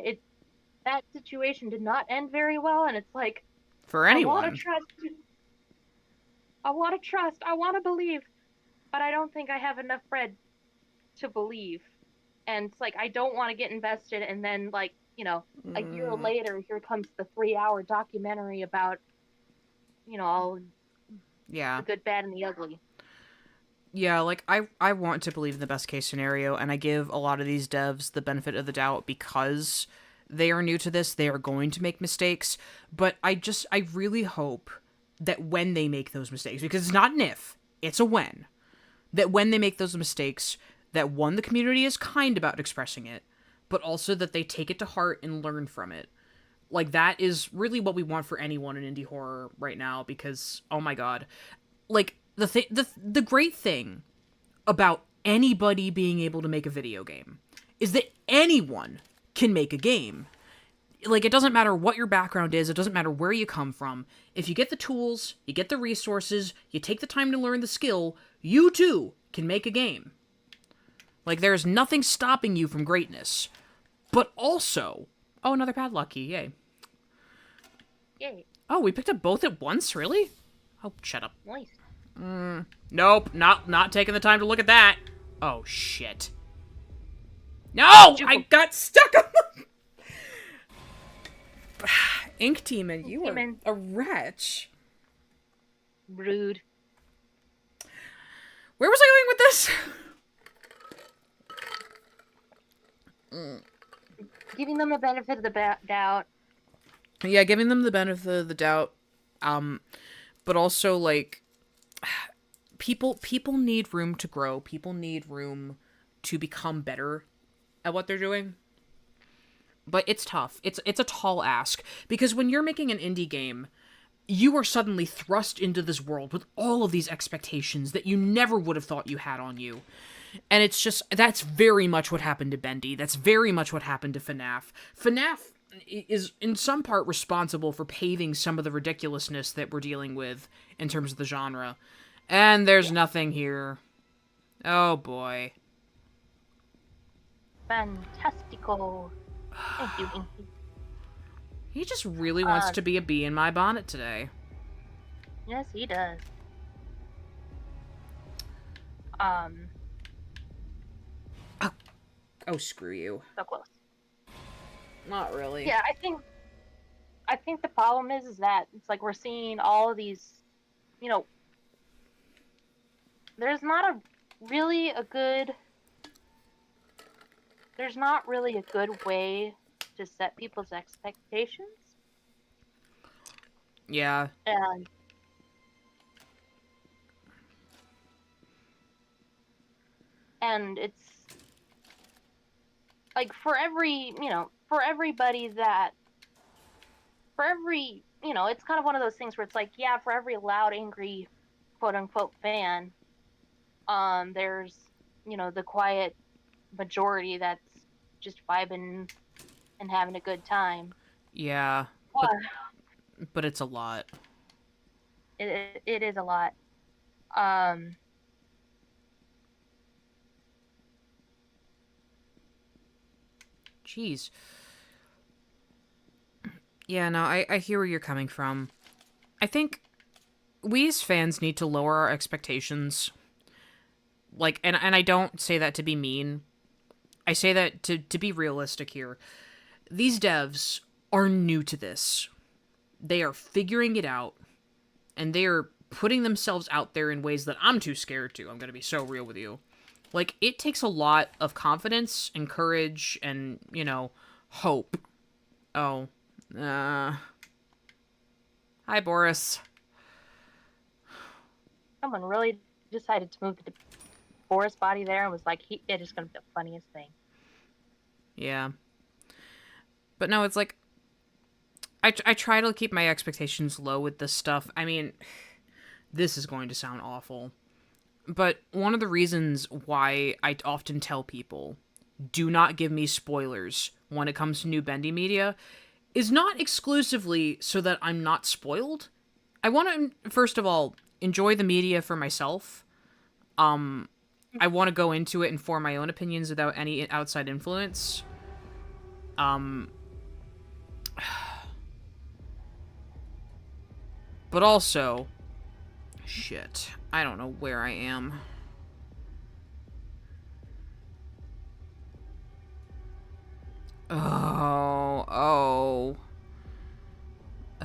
that situation did not end very well, and it's like, For I want to anyone. trust. I want to trust. I want to believe, but I don't think I have enough bread to believe. And it's like I don't want to get invested, and then like a year later, here comes the 3-hour documentary about all Yeah. the good, bad, and the ugly. Yeah, like I want to believe in the best case scenario, and I give a lot of these devs the benefit of the doubt because they are new to this, they are going to make mistakes, but I really hope that when they make those mistakes, because it's not an if, it's a when, that when they make those mistakes, that one, the community is kind about expressing it, but also that they take it to heart and learn from it. Like that is really what we want for anyone in indie horror right now, because oh my god, like the great thing about anybody being able to make a video game is that anyone can make a game. Like, it doesn't matter what your background is, it doesn't matter where you come from. If you get the tools, you get the resources, you take the time to learn the skill, you too can make a game. Like, there's nothing stopping you from greatness. But also, oh, another padlock key, yay. Yay. Oh, we picked up both at once, really? Oh, shut up. Nice. Nope, not taking the time to look at that. Oh, shit. No! I got stuck on the... Ink Demon, you are a wretch. Rude. Where was I going with this? Giving them the benefit of the doubt. Yeah, giving them the benefit of the doubt. But also, like... People need room to grow. People need room to become better at what they're doing. But it's tough. It's a tall ask. Because when you're making an indie game, you are suddenly thrust into this world with all of these expectations that you never would have thought you had on you. And it's just, that's very much what happened to Bendy. That's very much what happened to FNAF. FNAF is in some part responsible for paving some of the ridiculousness that we're dealing with in terms of the genre. And there's nothing here. Oh boy. Fantastico. Thank you, Inky. He just really wants to be a bee in my bonnet today. Yes, he does. Oh, screw you. So close. Not really. Yeah, I think the problem is that it's like we're seeing all of these, there's not really a good way to set people's expectations. Yeah. And it's like for everybody it's kind of one of those things where it's like, yeah, for every loud, angry, quote unquote fan, there's, the quiet majority that's just vibing and having a good time. Yeah. But it's a lot. It is a lot. Jeez. Yeah, no, I hear where you're coming from. I think we as fans need to lower our expectations. Like, and I don't say that to be mean. I say that to be realistic here. These devs are new to this. They are figuring it out. And they are putting themselves out there in ways that I'm too scared to. I'm going to be so real with you. Like, it takes a lot of confidence and courage and, hope. Oh. Hi, Boris. Someone really decided to move the Boris body there and was like, it is going to be the funniest thing. Yeah. But no, it's like, I try to keep my expectations low with this stuff. I mean, this is going to sound awful. But one of the reasons why I often tell people, do not give me spoilers when it comes to new Bendy media, is not exclusively so that I'm not spoiled. I want to, first of all, enjoy the media for myself. I want to go into it and form my own opinions without any outside influence. But also, shit, I don't know where I am. Oh.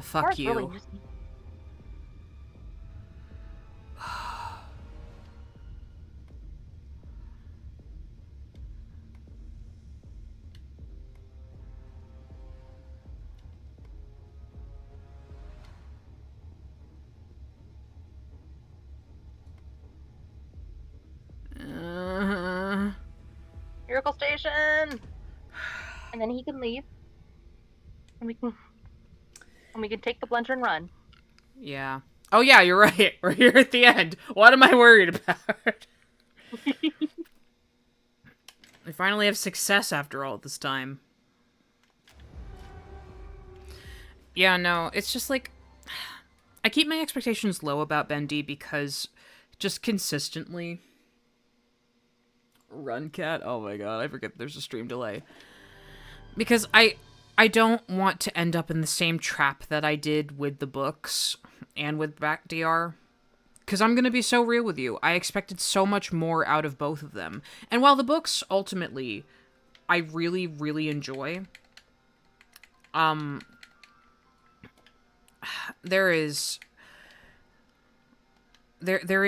Fuck Boris you. really just... Miracle Station! And then he can leave. And we can take the blunter and run. Yeah. Oh yeah, you're right. We're here at the end. What am I worried about? We finally have success after all this time. Yeah, no, it's just like... I keep my expectations low about Bendy because just consistently... Run, Cat? Oh my god, I forget there's a stream delay. Because I don't want to end up in the same trap that I did with the books and with BackDR. Because I'm going to be so real with you. I expected so much more out of both of them. And while the books, ultimately, I really, really enjoy, there is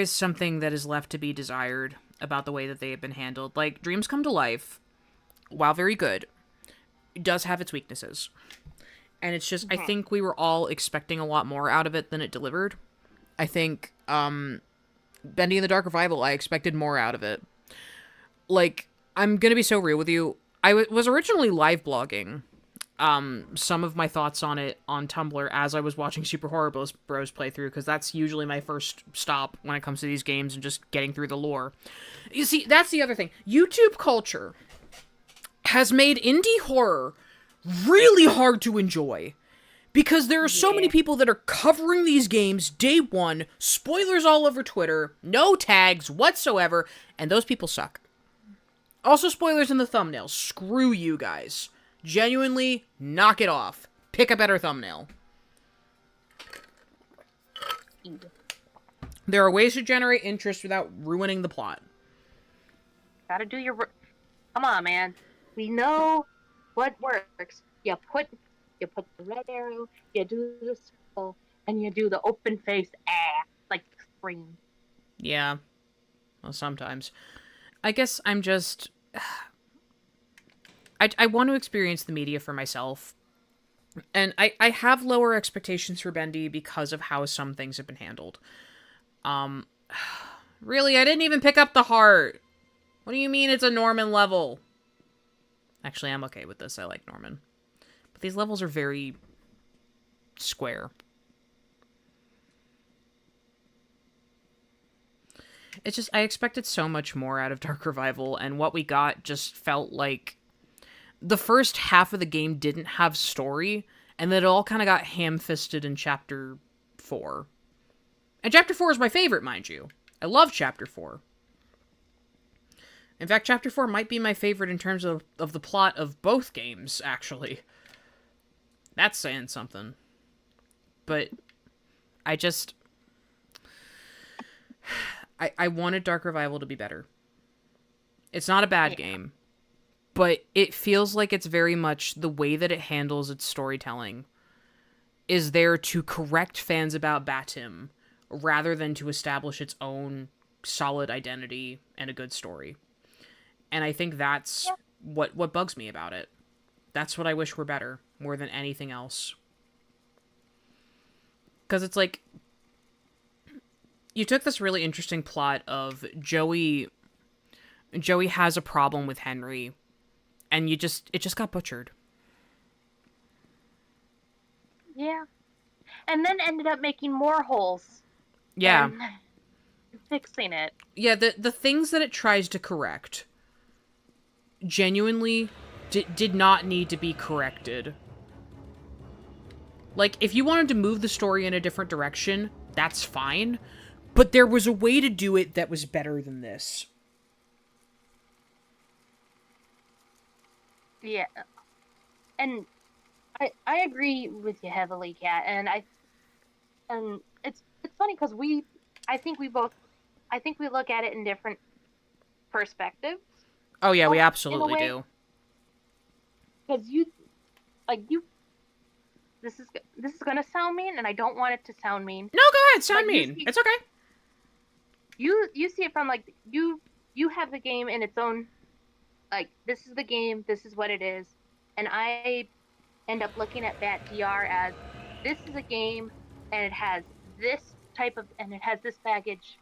something that is left to be desired about the way that they have been handled. Like, Dreams Come to Life, while very good, does have its weaknesses. And it's just, I think we were all expecting a lot more out of it than it delivered. I think, Bendy and the Dark Revival, I expected more out of it. Like, I'm gonna be so real with you. I was originally live blogging some of my thoughts on it on Tumblr as I was watching Super Horror Bros playthrough, because that's usually my first stop when it comes to these games and just getting through the lore. You see, that's the other thing. YouTube culture has made indie horror really hard to enjoy. Because there are so many people that are covering these games day one, spoilers all over Twitter, no tags whatsoever, and those people suck. Also spoilers in the thumbnails. Screw you guys. Genuinely, knock it off. Pick a better thumbnail. There are ways to generate interest without ruining the plot. Gotta do your work. Come on, man. We know what works. You put the red arrow, you do the circle, and you do the open face like scream. Yeah. Well, sometimes. I guess I'm just... I want to experience the media for myself. And I have lower expectations for Bendy because of how some things have been handled. Really, I didn't even pick up the heart. What do you mean it's a Norman level? Actually, I'm okay with this. I like Norman. But these levels are very square. It's just, I expected so much more out of Dark Revival, and what we got just felt like the first half of the game didn't have story, and then it all kind of got ham-fisted in Chapter 4. And Chapter 4 is my favorite, mind you. I love Chapter 4. In fact, Chapter 4 might be my favorite in terms of the plot of both games, actually. That's saying something. But I just... I wanted Dark Revival to be better. It's not a bad game, but it feels like it's very much the way that it handles its storytelling is there to correct fans about Batim rather than to establish its own solid identity and a good story. And I think that's what bugs me about it. That's what I wish were better, more than anything else. Because it's like, you took this really interesting plot of Joey has a problem with Henry, and it just got butchered. Yeah. And then ended up making more holes. Yeah. And fixing it. Yeah, the things that it tries to correct genuinely did not need to be corrected. Like, if you wanted to move the story in a different direction, that's fine. But there was a way to do it that was better than this. Yeah. And I agree with you heavily, Kat, and it's funny because I think we look at it in different perspectives, Oh yeah, we in a absolutely way, do. because you this is gonna sound mean, and I don't want it to sound mean, No, go ahead, sound but mean. It's okay. you see it from like you have the game in its own, like, this is the game, this is what it is, and I end up looking at that DR as, this is a game, and it has this baggage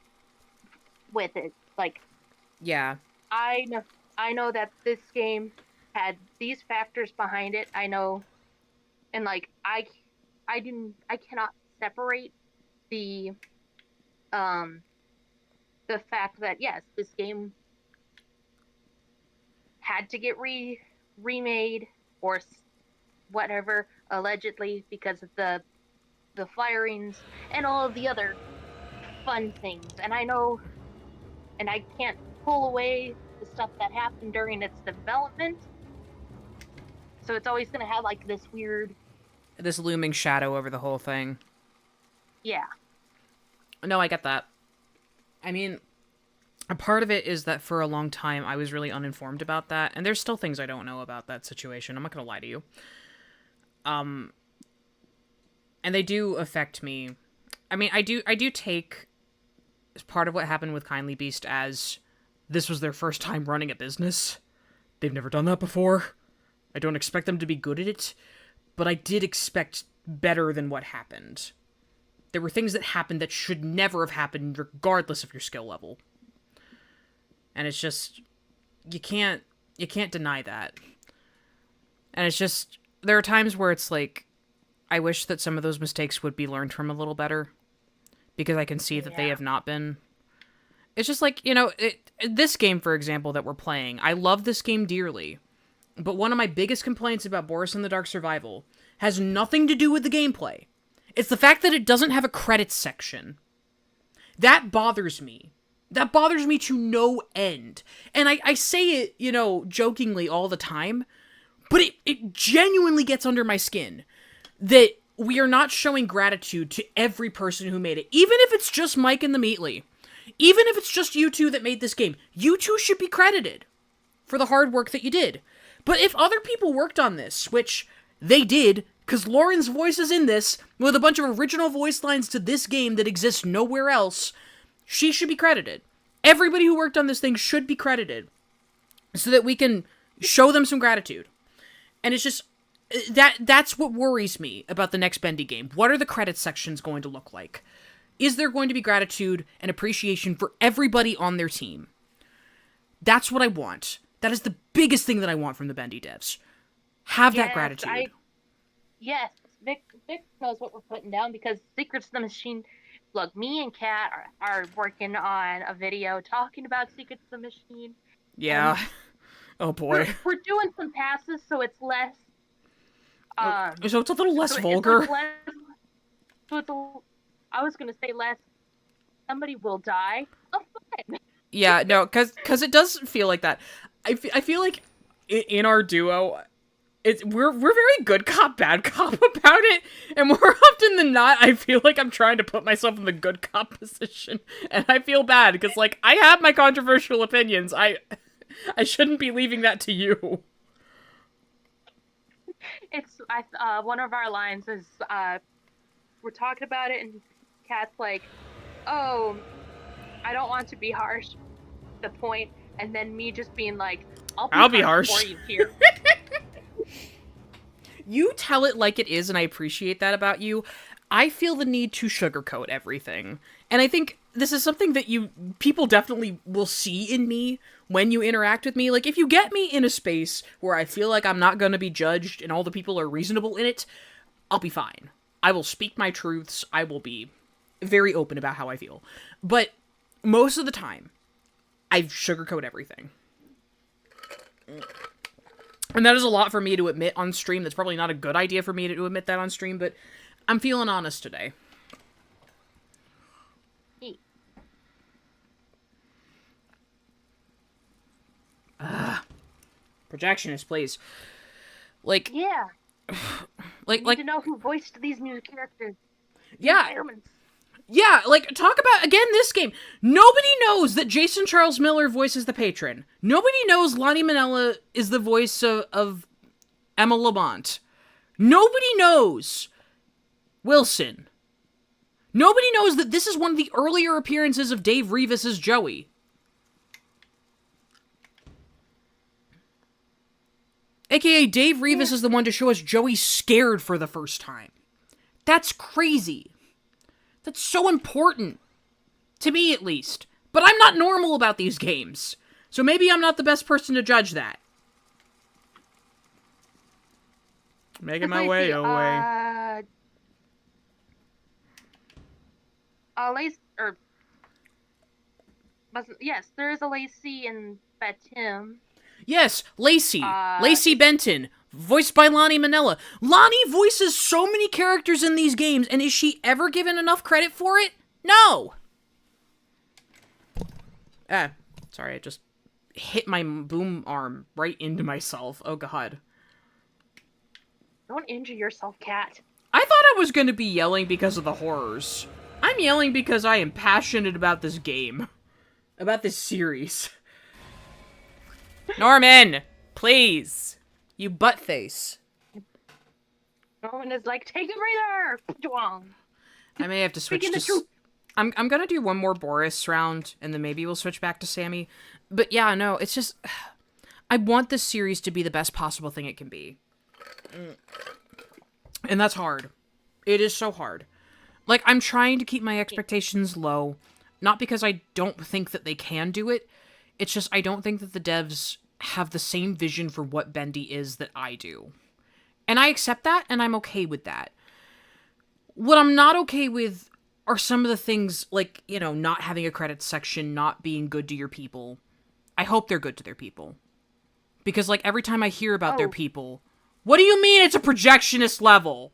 with it. Like, Yeah. I know I know that this game had these factors behind it. I know, and like I cannot separate the um the fact that yes, this game had to get remade or whatever, allegedly, because of the firings and all of the other fun things. And I know, and I can't pull away the stuff that happened during its development. So it's always going to have like this weird, This looming shadow over the whole thing. yeah, No, I get that. I mean, a part of it is that for a long time I was really uninformed about that, and there's still things I don't know about that situation. I'm not gonna lie to you. Um, and they do affect me. I mean, I do take part of what happened with Kindly Beast as this was their first time running a business. They've never done that before. I don't expect them to be good at it, but I did expect better than what happened. There were things that happened that should never have happened regardless of your skill level. And it's just you can't deny that. And it's just there are times where it's like I wish that some of those mistakes would be learned from a little better because I can see that they yeah, have not been. It's just like, this game, for example, that we're playing, I love this game dearly. But one of my biggest complaints about Boris and the Dark Survival has nothing to do with the gameplay. It's the fact that it doesn't have a credits section. That bothers me. That bothers me to no end. And I say it, jokingly all the time, but it genuinely gets under my skin that we are not showing gratitude to every person who made it. Even if it's just Mike and the Meatly. Even if it's just you two that made this game. You two should be credited for the hard work that you did. But if other people worked on this, which they did, because Lauren's voice is in this, with a bunch of original voice lines to this game that exists nowhere else, she should be credited. Everybody who worked on this thing should be credited so that we can show them some gratitude. And it's just that's what worries me about the next Bendy game. What are the credits sections going to look like? Is there going to be gratitude and appreciation for everybody on their team? That's what I want. That is the biggest thing that I want from the Bendy devs. Have that gratitude. Yes, Vic knows what we're putting down, because Secrets of the Machine. Look, me and Kat are working on a video talking about Secrets of the Machine. Yeah. Oh boy. We're doing some passes, so it's less. So it's a little less vulgar. I was gonna say less. Somebody will die. Oh, fun. Yeah, no, because it does feel like that. I feel like in our duo, we're very good cop, bad cop about it, and more often than not, I feel like I'm trying to put myself in the good cop position, and I feel bad because like I have my controversial opinions. I shouldn't be leaving that to you. It's one of our lines is we're talking about it, and Kat's like, "Oh, I don't want to be harsh." The point, and then me just being like, "I'll be harsh for you here." You tell it like it is, and I appreciate that about you. I feel the need to sugarcoat everything. And I think this is something that people definitely will see in me when you interact with me. Like, if you get me in a space where I feel like I'm not going to be judged and all the people are reasonable in it, I'll be fine. I will speak my truths. I will be very open about how I feel. But most of the time, I sugarcoat everything. And that is a lot for me to admit on stream. That's probably not a good idea for me to admit that on stream, but I'm feeling honest today. Projectionist, please. Like, yeah. We need to know who voiced these new characters. Yeah. Environments. Yeah, like, talk about, again, this game. Nobody knows that Jason Charles Miller voices the patron. Nobody knows Lonnie Manella is the voice of Emma Lamont. Nobody knows Wilson. Nobody knows that this is one of the earlier appearances of Dave Rivas as Joey. AKA, Dave Rivas is the one to show us Joey scared for the first time. That's crazy. That's so important. To me, at least. But I'm not normal about these games. So maybe I'm not the best person to judge that. Making my way away. Yes, there is a Lacey in Fatim. Yes, Lacey. Lacey Benton. Voiced by Lonnie Manella. Lonnie voices so many characters in these games, and is she ever given enough credit for it? No! Sorry, I just hit my boom arm right into myself. Oh, God. Don't injure yourself, Kat. I thought I was going to be yelling because of the horrors. I'm yelling because I am passionate about this game. About this series. Norman! Please! You buttface. Norman is like, take a breather! Dwong. I may have to switch to... I'm gonna do one more Boris round, and then maybe we'll switch back to Sammy. But yeah, no, it's just... I want this series to be the best possible thing it can be. And that's hard. It is so hard. Like, I'm trying to keep my expectations low. Not because I don't think that they can do it. It's just I don't think that the devs have the same vision for what Bendy is that I do. And I accept that, and I'm okay with that. What I'm not okay with are some of the things, like, you know, not having a credits section, not being good to your people. I hope they're good to their people. Because, like, every time I hear about their people, what do you mean it's a projectionist level?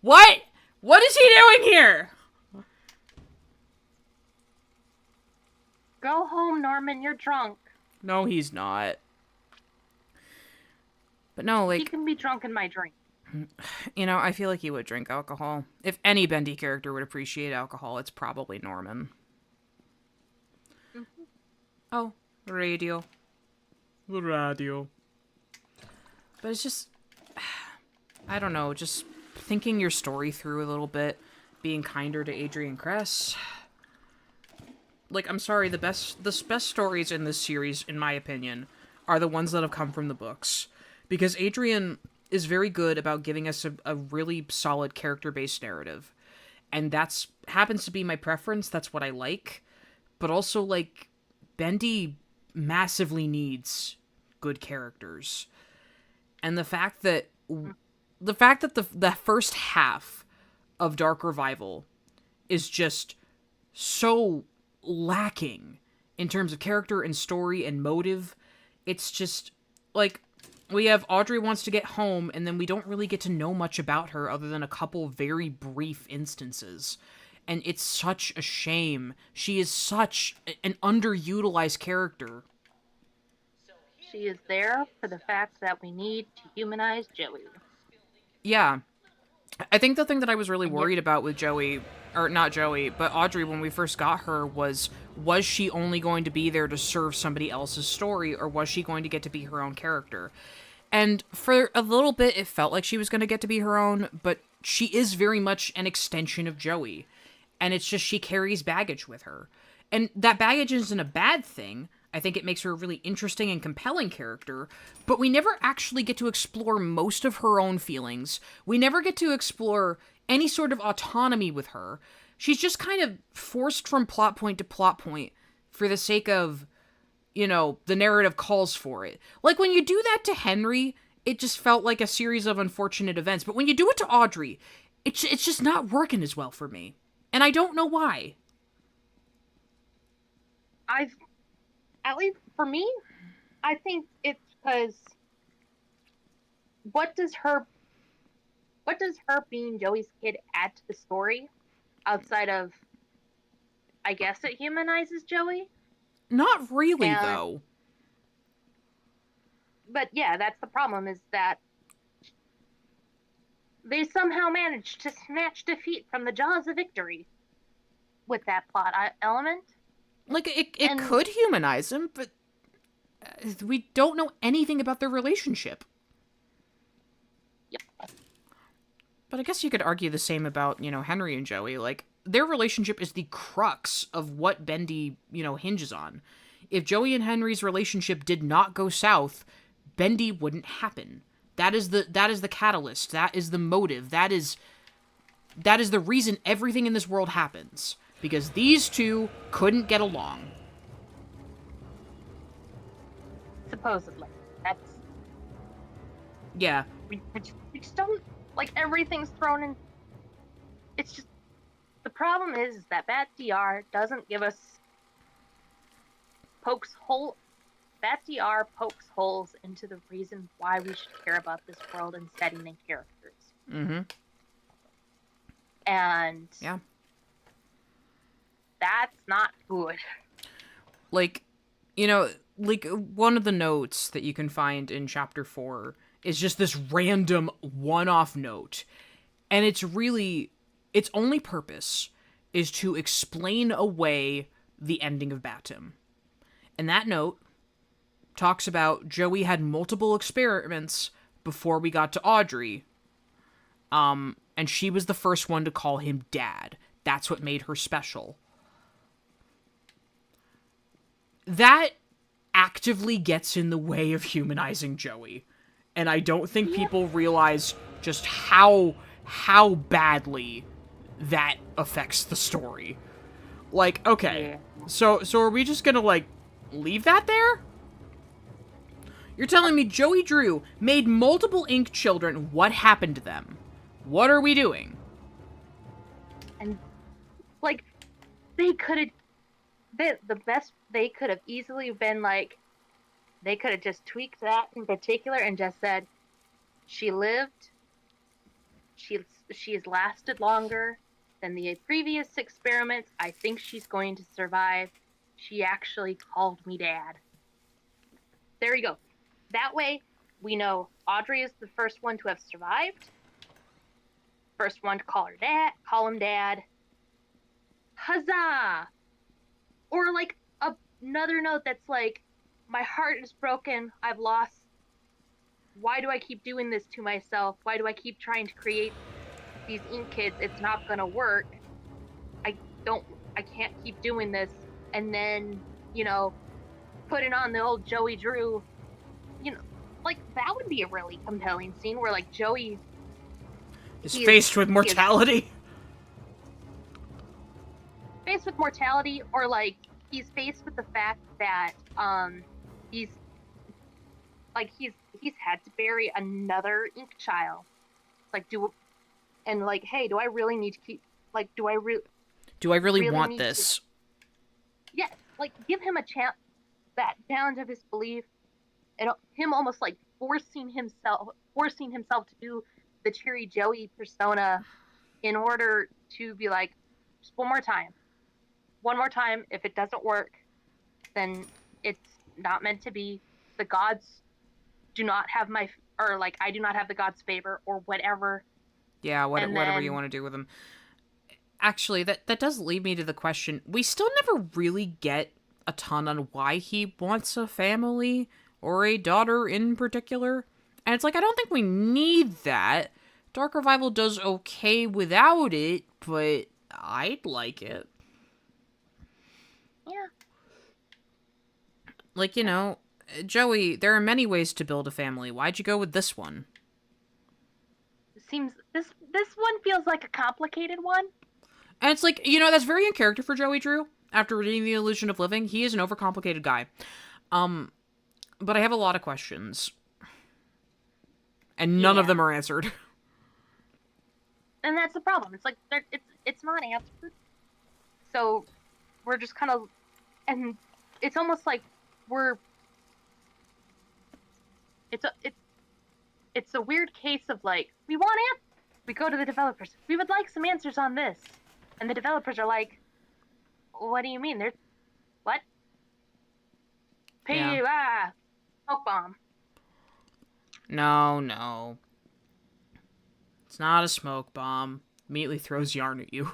What? What is he doing here? Go home, Norman, you're drunk. No, he's not. But no, like... He can be drunk in my drink. You know, I feel like he would drink alcohol. If any Bendy character would appreciate alcohol, it's probably Norman. Mm-hmm. Oh, the radio. The radio. But it's just... I don't know, just thinking your story through a little bit, being kinder to Adrian Kress. Like, I'm sorry, the best stories in this series, in my opinion, are the ones that have come from the books. Because Adrian is very good about giving us a really solid character-based narrative. And that's happens to be my preference, that's what I like. But also, like, Bendy massively needs good characters. And the fact that the first half of Dark Revival is just so lacking in terms of character and story and motive. It's just, like, we have Audrey wants to get home, and then we don't really get to know much about her other than a couple very brief instances. And it's such a shame. She is such an underutilized character. She is there for the fact that we need to humanize Joey. Yeah. I think the thing that I was really worried about with Joey, or not Joey, but Audrey when we first got her was she only going to be there to serve somebody else's story, or was she going to get to be her own character? And for a little bit, it felt like she was going to get to be her own, but she is very much an extension of Joey. And it's just she carries baggage with her. And that baggage isn't a bad thing. I think it makes her a really interesting and compelling character, but we never actually get to explore most of her own feelings. We never get to explore any sort of autonomy with her. She's just kind of forced from plot point to plot point for the sake of, you know, the narrative calls for it. Like, when you do that to Henry, it just felt like a series of unfortunate events, but when you do it to Audrey, it's just not working as well for me. And I don't know why. At least for me, I think it's because what does her being Joey's kid add to the story outside of, I guess it humanizes Joey? Not really, though. But yeah, that's the problem, is that they somehow managed to snatch defeat from the jaws of victory with that plot element. Like, it And could humanize him, but we don't know anything about their relationship. yep. But I guess you could argue the same about, Henry and Joey. Like, their relationship is the crux of what Bendy, hinges on. If Joey and Henry's relationship did not go south, Bendy wouldn't happen. That is the catalyst. That is the motive. That is the reason everything in this world happens. Because these two couldn't get along. Supposedly. That's... Yeah. We just don't... Like, everything's thrown in... It's just... The problem is that bad DR doesn't give us... That DR pokes holes into the reason why we should care about this world and setting and characters. Mm-hmm. And... Yeah. That's not good. Like, one of the notes that you can find in chapter 4 is just this random one-off note. And its only purpose is to explain away the ending of Batum. And that note talks about Joey had multiple experiments before we got to Audrey. And she was the first one to call him Dad. That's what made her special. That actively gets in the way of humanizing Joey. And I don't think people realize just how badly that affects the story. Like, okay, so are we just gonna, like, leave that there? You're telling me Joey Drew made multiple Ink children. What happened to them? What are we doing? And, like, they could have... They could have easily been like, they could have just tweaked that in particular and just said, she lived, she's lasted longer than the previous experiments. I think she's going to survive. She actually called me Dad. There you go. That way, we know Audrey is the first one to have survived. First one to call him Dad. Huzzah! Or, like, another note that's like, my heart is broken, I've lost. Why do I keep doing this to myself? Why do I keep trying to create these Ink kids? It's not gonna work. I can't keep doing this. And then, putting on the old Joey Drew, like, that would be a really compelling scene where, like, Joey is faced with mortality. Faced with mortality, or, like, he's faced with the fact that he's had to bury another Ink child. Like, hey, do I really need to keep, like, do I really want this? Yes, like, give him a chance, that challenge of his belief, and him almost, like, forcing himself to do the cheery Joey persona in order to be like, just one more time. If it doesn't work, then it's not meant to be. The gods do not have I do not have the gods' favor, or whatever. Yeah, whatever you want to do with them. Actually, that does lead me to the question. We still never really get a ton on why he wants a family, or a daughter in particular. And it's like, I don't think we need that. Dark Revival does okay without it, but I'd like it. Yeah. Like, Joey, there are many ways to build a family. Why'd you go with this one? Seems this one feels like a complicated one. And it's like, that's very in character for Joey Drew. After reading The Illusion of Living, he is an overcomplicated guy. But I have a lot of questions. And none of them are answered. And that's the problem. It's like, it's not answered. So, we're just kind of... And it's almost like it's a weird case of, like, we go to the developers. We would like some answers on this. And the developers are like, what do you mean? What? Smoke bomb. No. It's not a smoke bomb. Immediately throws yarn at you.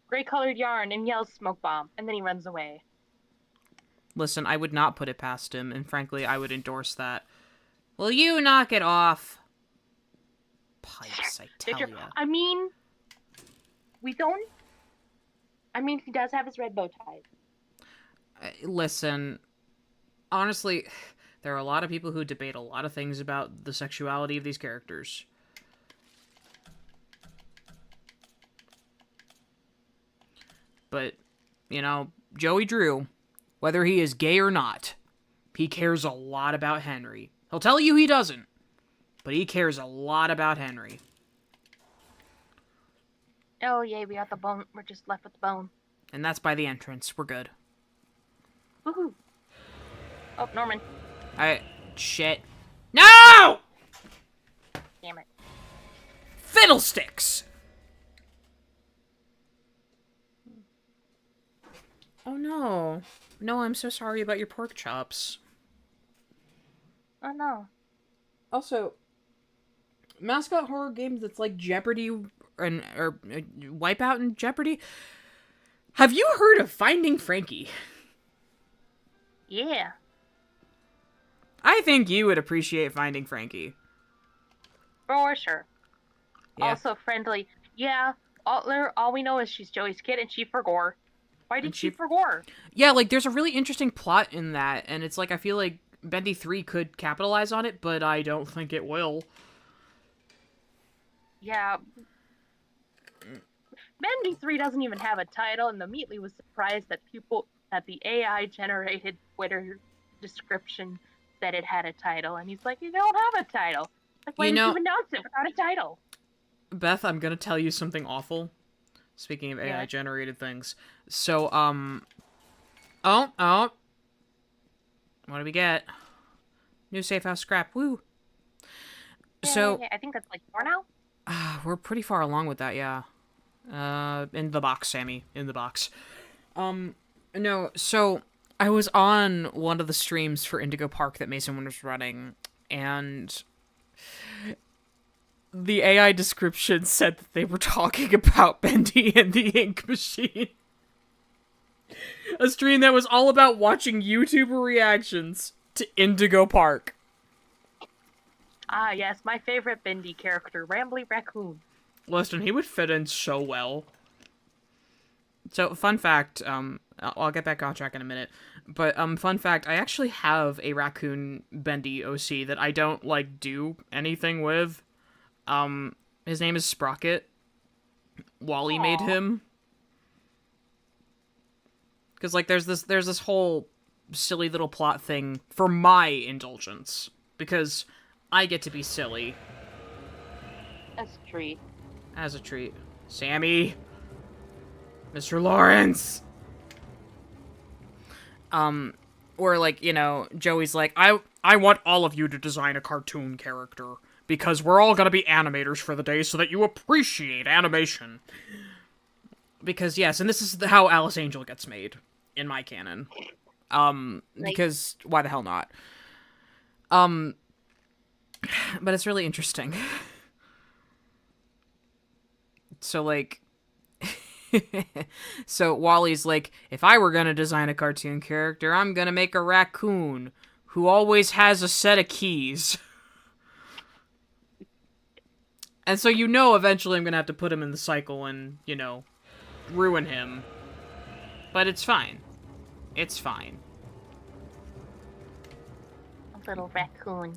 Gray colored yarn and yells smoke bomb, and then he runs away. Listen, I would not put it past him, and frankly, I would endorse that. Will you knock it off? Pipes, I tell ya. I mean, we don't... I mean, he does have his red bow tie. Listen, honestly, there are a lot of people who debate a lot of things about the sexuality of these characters. But, you know, Joey Drew, whether he is gay or not, he cares a lot about Henry. He'll tell you he doesn't, but he cares a lot about Henry. Oh, yay, we got the bone. We're just left with the bone. And that's by the entrance. We're good. Woohoo. Oh, Norman. Shit. No! Damn it. Fiddlesticks! Oh no. No, I'm so sorry about your pork chops. Oh, no. Also, mascot horror games that's like Jeopardy or Wipeout and Jeopardy. Have you heard of Finding Frankie? Yeah. I think you would appreciate Finding Frankie. For sure. Yeah. Also friendly. Yeah, all we know is she's Joey's kid and she forgore. Why did she forgore? Yeah, like, there's a really interesting plot in that, and it's like, I feel like Bendy 3 could capitalize on it, but I don't think it will. Yeah. Bendy 3 doesn't even have a title, and immediately was surprised that the AI-generated Twitter description said it had a title, and he's like, you don't have a title. Like, why did you announce it without a title? Beth, I'm gonna tell you something awful. Speaking of AI-generated things. So, Oh. What do we get? New safe house scrap. Woo! So... I think that's like 4 now? We're pretty far along with that, yeah. In the box, Sammy. In the box. No, so... I was on one of the streams for Indigo Park that Mason was running, and... the AI description said that they were talking about Bendy and the Ink Machine. A stream that was all about watching YouTuber reactions to Indigo Park. Ah, yes, my favorite Bendy character, Rambly Raccoon. Listen, he would fit in so well. So, fun fact, I'll get back on track in a minute, but, fun fact, I actually have a Raccoon Bendy OC that I don't, like, do anything with. His name is Sprocket. Wally made him. Because, like, there's this whole silly little plot thing for my indulgence. Because I get to be silly. As a treat. As a treat. Sammy! Mr. Lawrence! Or, like, you know, Joey's like, I want all of you to design a cartoon character. Because we're all gonna be animators for the day so that you appreciate animation. Because, yes, and this is how Alice Angel gets made, in my canon. Because, why the hell not? But it's really interesting. So, like... so, Wally's like, if I were gonna design a cartoon character, I'm gonna make a raccoon who always has a set of keys. And so you know eventually I'm gonna have to put him in the cycle and, you know, ruin him. But it's fine. It's fine. A little raccoon.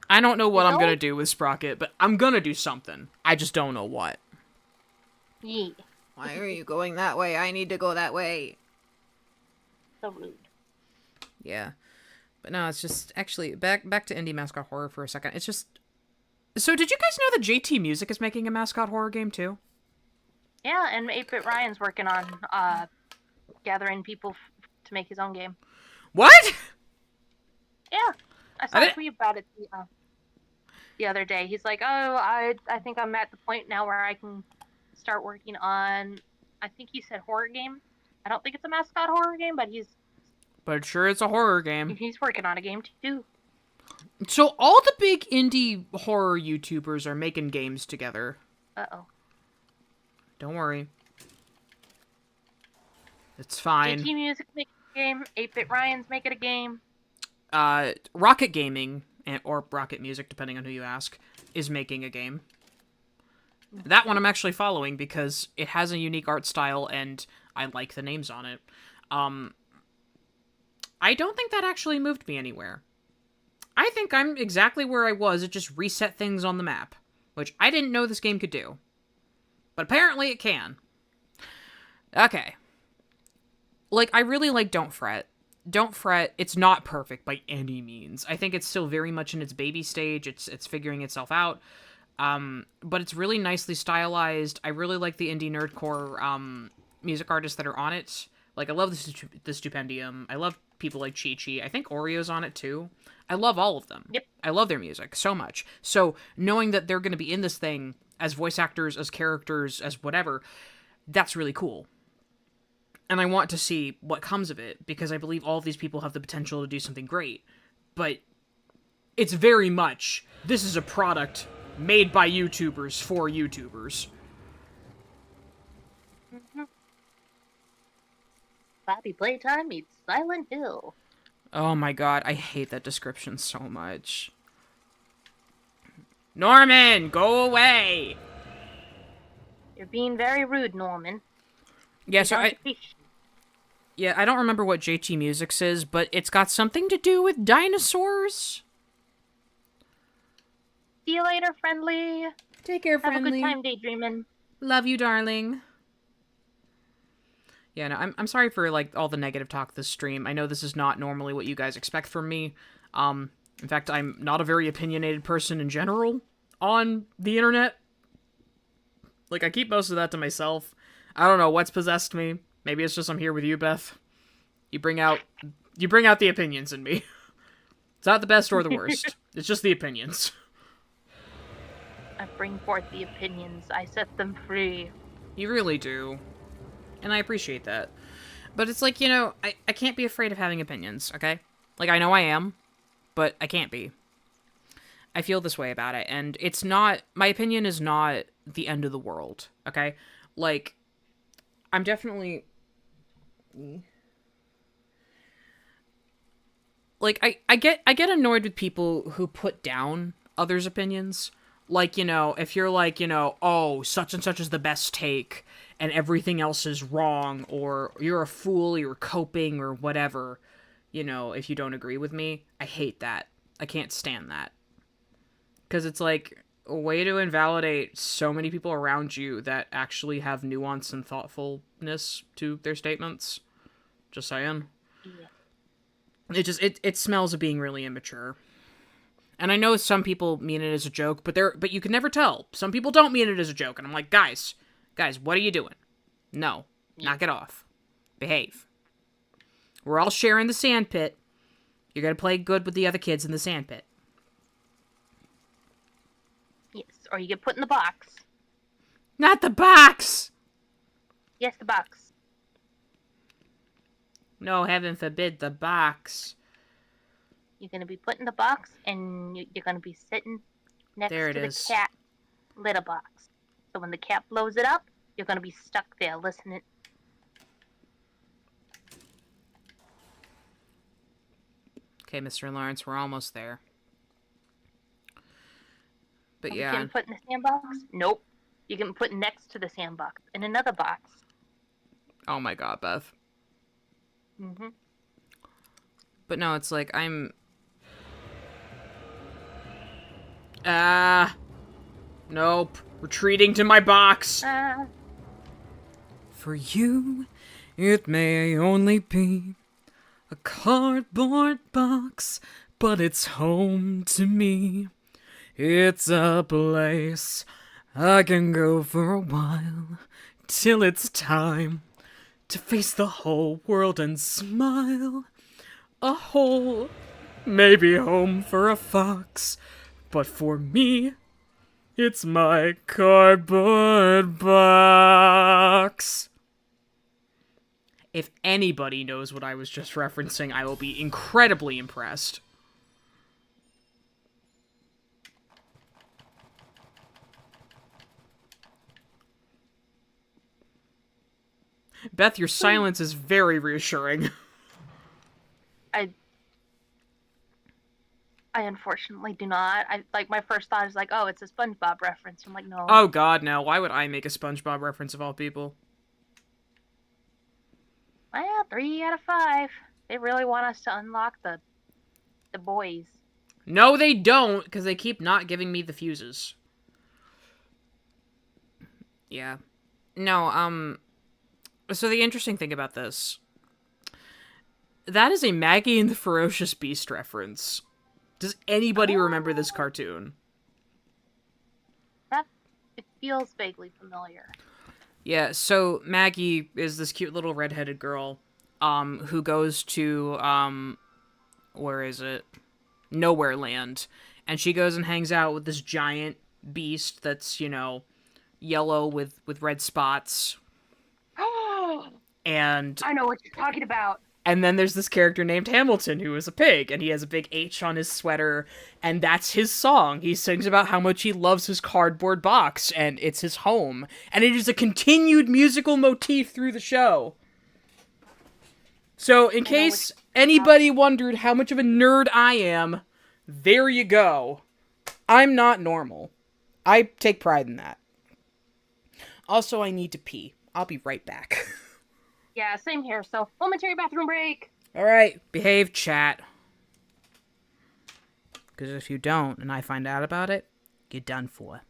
I don't know what I'm gonna do with Sprocket, but I'm gonna do something. I just don't know what. Yeah. Why are you going that way? I need to go that way. So rude. Yeah. But no, it's just, actually, back to Indie Mascot Horror for a second. It's just... So, did you guys know that JT Music is making a mascot horror game, too? Yeah, and 8-Bit Ryan's working on, gathering people to make his own game. What?! Yeah. I saw a tweet about it the other day. He's like, oh, I think I'm at the point now where I can start working on, I think he said horror game. I don't think it's a mascot horror game, but But sure, it's a horror game. he's working on a game, too. So all the big indie horror YouTubers are making games together. Uh-oh. Don't worry. It's fine. JT Music making a game. 8-Bit Ryan's making a game. Rocket Gaming, or Rocket Music, depending on who you ask, is making a game. That one I'm actually following because it has a unique art style and I like the names on it. I don't think that actually moved me anywhere. I think I'm exactly where I was. It just reset things on the map, which I didn't know this game could do. But apparently it can. Okay. Like, I really like Don't Fret. Don't Fret, it's not perfect by any means. I think it's still very much in its baby stage. It's figuring itself out. But it's really nicely stylized. I really like the indie nerdcore music artists that are on it. Like, I love the Stupendium. I love people like Chi-Chi. I think Oreo's on it, too. I love all of them. Yep. I love their music so much. So, knowing that they're going to be in this thing as voice actors, as characters, as whatever, that's really cool. And I want to see what comes of it, because I believe all of these people have the potential to do something great. But it's very much, this is a product made by YouTubers for YouTubers. Mm-hmm. Bobby Playtime meets Silent Hill. Oh my god, I hate that description so much. Norman, go away! You're being very rude, Norman. Yeah, so I don't remember what JT Musics is, but it's got something to do with dinosaurs. See you later, friendly. Take care, Have friendly. a good time daydreaming. Love you, darling. Yeah, no, I'm sorry for, like, all the negative talk this stream. I know this is not normally what you guys expect from me. In fact, I'm not a very opinionated person in general on the internet. Like, I keep most of that to myself. I don't know what's possessed me. Maybe it's just I'm here with you, Beth. You bring out the opinions in me. It's not the best or the worst. It's just the opinions. I bring forth the opinions. I set them free. You really do. And I appreciate that. But it's like, you know, I can't be afraid of having opinions, okay? Like, I know I am, but I can't be. I feel this way about it, and it's not... My opinion is not the end of the world, okay? Like, I'm definitely... Like, I get annoyed with people who put down others' opinions. Like, you know, if you're like, you know, oh, such and such is the best take, and everything else is wrong, or you're a fool, you're coping, or whatever, you know, if you don't agree with me, I hate that. I can't stand that. Because it's like a way to invalidate so many people around you that actually have nuance and thoughtfulness to their statements. Just saying. Yeah. It smells of being really immature. And I know some people mean it as a joke, but you can never tell. Some people don't mean it as a joke, and I'm like, guys, what are you doing? No, knock it off. Behave. We're all sharing the sandpit. You're gonna play good with the other kids in the sandpit. Yes, or you get put in the box. Not the box! Yes, the box. No, heaven forbid the box. You're going to be put in the box, and you're going to be sitting next to the cat litter box. So when the cat blows it up, you're going to be stuck there listening. Okay, Mr. Lawrence, we're almost there. But yeah. You getting put in the sandbox? Nope. You're getting put next to the sandbox in another box. Oh my god, Beth. Mm-hmm. But no, it's like, I'm... Nope. Retreating to my box. For you, it may only be a cardboard box, but it's home to me. It's a place I can go for a while, till it's time to face the whole world and smile. A hole, maybe home for a fox, but for me, it's my cardboard box. If anybody knows what I was just referencing, I will be incredibly impressed. Beth, your silence is very reassuring. I unfortunately do not. My first thought is like, oh, it's a SpongeBob reference. I'm like, no. Oh god, no. Why would I make a SpongeBob reference of all people? Well, 3 out of 5. They really want us to unlock the boys. No, they don't, because they keep not giving me the fuses. Yeah. No, so the interesting thing about this, that is a Maggie and the Ferocious Beast reference. Does anybody remember this cartoon? It feels vaguely familiar. Yeah, so Maggie is this cute little redheaded girl, who goes to, where is it? Nowhere Land. And she goes and hangs out with this giant beast that's, yellow with red spots. And I know what you're talking about. And then there's this character named Hamilton who is a pig, and he has a big H on his sweater, and that's his song. He sings about how much he loves his cardboard box, and it's his home. And it is a continued musical motif through the show. So, in case anybody wondered how much of a nerd I am, there you go. I'm not normal. I take pride in that. Also, I need to pee. I'll be right back. Yeah, same here. So, momentary bathroom break. Alright, behave, chat. Because if you don't, and I find out about it, you're done for.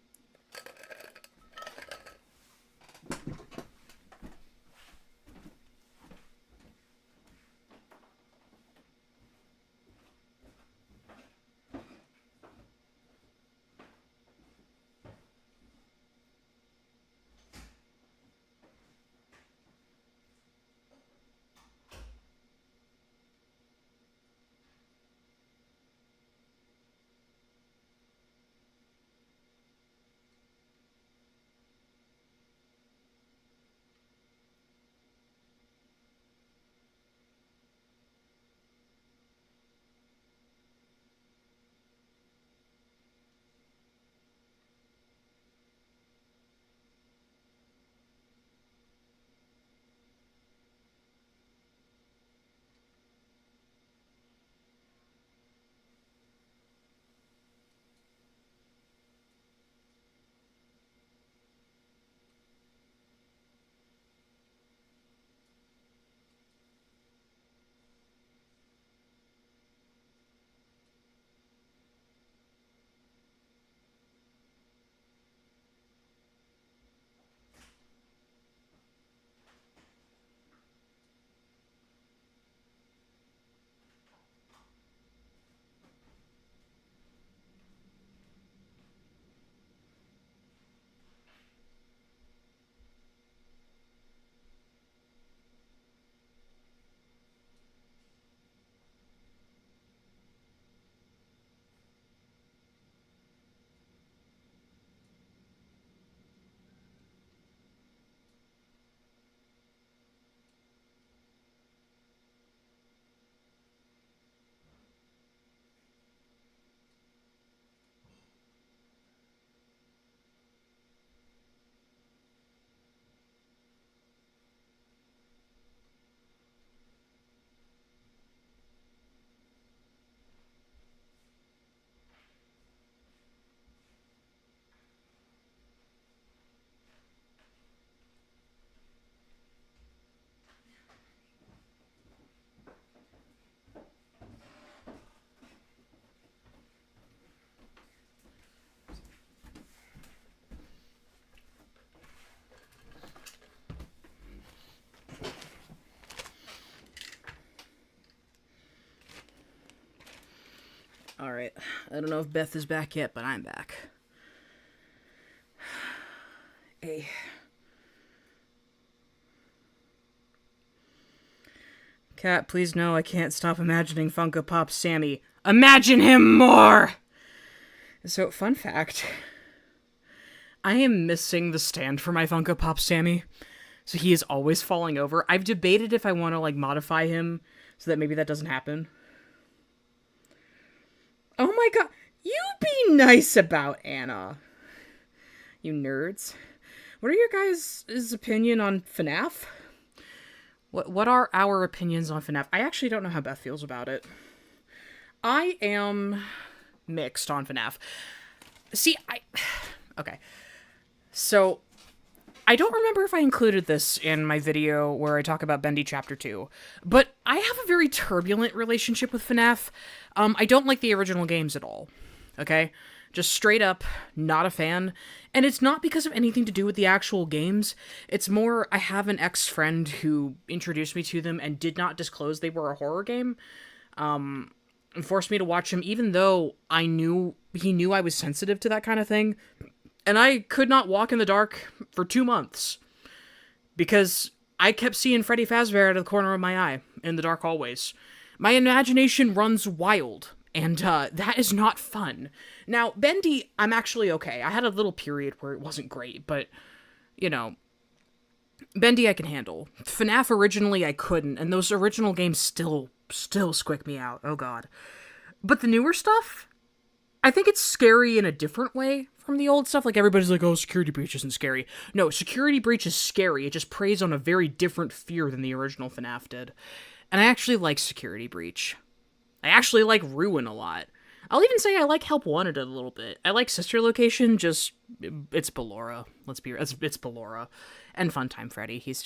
Alright, I don't know if Beth is back yet, but I'm back. Hey. Kat, please no, I can't stop imagining Funko Pop Sammy. Imagine him more! So, fun fact. I am missing the stand for my Funko Pop Sammy. So he is always falling over. I've debated if I want to, modify him so that maybe that doesn't happen. Oh my god, you be nice about Anna. You nerds. What are your guys' opinion on FNAF? What are our opinions on FNAF? I actually don't know how Beth feels about it. I am mixed on FNAF. See, okay. So, I don't remember if I included this in my video where I talk about Bendy Chapter 2, but I have a very turbulent relationship with FNAF. I don't like the original games at all. Okay? Just straight up, not a fan. And it's not because of anything to do with the actual games. It's more, I have an ex-friend who introduced me to them and did not disclose they were a horror game. And forced me to watch them, even though he knew I was sensitive to that kind of thing. And I could not walk in the dark for 2 months. Because I kept seeing Freddy Fazbear out of the corner of my eye in the dark hallways. My imagination runs wild. And that is not fun. Now, Bendy, I'm actually okay. I had a little period where it wasn't great, but, you know, Bendy I can handle. FNAF originally I couldn't, and those original games still squick me out. Oh god. But the newer stuff, I think it's scary in a different way from the old stuff. Like, everybody's like, oh, Security Breach isn't scary. No, Security Breach is scary. It just preys on a very different fear than the original FNAF did. And I actually like Security Breach. I actually like Ruin a lot. I'll even say I like Help Wanted a little bit. I like Sister Location, just, it's Ballora. It's Ballora. And Funtime Freddy, he's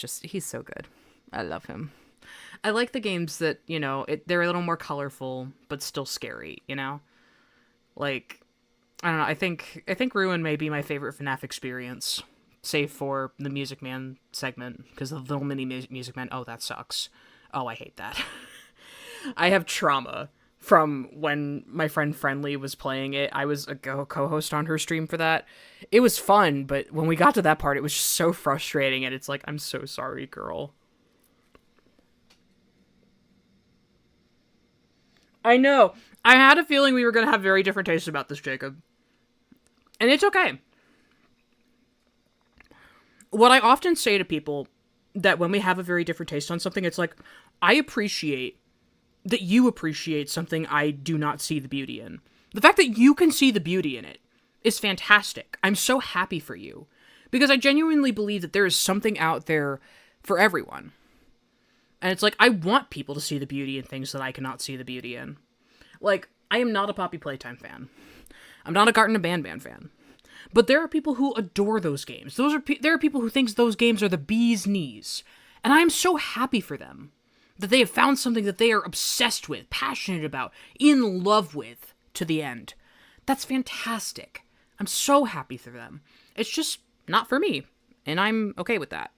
so good. I love him. I like the games that, you know, they're a little more colorful, but still scary, you know? Like, I don't know, I think Ruin may be my favorite FNAF experience, save for the Music Man segment, because the little mini Music Man, oh, that sucks. Oh, I hate that. I have trauma from when my friend Friendly was playing it. I was a co-host on her stream for that. It was fun, but when we got to that part, it was just so frustrating, and it's like, I'm so sorry, girl. I know. I had a feeling we were going to have very different tastes about this, Jacob. And it's okay. What I often say to people, that when we have a very different taste on something, it's like, I appreciate that you appreciate something I do not see the beauty in. The fact that you can see the beauty in it is fantastic. I'm so happy for you. Because I genuinely believe that there is something out there for everyone. And it's like, I want people to see the beauty in things that I cannot see the beauty in. Like, I am not a Poppy Playtime fan. I'm not a Garten of Banban fan. But there are people who adore those games. There are people who think those games are the bee's knees. And I am so happy for them. That they have found something that they are obsessed with, passionate about, in love with, to the end. That's fantastic. I'm so happy for them. It's just not for me, and I'm okay with that.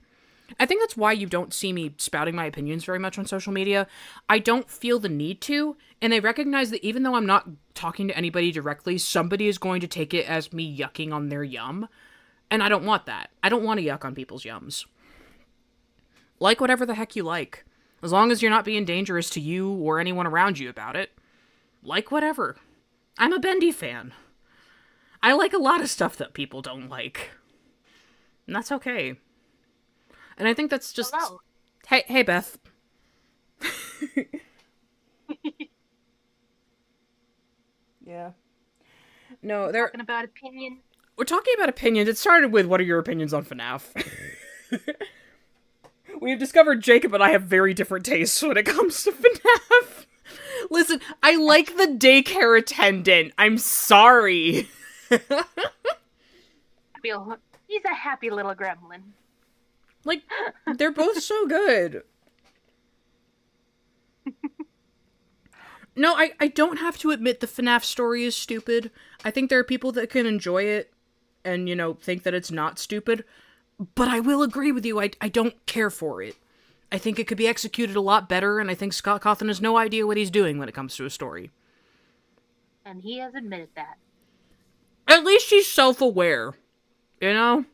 I think that's why you don't see me spouting my opinions very much on social media. I don't feel the need to, and I recognize that even though I'm not talking to anybody directly, somebody is going to take it as me yucking on their yum, and I don't want that. I don't want to yuck on people's yums. Like whatever the heck you like. As long as you're not being dangerous to you or anyone around you about it. Like whatever. I'm a Bendy fan. I like a lot of stuff that people don't like. And that's okay. And I think that's just... Hello. Hey, Beth. Yeah. No, they're... Talking about opinion. We're talking about opinions. It started with, what are your opinions on FNAF? We've discovered Jacob and I have very different tastes when it comes to FNAF. Listen, I like the daycare attendant. I'm sorry. He's a happy little gremlin. Like, they're both so good. No, I don't have to admit the FNAF story is stupid. I think there are people that can enjoy it and, you know, think that it's not stupid. But I will agree with you, I don't care for it. I think it could be executed a lot better, and I think Scott Cawthon has no idea what he's doing when it comes to a story. And he has admitted that. At least he's self-aware. You know?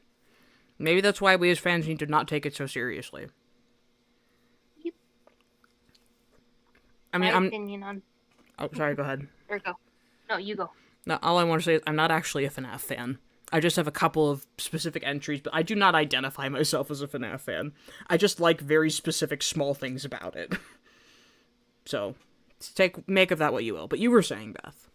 Maybe that's why we as fans need to not take it so seriously. Yep. I mean, My opinion on... Oh, sorry, go ahead. Or go. No, you go. No, all I want to say is I'm not actually a FNAF fan. I just have a couple of specific entries, but I do not identify myself as a FNAF fan. I just like very specific small things about it. So, make of that what you will. But you were saying, Beth.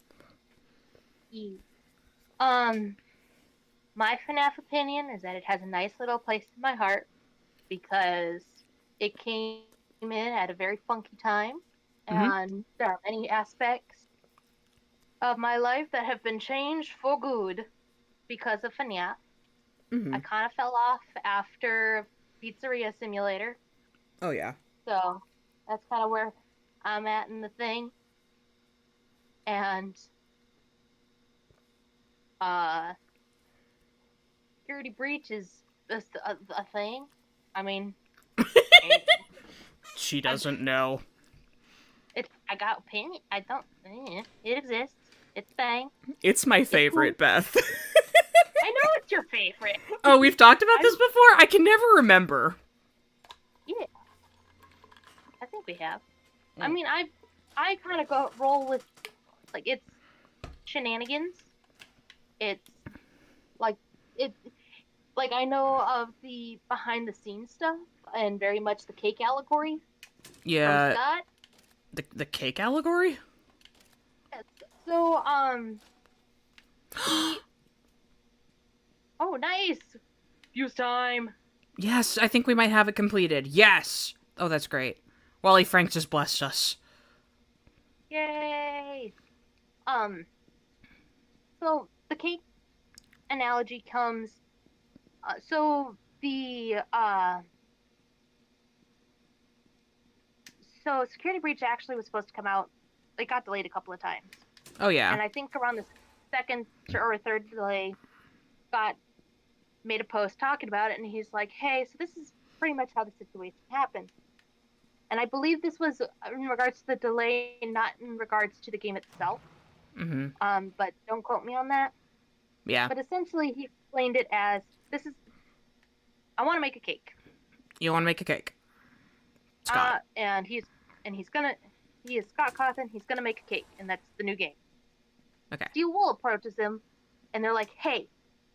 My FNAF opinion is that it has a nice little place in my heart because It came in at a very funky time, Mm-hmm. and there are many aspects of my life that have been changed for good because of FNAF. Mm-hmm. I kind of fell off after Pizzeria Simulator, Oh yeah. so that's kind of where I'm at in the thing. And uh, security breach is just a thing. I mean, it, She I, doesn't know. I got opinion. I don't. It exists. It's a thing. It's my It's cool. favorite, Beth. I know it's your favorite. Oh, we've talked about I'm this before? I can never remember. Yeah. I think we have. I Mm. mean, I kind of go roll with like it's shenanigans. It's like it like I know of the behind the scenes stuff and very much the cake allegory from Yeah, Scott. the cake allegory? Yes. So he oh nice use time. Yes, I think we might have it completed. Yes! Oh, that's great. Wally Frank just blessed us. Yay. Um. So the cake analogy comes. So the So Security Breach actually was supposed to come out. It got delayed a couple of times, Oh, yeah. and I think around the second or third delay, Scott made a post talking about it, and he's like, "Hey, so this is pretty much how the situation happened." And I believe this was in regards to the delay, not in regards to the game itself. Mm-hmm. But don't quote me on that. Yeah. But essentially, he explained it as this is. I want to make a cake. You want to make a cake? Scott. And he's gonna. He is Scott Cawthon. He's gonna make a cake, and that's the new game. Okay. Steel Wool approaches him, and they're like, "Hey,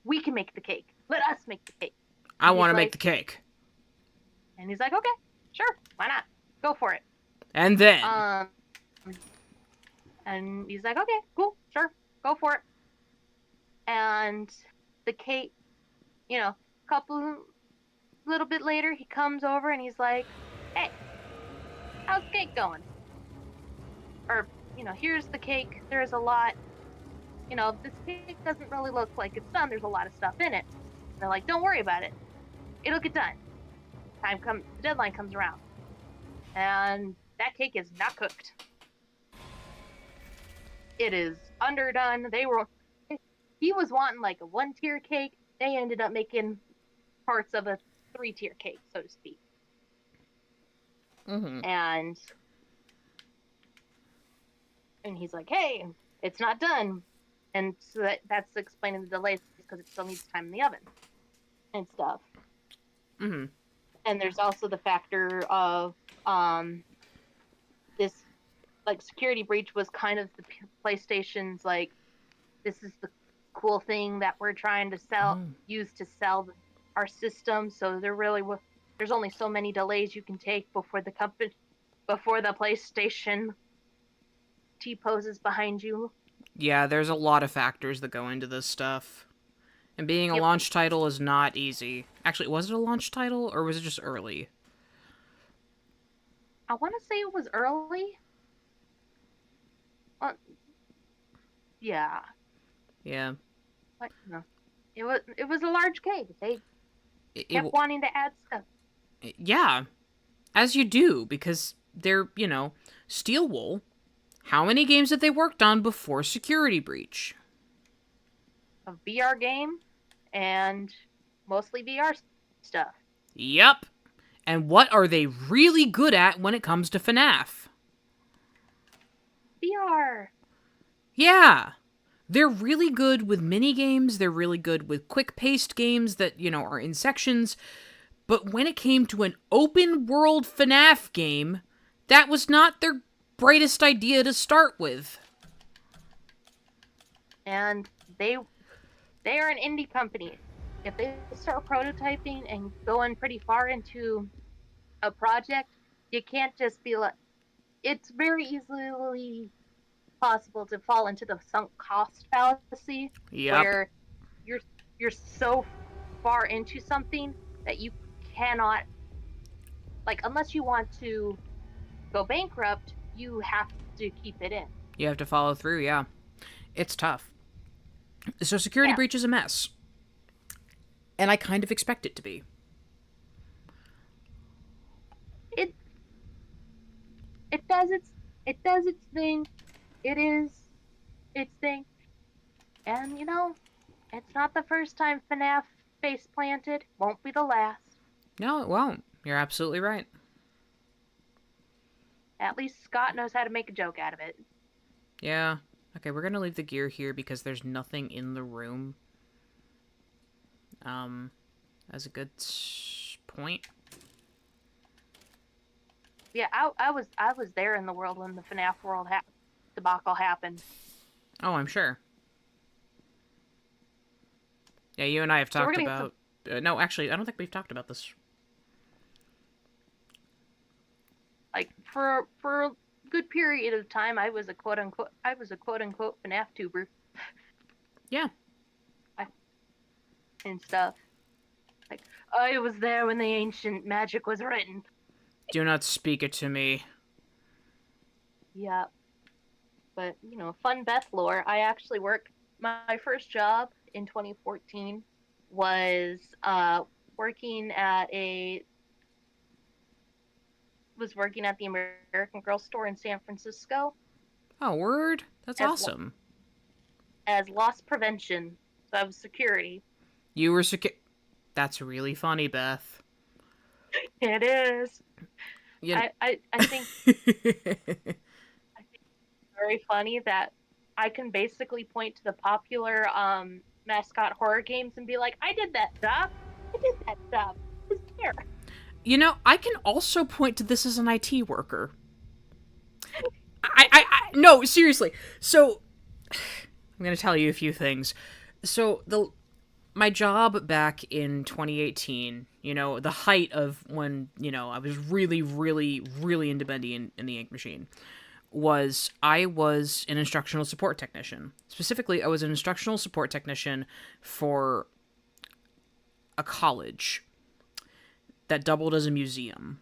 we can make the cake. Let us make the cake." I And want to he's make like- the cake. And he's like, "Okay, sure, why not? Go for it." And then. And he's like, "Okay, cool, sure, go for it." And the cake, little bit later, he comes over and he's like, "Hey, how's the cake going?" Or, here's the cake. There's a lot. This cake doesn't really look like it's done. There's a lot of stuff in it. And they're like, "Don't worry about it. It'll get done. The deadline comes around." And that cake is not cooked. It is underdone. He was wanting like a 1-tier cake. They ended up making parts of a 3-tier cake, so to speak. Mm-hmm. And he's like, "Hey, it's not done." And so that's explaining the delays because it still needs time in the oven and stuff. Mm-hmm. And there's also the factor of this like security breach was kind of the PlayStation's like, this is the cool thing that we're trying to use to sell our system. So there's only so many delays you can take before the PlayStation T-poses behind you. Yeah, there's a lot of factors that go into this stuff. And being a Yep. launch title is not easy. Actually, was it a launch title, or was it just early? I want to say it was early. Yeah. Yeah. But no. It was a large cake. They kept wanting to add stuff. Yeah. As you do, because they're, Steel Wool. How many games have they worked on before Security Breach? A VR game and mostly VR stuff. Yep. And what are they really good at when it comes to FNAF? VR. Yeah. They're really good with mini-games, they're really good with quick-paced games that, are in sections, but when it came to an open-world FNAF game, that was not their brightest idea to start with. And they are an indie company. If they start prototyping and going pretty far into a project, you can't just be like, it's very easily possible to fall into the sunk cost fallacy. Yep. Where you're so far into something that you cannot like, unless you want to go bankrupt, you have to keep it in. You have to follow through, yeah. It's tough. So security Yeah. breach is a mess. And I kind of expect it to be. It does its thing. It is its thing. And you know, it's not the first time FNAF face planted. Won't be the last. No, it won't. You're absolutely right. At least Scott knows how to make a joke out of it. Yeah. Okay, we're gonna leave the gear here because there's nothing in the room. As a good point. Yeah, I was there in the world when the FNAF world debacle happened. Oh, I'm sure. Yeah, you and I have talked about... no, actually, I don't think we've talked about this. Like, for a good period of time, I was a quote-unquote FNAF tuber. Yeah. And stuff. Like, I was there when the ancient magic was written. Do not speak it to me. Yeah. But, you know, fun Beth lore. I actually my first job in 2014 was working at the American Girl store in San Francisco. Oh, word? That's awesome. As loss prevention. So I was security. You were That's really funny, Beth. It is. You I think very funny that I can basically point to the popular mascot horror games and be like, I did that job. Who's care? You know, I can also point to this as an IT worker. No, seriously. So, I'm going to tell you a few things. So, my job back in 2018, you know, the height of when, you know, I was really, really, really into Bendy in the ink machine, I was an instructional support technician. Specifically, I was an instructional support technician for a college that doubled as a museum,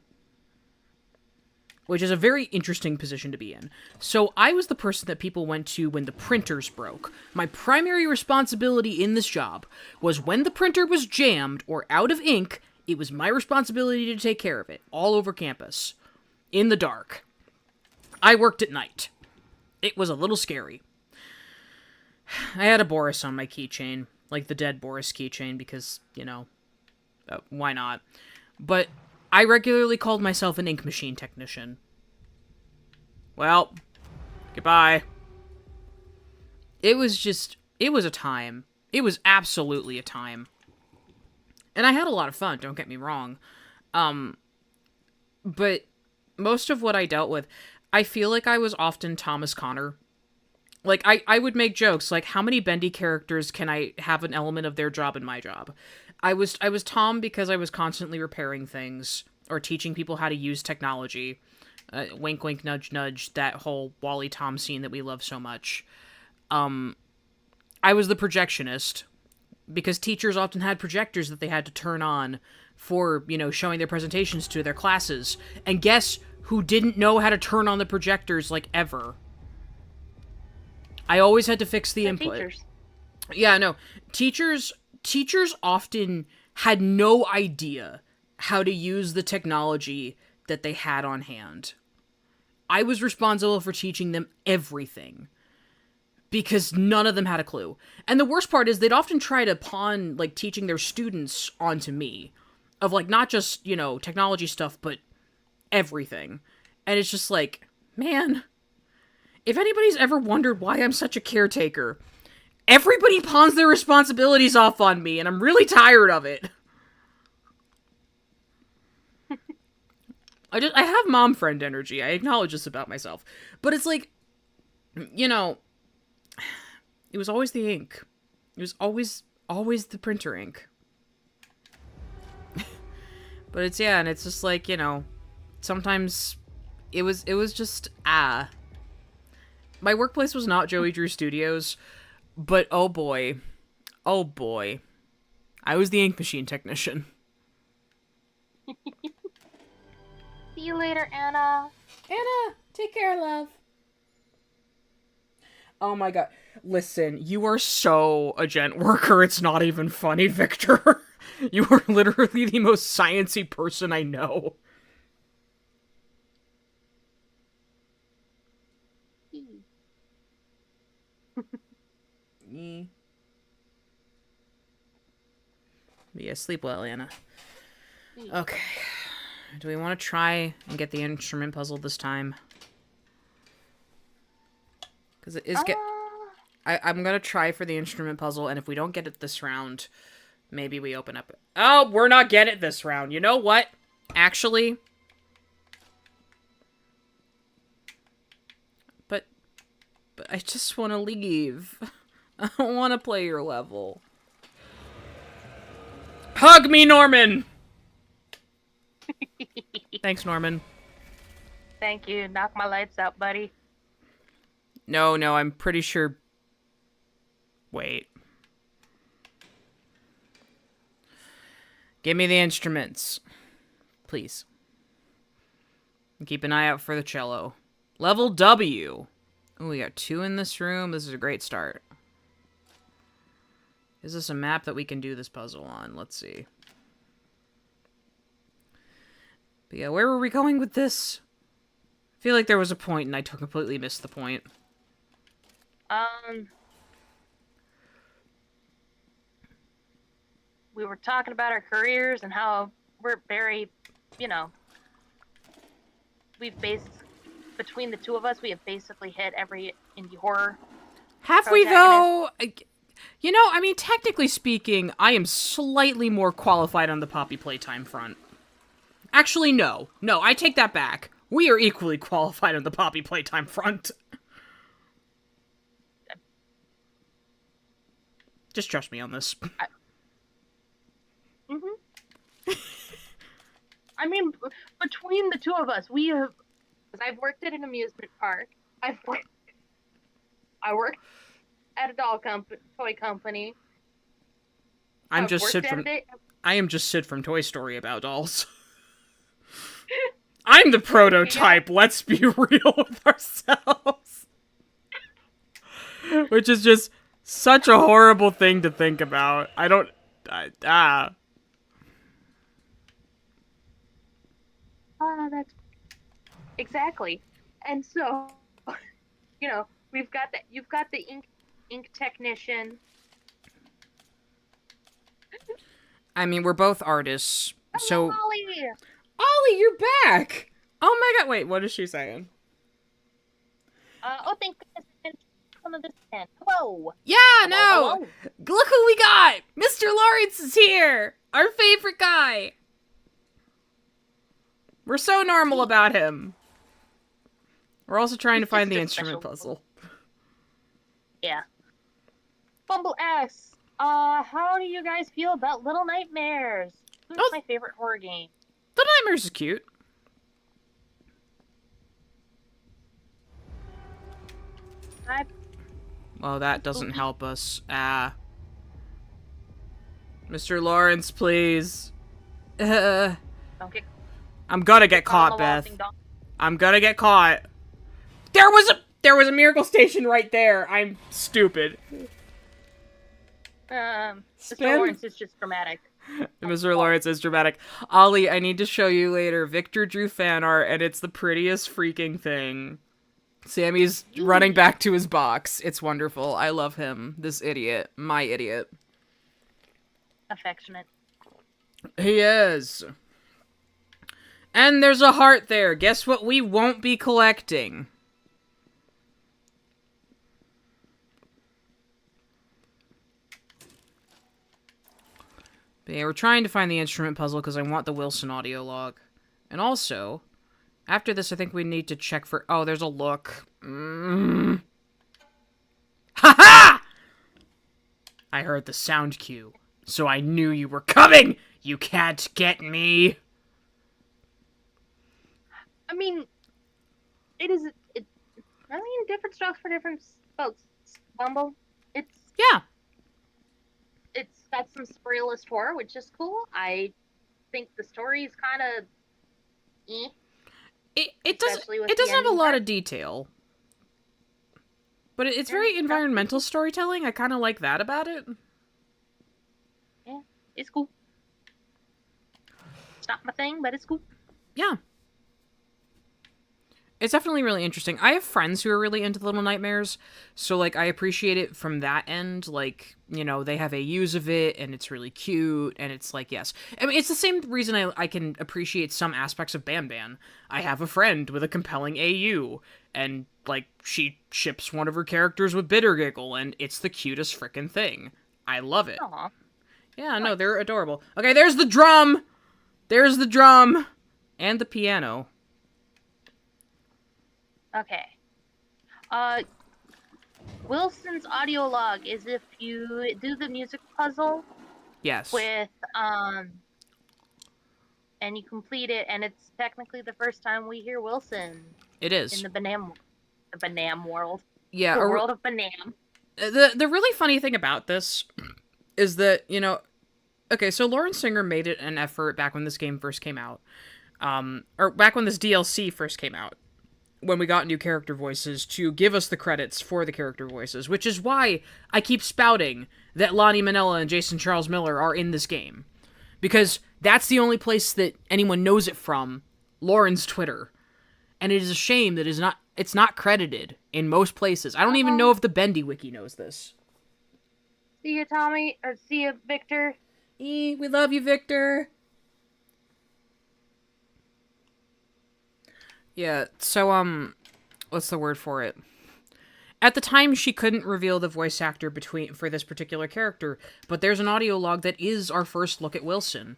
which is a very interesting position to be in. So I was the person that people went to when the printers broke. My primary responsibility in this job was when the printer was jammed or out of ink, it was my responsibility to take care of it, all over campus, in the dark. I worked at night. It was a little scary. I had a Boris on my keychain, like the dead Boris keychain, because, you know, why not? But I regularly called myself an ink machine technician. Well, goodbye. It was a time. It was absolutely a time. And I had a lot of fun, don't get me wrong. But most of what I dealt with, I feel like I was often Thomas Connor. Like, I would make jokes, like, how many Bendy characters can I have an element of their job in my job? I was Tom because I was constantly repairing things, or teaching people how to use technology. Wink, wink, nudge, nudge, that whole Wally Tom scene that we love so much. I was the projectionist, because teachers often had projectors that they had to turn on for, you know, showing their presentations to their classes. And guess who didn't know how to turn on the projectors, like, ever? I always had to fix the input. Teachers. Yeah, no. Teachers often had no idea how to use the technology that they had on hand. I was responsible for teaching them everything, because none of them had a clue. And the worst part is they'd often try to pawn, like, teaching their students onto me, of, like, not just, you know, technology stuff, but everything. And it's just like, man, if anybody's ever wondered why I'm such a caretaker, everybody pawns their responsibilities off on me, and I'm really tired of it. I have mom friend energy. I acknowledge this about myself. But it's like, you know, it was always the ink. It was always the printer ink. But it's, yeah, and it's just like, you know, sometimes it was just, My workplace was not Joey Drew Studios, but oh boy, I was the ink machine technician. See you later, Anna. Anna, take care, love. Oh my god. Listen, you are so a gent worker, it's not even funny, Victor. You are literally the most sciencey person I know. Yeah, sleep well, Anna. Okay. Do we want to try and get the instrument puzzle this time? Because it is I'm gonna try for the instrument puzzle, and if we don't get it this round, maybe we open up... Oh, we're not getting it this round. You know what? Actually... But I just want to leave. I don't want to play your level. Hug me, Norman! Thanks, Norman. Thank you. Knock my lights out, buddy. No, I'm pretty sure... Wait. Give me the instruments. Please. And keep an eye out for the cello. Level W. Oh, we got 2 in this room. This is a great start. Is this a map that we can do this puzzle on? Let's see. But yeah, where were we going with this? I feel like there was a point and I completely missed the point. We were talking about our careers and how we're very, between the two of us, we have basically hit every indie horror. Have we, though? You know, I mean, technically speaking, I am slightly more qualified on the Poppy Playtime front. Actually, no. No, I take that back. We are equally qualified on the Poppy Playtime front. Just trust me on this. I mean, between the two of us, we have... I've worked at an amusement park. I worked at a toy company. I am just Sid from Toy Story about dolls. I'm the prototype, let's be real with ourselves. Which is just such a horrible thing to think about. That's... Exactly. And so, you've got the ink technician. I mean, we're both artists, so... Ollie! Ollie, you're back! Oh my god, wait, what is she saying? Thank goodness some of this pen. Hello! Yeah, no! Hello. Look who we got! Mr. Lawrence is here! Our favorite guy! We're so normal about him. We're also trying to find the instrument puzzle. Yeah. Bumble asks, how do you guys feel about Little Nightmares? This is my favorite horror game. Little Nightmares is cute. Well, that doesn't help us. Mr. Lawrence, please. Don't get... I'm gonna get caught, Beth. I'm gonna get caught. There was a miracle station right there. I'm stupid. Mr. Lawrence is just dramatic. Mr. Lawrence is dramatic. Ollie, I need to show you later. Victor drew fan art, and it's the prettiest freaking thing. Sammy's running back to his box. It's wonderful. I love him. This idiot. My idiot. Affectionate. He is. And there's a heart there. Guess what we won't be collecting? But yeah, we're trying to find the instrument puzzle because I want the Wilson audio log. And also, after this, I think we need to check for... Oh, there's a look. Ha-ha! I heard the sound cue, so I knew you were coming! You can't get me! I mean, different strokes for different folks. Bumble, Yeah. It's got some surrealist horror, which is cool. I think the story is kind of Especially with it the doesn't have a ending lot part. of detail. But it's Yeah, very that's environmental storytelling. I kind of like that about it. Yeah, it's cool. It's not my thing, but it's cool. Yeah. It's definitely really interesting. I have friends who are really into Little Nightmares, so, like, I appreciate it from that end. Like, you know, they have AUs of it, and it's really cute, and it's like, yes. I mean, it's the same reason I can appreciate some aspects of Ban Ban. I have a friend with a compelling AU, and, like, she ships one of her characters with Bitter Giggle, and it's the cutest frickin' thing. I love it. Aw. Yeah, no, Nice. they're adorable. Okay, there's the drum! There's the drum! And the piano. Okay. Wilson's audio log is if you do the music puzzle Yes. with and you complete it, and it's technically the first time we hear Wilson It is. in the Banam world. Yeah, The world of Banam. the really funny thing about this is that, you know, okay, so Lauren Singer made it an effort back when this game first came out, or back when this DLC first came out, when we got new character voices, to give us the credits for the character voices, which is why I keep spouting that Lonnie Manella and Jason Charles Miller are in this game, because that's the only place that anyone knows it from, Lauren's Twitter, and it is a shame that it's not credited in most places. I don't even know if the Bendy wiki knows this. See you, Tommy, or see you, Victor. We love you, Victor. Yeah, so, what's the word for it? At the time, she couldn't reveal the voice actor for this particular character, but there's an audio log that is our first look at Wilson.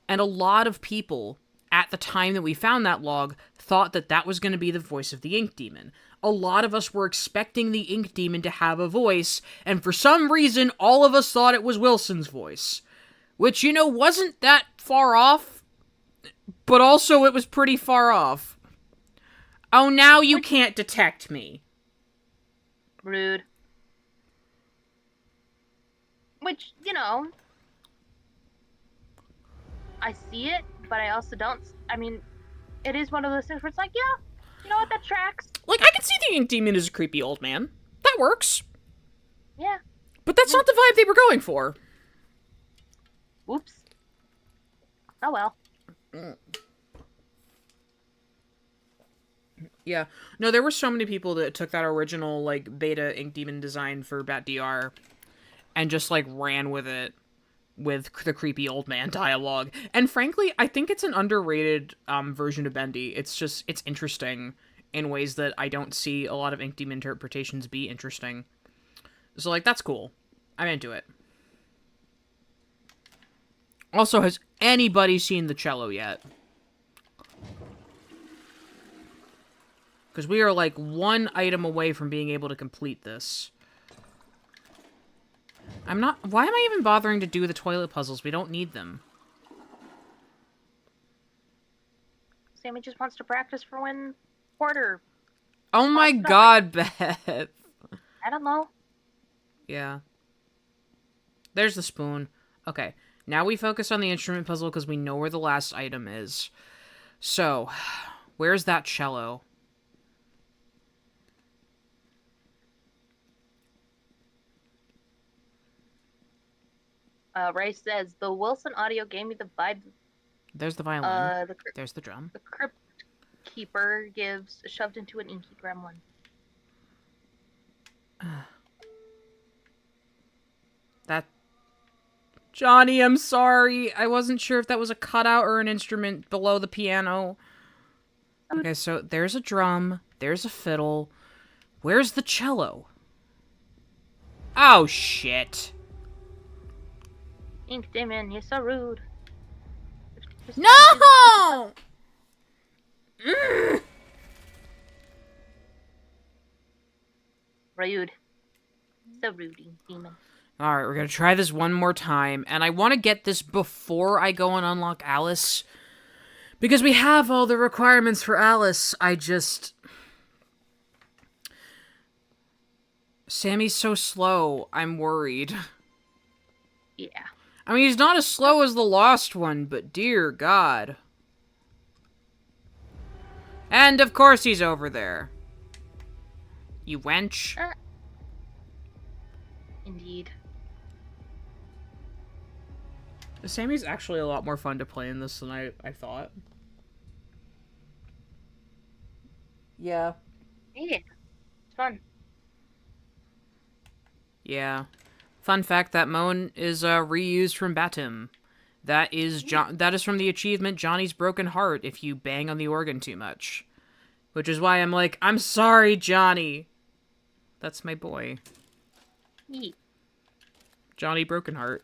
And a lot of people, at the time that we found that log, thought that that was going to be the voice of the Ink Demon. A lot of us were expecting the Ink Demon to have a voice, and for some reason, all of us thought it was Wilson's voice. Which, you know, wasn't that far off, but also it was pretty far off. Oh, now you can't detect me. Rude. Which, you know, I see it, but I also don't. I mean, it is one of those things where it's like, yeah, you know what, that tracks. Like, I can see the Ink Demon as a creepy old man. That works. Yeah. But that's not the vibe they were going for. Whoops. Oh well. Yeah. No, there were so many people that took that original, like, beta Ink Demon design for Bat DR and just, like, ran with it with the creepy old man dialogue. And frankly, I think it's an underrated version of Bendy. It's interesting in ways that I don't see a lot of Ink Demon interpretations be interesting. So, like, that's cool. I'm into it. Also, has anybody seen the cello yet? Because we are, like, one item away from being able to complete this. Why am I even bothering to do the toilet puzzles? We don't need them. Sammy just wants to practice for when Porter. Oh my god, Beth. I don't know. Yeah. There's the spoon. Okay. Now we focus on the instrument puzzle because we know where the last item is. So, where's that cello? Ray says, the Wilson audio gave me the vibe. There's the violin. There's the drum. The Crypt Keeper gives shoved into an inky gremlin. That... Johnny, I'm sorry. I wasn't sure if that was a cutout or an instrument below the piano. Okay, so there's a drum. There's a fiddle. Where's the cello? Oh, shit. Ink Demon, you're so rude. No! Rude. So rude, Ink Demon. Alright, we're gonna try this one more time, and I want to get this before I go and unlock Alice. Because we have all the requirements for Alice, Sammy's so slow, I'm worried. Yeah. I mean, he's not as slow as the Lost one, but dear God. And of course he's over there. You wench. Indeed. Sammy's actually a lot more fun to play in this than I thought. Yeah. Yeah. It's fun. Yeah. Fun fact, that moan is reused from Batim. That is from the achievement Johnny's Broken Heart if you bang on the organ too much. Which is why I'm like, I'm sorry, Johnny. That's my boy. Yeah. Johnny Brokenheart.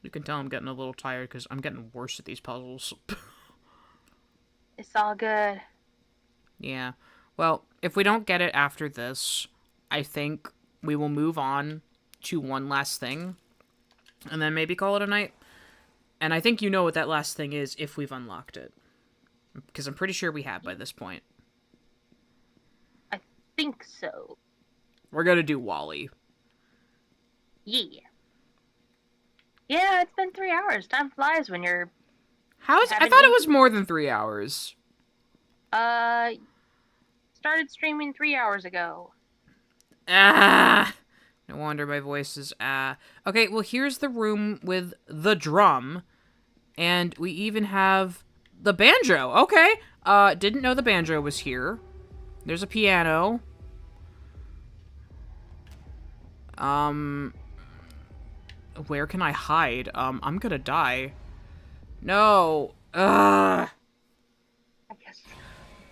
You can tell I'm getting a little tired because I'm getting worse at these puzzles. It's all good. Yeah. Well, if we don't get it after this, I think we will move on to one last thing. And then maybe call it a night. And I think you know what that last thing is if we've unlocked it. Because I'm pretty sure we have by this point. I think so. We're gonna do Wally. Yeah. Yeah, it's been 3 hours. Time flies when you're... I thought it was more than 3 hours. Started streaming 3 hours ago. Ah! No wonder my voice is ah. Okay, well, here's the room with the drum. And we even have the banjo. Okay. Didn't know the banjo was here. There's a piano. Where can I hide? I'm gonna die. No. Ugh. I guess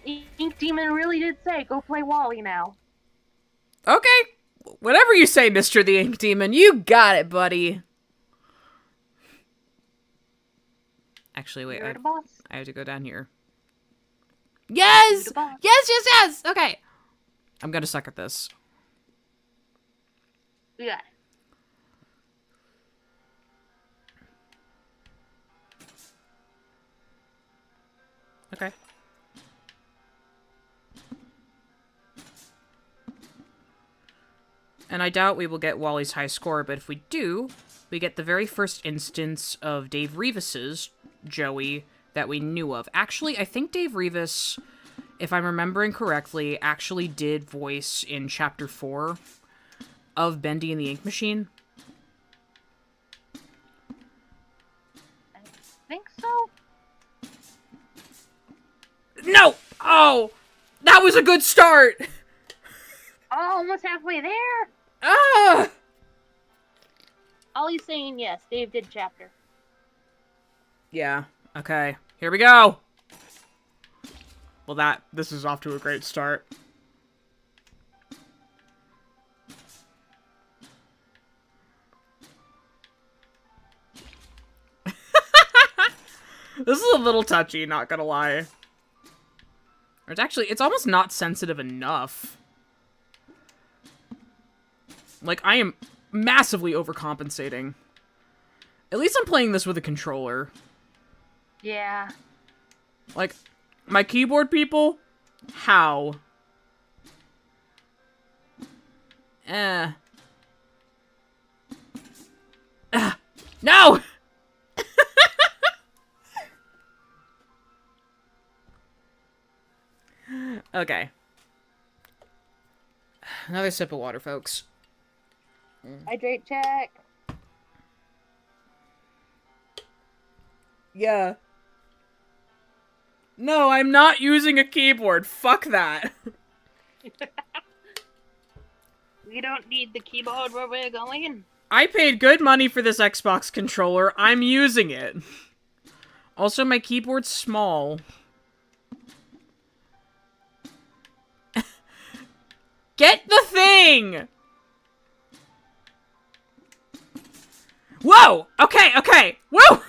Ink Demon really did say, go play Wally now. Okay. Whatever you say, Mr. the Ink Demon. You got it, buddy. Actually, wait. You're the boss. I have to go down here. Yes! Yes! Okay. I'm gonna suck at this. We got it. Okay. And I doubt we will get Wally's high score, but if we do, we get the very first instance of Dave Revis's Joey that we knew of. Actually, I think Dave Revis, if I'm remembering correctly, actually did voice in Chapter 4 of Bendy and the Ink Machine. I think so. No! Oh! That was a good start! Oh, almost halfway there. Ah! Ollie's saying yes. Dave did chapter. Yeah. Okay. Here we go! Well, this is off to a great start. This is a little touchy, not gonna lie. It's almost not sensitive enough. Like, I am massively overcompensating. At least I'm playing this with a controller. Yeah. Like, my keyboard people? How? No! Okay. Another sip of water, folks. Hydrate check. Yeah. No, I'm not using a keyboard. Fuck that. We don't need the keyboard where we're going. I paid good money for this Xbox controller. I'm using it. Also, my keyboard's small. Get the thing! Whoa! Okay. Whoa!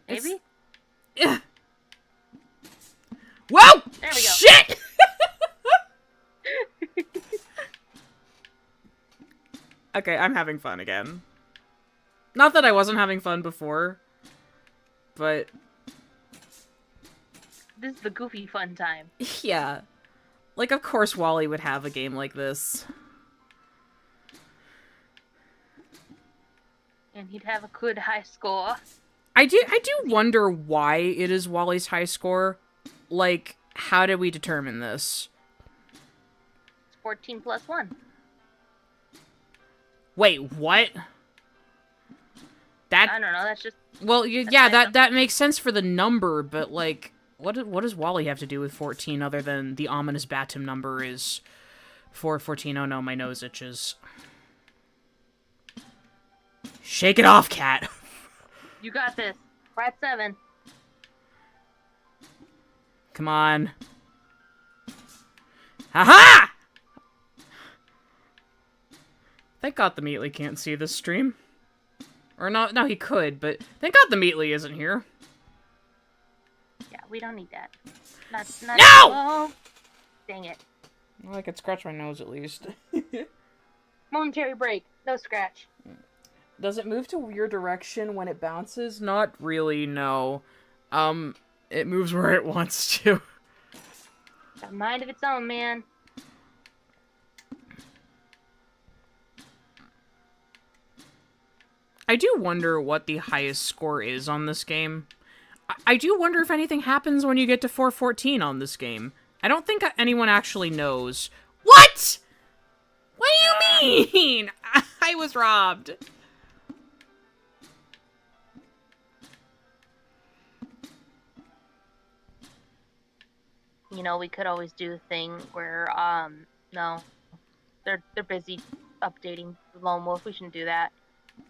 Maybe? Whoa! There we go. Shit! Okay, I'm having fun again. Not that I wasn't having fun before, but... This is the goofy fun time. Yeah. Like, of course Wally would have a game like this. And he'd have a good high score. I do wonder why it is Wally's high score. Like, how did we determine this? It's 14 plus 1. Wait, what? I don't know, that's just... Well, yeah, that makes sense for the number, but, like, what does Wally have to do with 14 other than the ominous Batum number is 414? Oh no, my nose itches. Shake it off, Kat. You got this. We're at 7. Come on. Haha! Thank God the Meatly can't see this stream. Or not, no, he could, but thank God the Meatly isn't here. Yeah, we don't need that. Not No! Oh, dang it. Well, I could scratch my nose at least. Momentary break. No scratch. Does it move to your direction when it bounces? Not really, no. It moves where it wants to. Got a mind of its own, man. I do wonder what the highest score is on this game. I do wonder if anything happens when you get to 414 on this game. I don't think anyone actually knows. What? What do you mean? I was robbed. You know, we could always do a thing where, no. They're busy updating Lone Wolf. We shouldn't do that.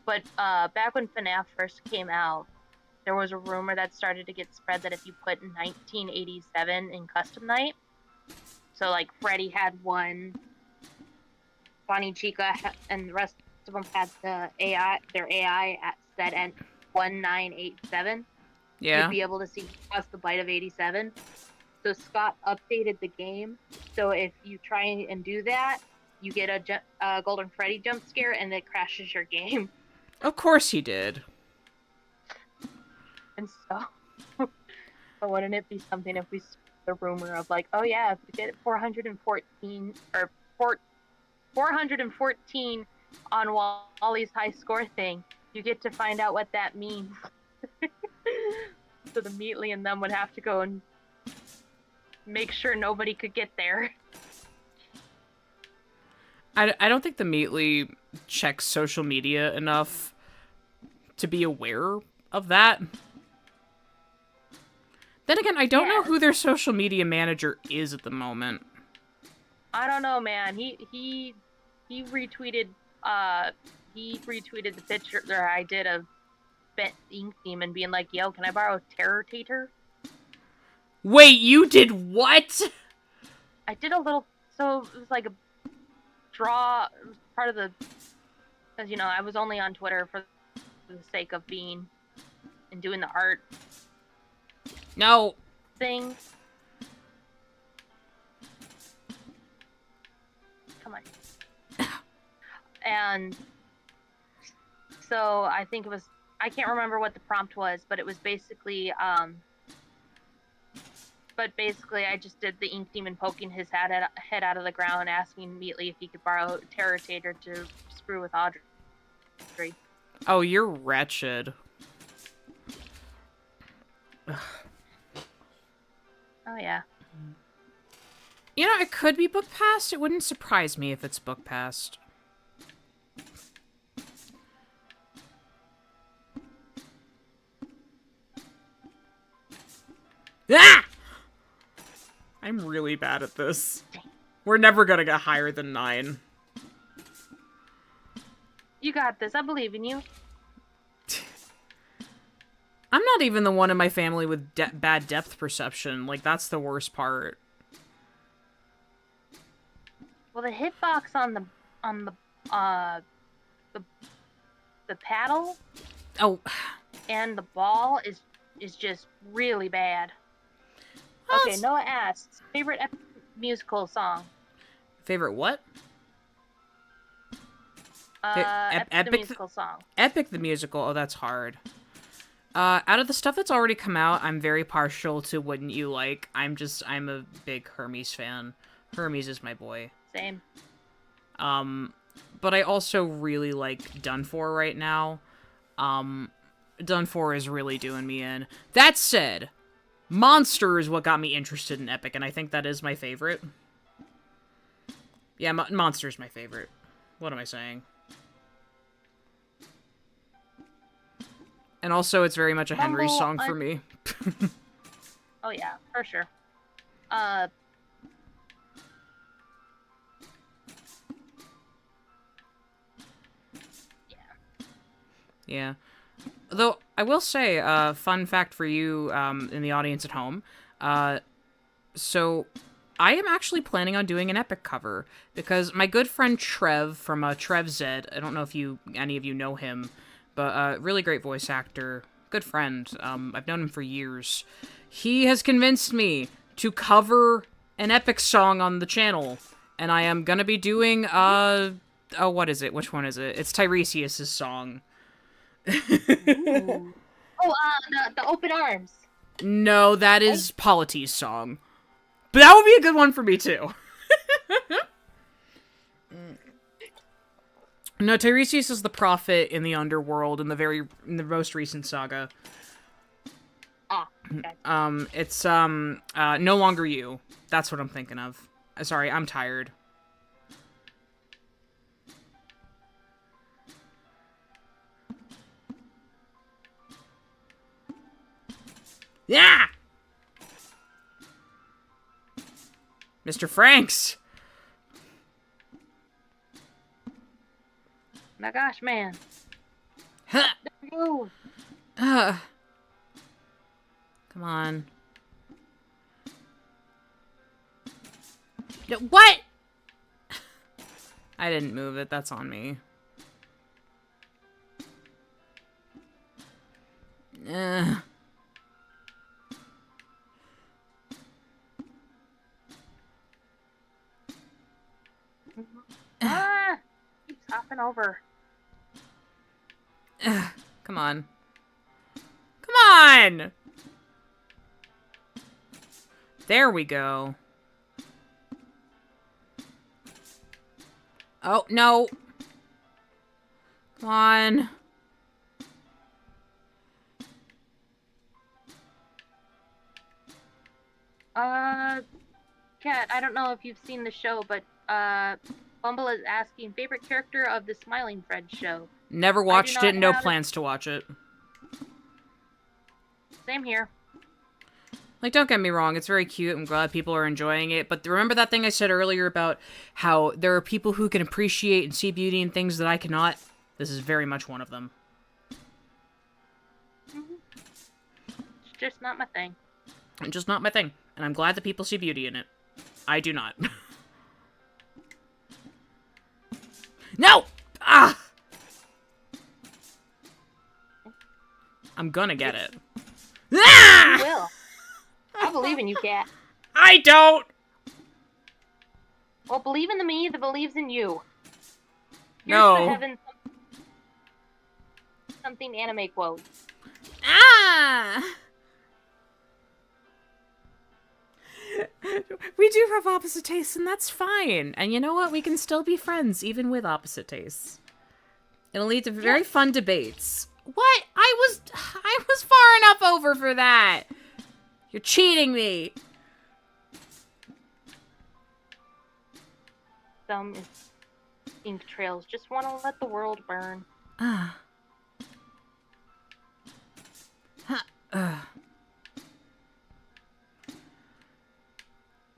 But, back when FNAF first came out, there was a rumor that started to get spread that if you put 1987 in Custom Night, so, like, Freddy had one, Bonnie Chica, and the rest of them had their AI at set at 1987. Yeah. You'd be able to see plus the byte of 87. So Scott updated the game, so if you try and do that, you get a Golden Freddy jump scare, and it crashes your game. Of course he did. And so, but wouldn't it be something if we the rumor of like, oh yeah, if you get 414 or 414 on Wally's high score thing, you get to find out what that means. So the Meatly and them would have to go and make sure nobody could get there. I don't think the Meatly checks social media enough to be aware of that. Then again, I don't know who their social media manager is at the moment. I don't know, man. He retweeted the picture that I did of Bent Ink Theme and being like, yo, can I borrow Terror Tater? Wait, you did what? I did a little, so it was like a draw, it was part of the, because, you know, I was only on Twitter for the sake of being, and doing the art. No. Thing. Come on. And so I think it was, I can't remember what the prompt was, but it was basically, I just did the Ink Demon poking his head out of the ground, asking immediately if he could borrow Terror Tater to screw with Audrey. Oh, you're wretched. Oh, yeah. You know, it could be book passed. It wouldn't surprise me if it's book passed. Ah! I'm really bad at this. We're never gonna get higher than 9. You got this. I believe in you. I'm not even the one in my family with bad depth perception. Like, that's the worst part. Well, the hitbox on the paddle. Oh. And the ball is just really bad. Okay, Noah asks, favorite musical song? Favorite what? Epic the musical song. Epic the musical. Oh, that's hard. Out of the stuff that's already come out, I'm very partial to Wouldn't You Like. I'm a big Hermes fan. Hermes is my boy. Same. But I also really like Done For right now. Done 4 is really doing me in. That said, Monster is what got me interested in Epic, and I think that is my favorite. Yeah, Monster's my favorite. What am I saying? And also, it's very much a Henry song for me. Oh yeah, for sure. Yeah. Though, I will say, fun fact for you in the audience at home. So, I am actually planning on doing an Epic cover, because my good friend Trev from Trev Zed, I don't know if any of you know him, but really great voice actor, good friend, I've known him for years. He has convinced me to cover an Epic song on the channel, and I am gonna be doing, what is it? Which one is it? It's Tiresias' song. Ooh. Oh, the Open Arms. No, that is Polity's song. But that would be a good one for me, too. No, Tiresias is the prophet in the underworld in the most recent saga. Ah, okay. It's, No Longer You. That's what I'm thinking of. Sorry, I'm tired. Yeah! Mr. Franks! My gosh, man. Huh. Move. Come on. No, what? I didn't move it. That's on me. Keeps hopping over. Come on. Come on! There we go. Oh, no. Come on. Kat, I don't know if you've seen the show, but, Bumble is asking, favorite character of the Smiling Fred show? Never watched it, no plans to watch it. Same here. Like, don't get me wrong, it's very cute. I'm glad people are enjoying it. But remember that thing I said earlier about how there are people who can appreciate and see beauty in things that I cannot? This is very much one of them. It's just not my thing. It's just not my thing. And I'm glad that people see beauty in it. I do not. No! Ah! I'm gonna get it. Ah! You will. I believe in you, Kat. I don't! Well, believe in the me that believes in you. Here's No. to heaven something anime quote. Ah! We do have opposite tastes, and that's fine. And you know what? We can still be friends, even with opposite tastes. It'll lead to very fun debates. What? I was far enough over for that. You're cheating me. Some is ink trails. Just want to let the world burn. Ah.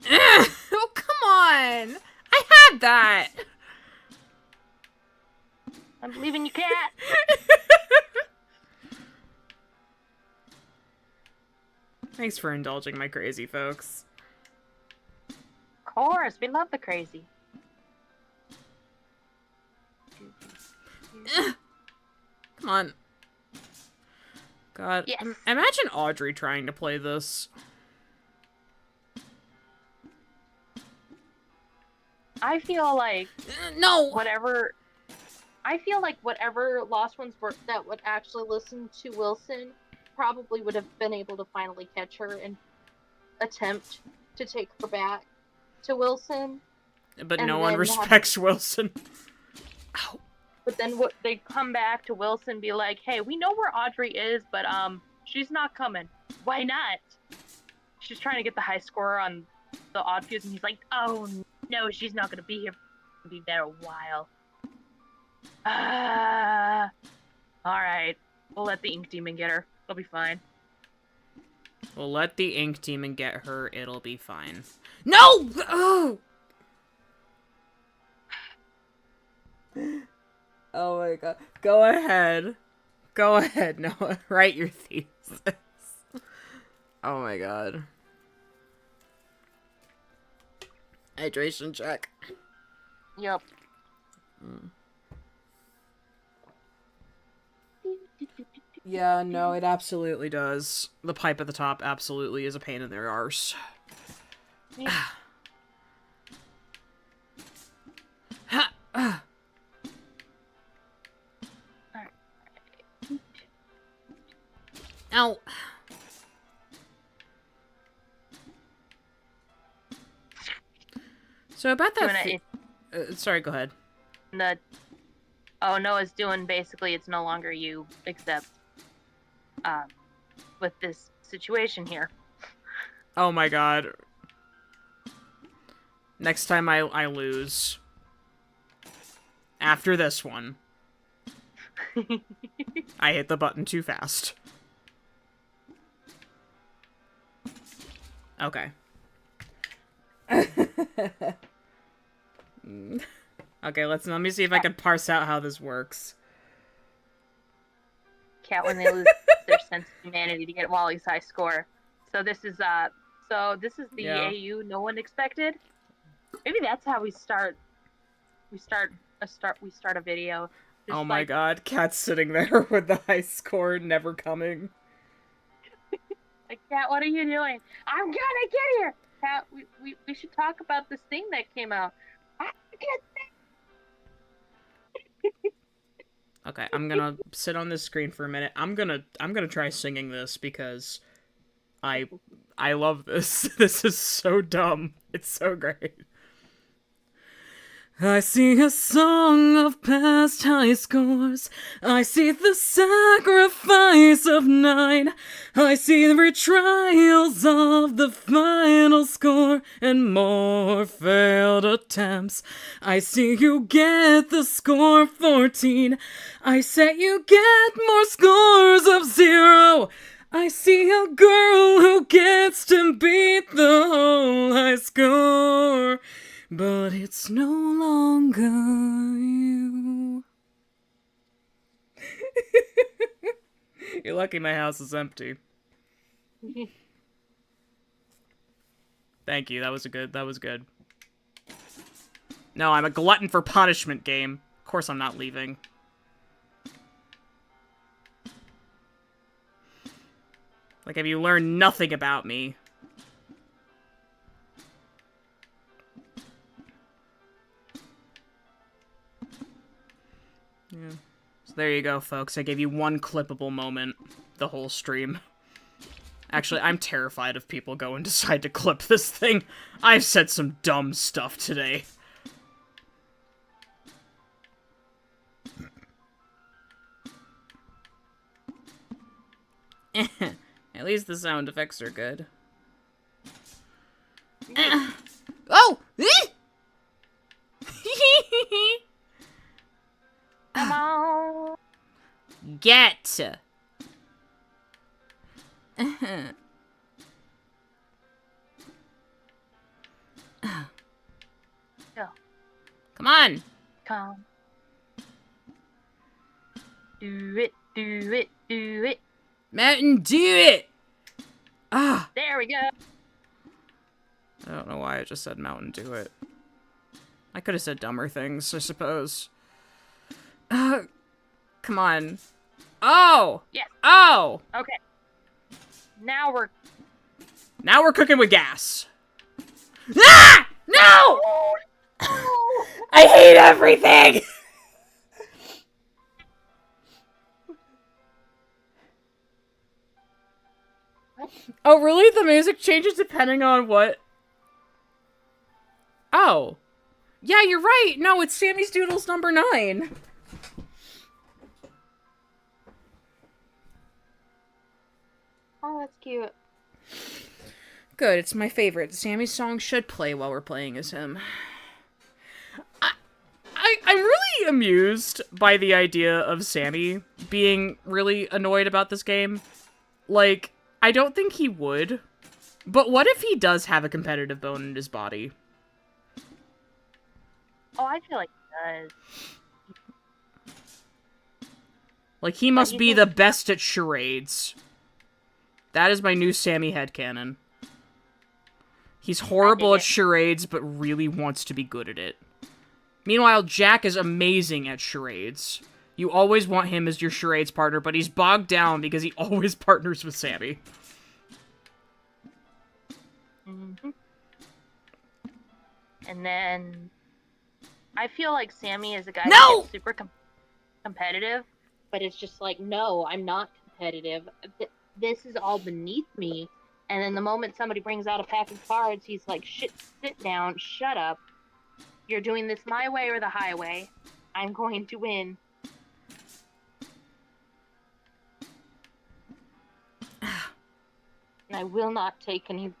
Oh, come on! I had that! I believe in you, Kat. Thanks for indulging my crazy, folks. Of course, we love the crazy. Come on. God, Yes. Imagine Audrey trying to play this. I feel like No! whatever Lost Ones were that would actually listen to Wilson probably would have been able to finally catch her and attempt to take her back to Wilson. But no one respects Wilson. Ow. But then they come back to Wilson, be like, "Hey, we know where Audrey is, but she's not coming. Why not? She's trying to get the high score on the odd fuse," and he's like, "Oh no, she's not gonna be here. She'll be there a while." All right, we'll let the Ink Demon get her. It'll be fine. We'll let the Ink Demon get her. It'll be fine. No! Oh! Oh my god. Go ahead. Go ahead, Noah. Write your thesis. Oh my god. Hydration check. Yep. Yeah, no, it absolutely does. The pipe at the top absolutely is a pain in their arse. Ow. So about that... sorry, go ahead. Noah's doing basically it's no longer you, except with this situation here. Oh my god. Next time I lose. After this one. I hit the button too fast. Okay. Okay, let me see if I can parse out how this works. Cat when they lose their sense of humanity to get Wally's high score. So this is the AU no one expected. Maybe that's how we start. We start a video. Just oh my god, Cat's sitting there with the high score never coming. Like, Cat, what are you doing? I'm gonna get here. Cat, we should talk about this thing that came out. Okay, I'm gonna sit on this screen for a minute. I'm gonna try singing this because I love this. This is so dumb. It's so great. I see a song of past high scores. I see the sacrifice of 9. I see the retrials of the final score and more failed attempts. I see you get the score 14. I say you get more scores of 0. I see a girl who gets to beat the whole high score. But it's no longer you. You're lucky my house is empty. Thank you, that was good. No, I'm a glutton for punishment game. Of course I'm not leaving. Like, have you learned nothing about me? Yeah. So there you go, folks. I gave you one clippable moment the whole stream. Actually, I'm terrified if people go and decide to clip this thing. I've said some dumb stuff today. At least the sound effects are good. Oh! Come on. Get. Go. Come on. Come. Do it, do it, do it. Mountain, do it! Ah! There we go. I don't know why I just said Mountain, do it. I could have said dumber things, I suppose. Come on. Oh! Yes. Oh! Okay. Now we're cooking with gas. Ah! No! I hate everything! Oh, really? The music changes depending on what? Oh. Yeah, you're right. No, it's Sammy's Doodles number 9. Oh, that's cute. Good, it's my favorite. Sammy's song should play while we're playing as him. I'm really amused by the idea of Sammy being really annoyed about this game. Like, I don't think he would. But what if he does have a competitive bone in his body? Oh, I feel like he does. Like, he must be the best at charades. That is my new Sammy headcanon. He's horrible at charades, but really wants to be good at it. Meanwhile, Jack is amazing at charades. You always want him as your charades partner, but he's bogged down because he always partners with Sammy. Mm-hmm. And then I feel like Sammy is a guy who's super competitive, but it's just like, no, I'm not competitive. This is all beneath me. And then the moment somebody brings out a pack of cards, he's like, shit, sit down, shut up. You're doing this my way or the highway. I'm going to win. And I will not take any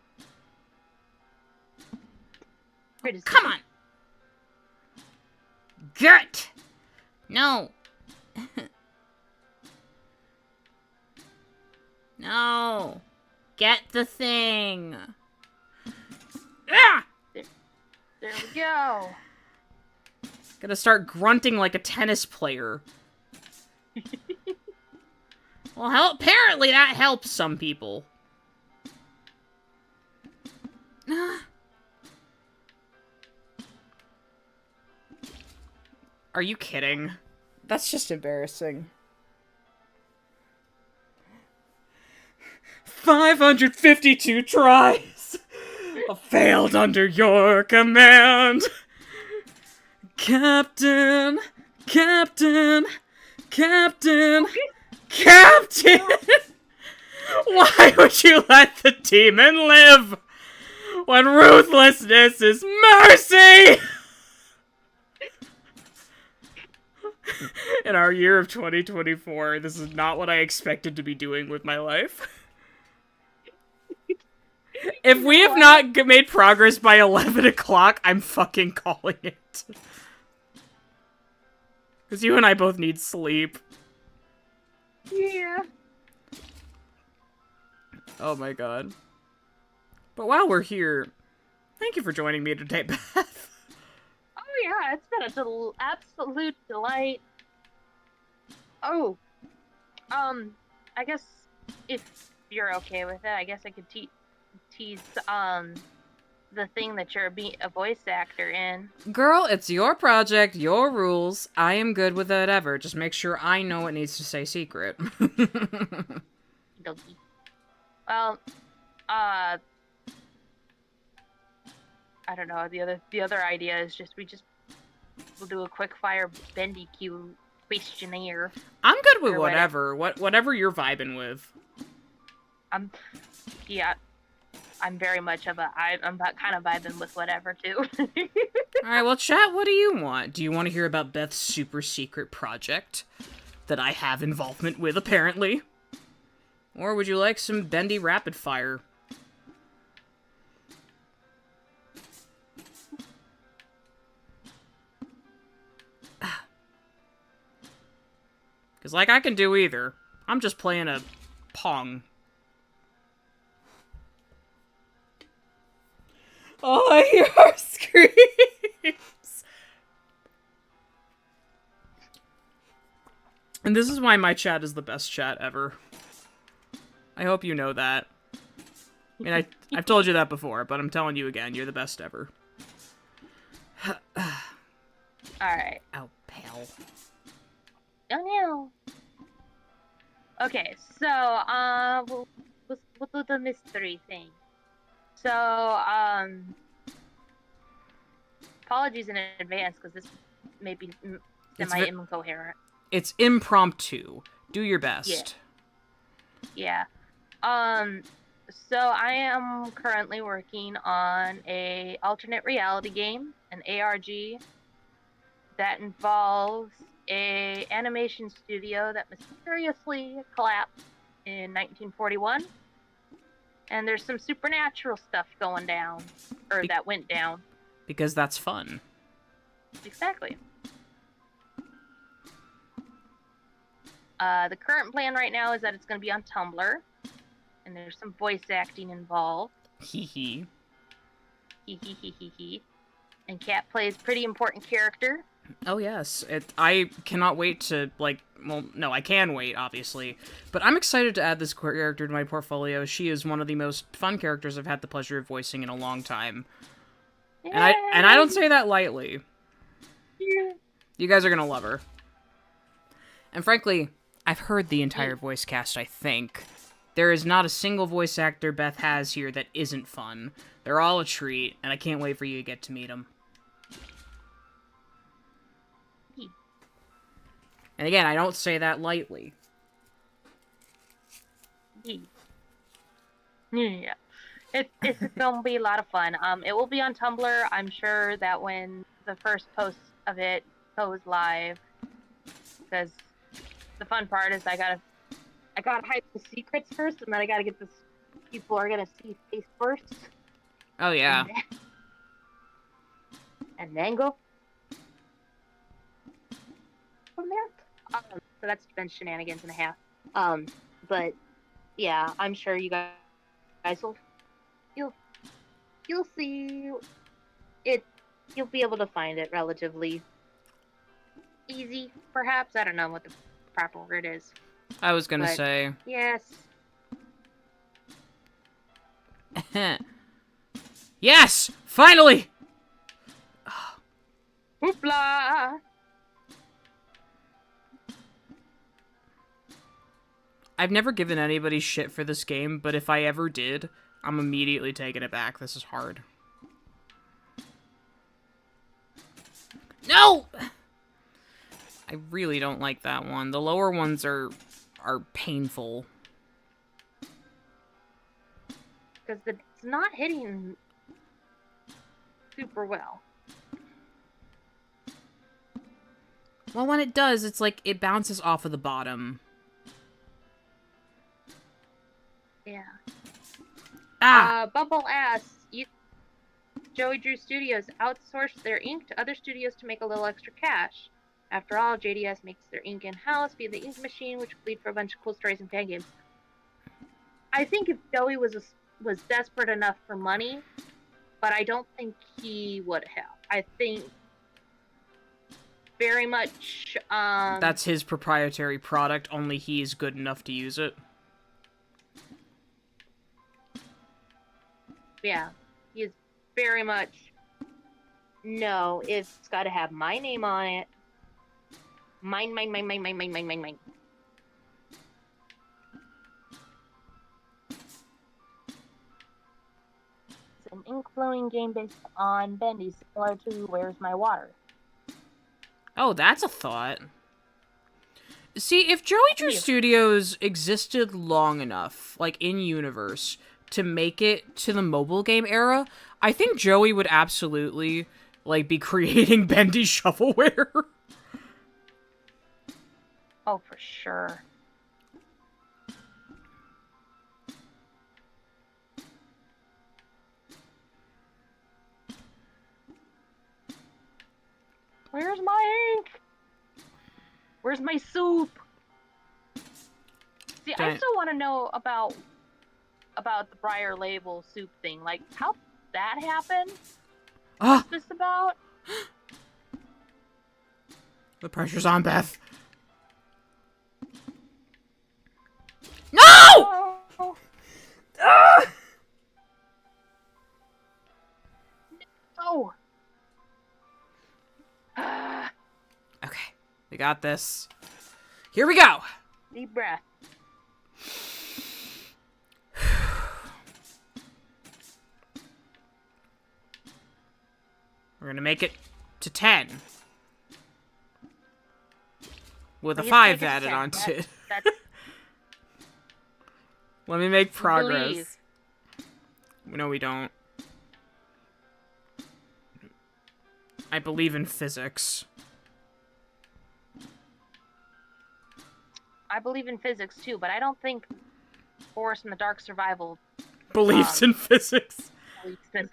criticism. Come on! Gert! No! No! Get the thing! Ah! There we go. Gonna start grunting like a tennis player. Well, apparently that helps some people. Are you kidding? That's just embarrassing. 552 tries! Failed under your command! Captain! Captain! Captain! Captain! Why would you let the demon live? When ruthlessness is mercy! In our year of 2024, this is not what I expected to be doing with my life. If we have not made progress by 11 o'clock, I'm fucking calling it. Because you and I both need sleep. Yeah. Oh my god. But while we're here, thank you for joining me today, Beth. Oh yeah, it's been an absolute delight. Oh, I guess if you're okay with it, I guess I could tease the thing that you're a voice actor in. Girl, it's your project, your rules. I am good with whatever. Just make sure I know it needs to stay secret. Well, I don't know. The other idea is we'll do a quick fire Bendy Q questionnaire. I'm good with whatever. Whatever you're vibing with. I'm very much of I'm kind of vibing with whatever too. Alright, well, chat, what do you want? Do you want to hear about Beth's super secret project that I have involvement with, apparently? Or would you like some Bendy rapid fire? Because, like, I can do either. I'm just playing a Pong. Oh, I hear our screams! And this is why my chat is the best chat ever. I hope you know that. I mean, I've told you that before, but I'm telling you again, you're the best ever. Alright. Oh, pal. Oh no. Okay, so we'll do the mystery thing. So apologies in advance because this may be semi-incoherent. It's impromptu. Do your best. Yeah. So I am currently working on a alternate reality game, an ARG, that involves a animation studio that mysteriously collapsed in 1941 And there's some supernatural stuff going down. Or that went down. Because that's fun. Exactly. The current plan right now is that it's going to be on Tumblr. And there's some voice acting involved. Hee hee. Hee hee hee hee hee. And Kat plays pretty important character. Oh yes, I cannot wait to, like, well, no, I can wait, obviously, but I'm excited to add this character to my portfolio. She is one of the most fun characters I've had the pleasure of voicing in a long time. Yay! And I don't say that lightly. Yeah. You guys are gonna love her. And frankly, I've heard the entire voice cast, I think. There is not a single voice actor Beth has here that isn't fun. They're all a treat, and I can't wait for you to get to meet them. And again, I don't say that lightly. Yeah. It's gonna be a lot of fun. It will be on Tumblr. I'm sure that when the first post of it goes live, because the fun part is I gotta hide the secrets first, and then I gotta get this. People are gonna see face first. Oh yeah. And then go from there. So that's been shenanigans and a half. But yeah, I'm sure you guys will you'll see it. You'll be able to find it relatively easy, perhaps. I don't know what the proper word is. I was gonna say. Yes. Yes! Finally! Hoopla! I've never given anybody shit for this game, but if I ever did, I'm immediately taking it back. This is hard. No! I really don't like that one. The lower ones are painful. Because it's not hitting super well. Well, when it does, it's like it bounces off of the bottom. Yeah. Ah! Bubble asks, Joey Drew Studios outsourced their ink to other studios to make a little extra cash. After all, JDS makes their ink in-house via the ink machine, which would lead for a bunch of cool stories and fan games. I think if Joey was desperate enough for money, but I don't think he would have. I think very much... That's his proprietary product, only he's good enough to use it. Yeah, he's very much... No, it's got to have my name on it. Mine. It's an ink-flowing game based on Bendy, similar to Where's My Water? Oh, that's a thought. See, if Joey Drew Studios existed long enough, like in-universe, to make it to the mobile game era, I think Joey would absolutely, like, be creating Bendy shovelware. Oh, for sure. Where's my ink? Where's my soup? See, I still want to know about the Briar Label soup thing. Like, how did that happen? What's this about? The pressure's on, Beth. No! Oh. No. Okay, we got this. Here we go. Deep breath. We're gonna make it to 10. With a 5 added onto it. Let me make progress. No, we don't. I believe in physics. I believe in physics too, but I don't think Boris and the Dark Survival Believes in physics. Believes in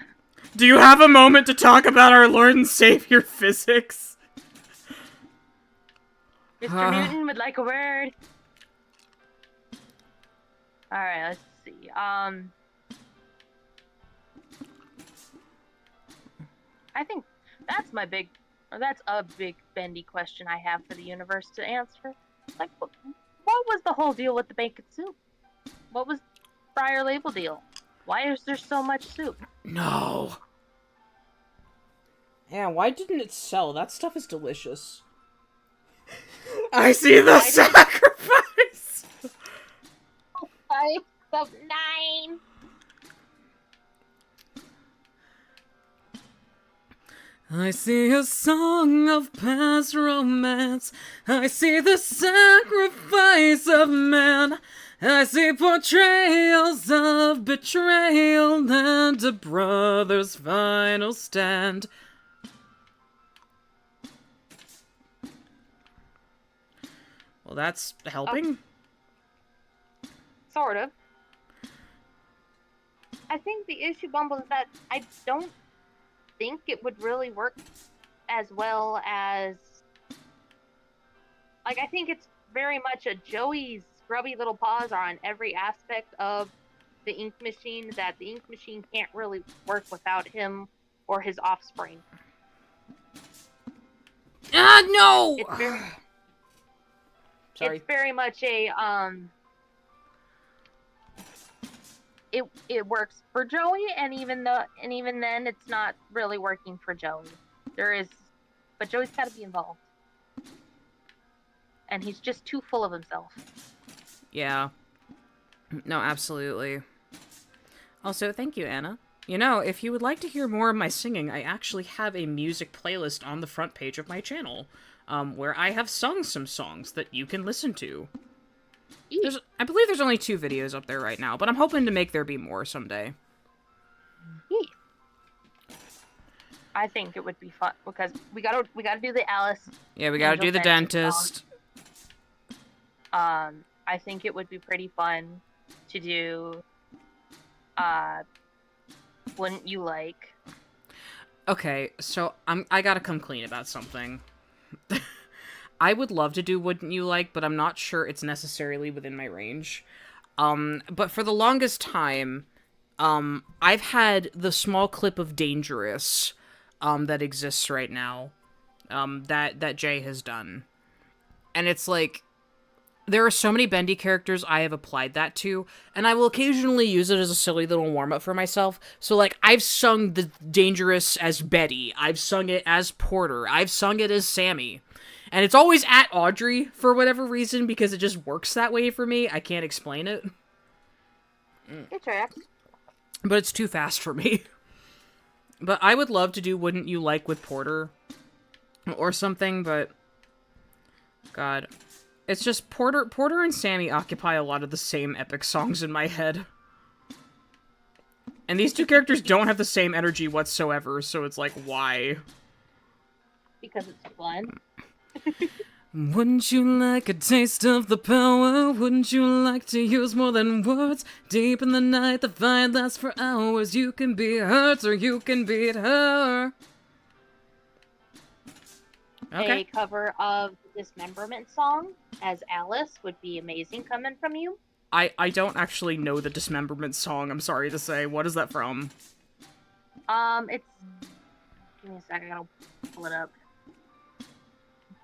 Do you have a moment to talk about our Lord and Savior physics? Mr. Newton would like a word. Alright, let's see. I think that's a big Bendy question I have for the universe to answer. Like, what was the whole deal with the bacon soup? What was Friar Label deal? Why is there so much soup? No. Yeah, why didn't it sell? That stuff is delicious. I see the sacrifice! 5 of 9. I see a song of past romance. I see the sacrifice of man. I see portrayals of betrayal and a brother's final stand. Well, that's helping. Sort of. I think the issue, Bumble, is that I don't think it would really work as well as... Like, I think it's very much a Joey's grubby little paws are on every aspect of the ink machine, that the ink machine can't really work without him or his offspring. Ah, no! It's very much a, It works for Joey, and even then, it's not really working for Joey. But Joey's got to be involved, and he's just too full of himself. Yeah. No, absolutely. Also, thank you, Anna. You know, if you would like to hear more of my singing, I actually have a music playlist on the front page of my channel, where I have sung some songs that you can listen to. I believe there's only 2 videos up there right now, but I'm hoping to make there be more someday. I think it would be fun because we gotta do the Alice. Yeah, we gotta do the dentist. I think it would be pretty fun to do. Wouldn't you like? Okay, so I gotta come clean about something. I would love to do Wouldn't You Like, but I'm not sure it's necessarily within my range. But for the longest time, I've had the small clip of Dangerous, that exists right now, that Jay has done. And it's like, there are so many Bendy characters I have applied that to, and I will occasionally use it as a silly little warm-up for myself. So, like, I've sung the Dangerous as Betty, I've sung it as Porter, I've sung it as Sammy. And it's always at Audrey, for whatever reason, because it just works that way for me. I can't explain it. It tracks. But it's too fast for me. But I would love to do Wouldn't You Like with Porter. Or something, but... God. It's just Porter and Sammy occupy a lot of the same epic songs in my head. And these 2 characters don't have the same energy whatsoever, so it's like, why? Because it's fun. Wouldn't you like a taste of the power? Wouldn't you like to use more than words? Deep in the night, the fight lasts for hours. You can be hurt or you can beat her. Okay. A cover of the Dismemberment song as Alice would be amazing coming from you. I don't actually know the Dismemberment song, I'm sorry to say. What is that from? It's... Give me a second, I'll pull it up.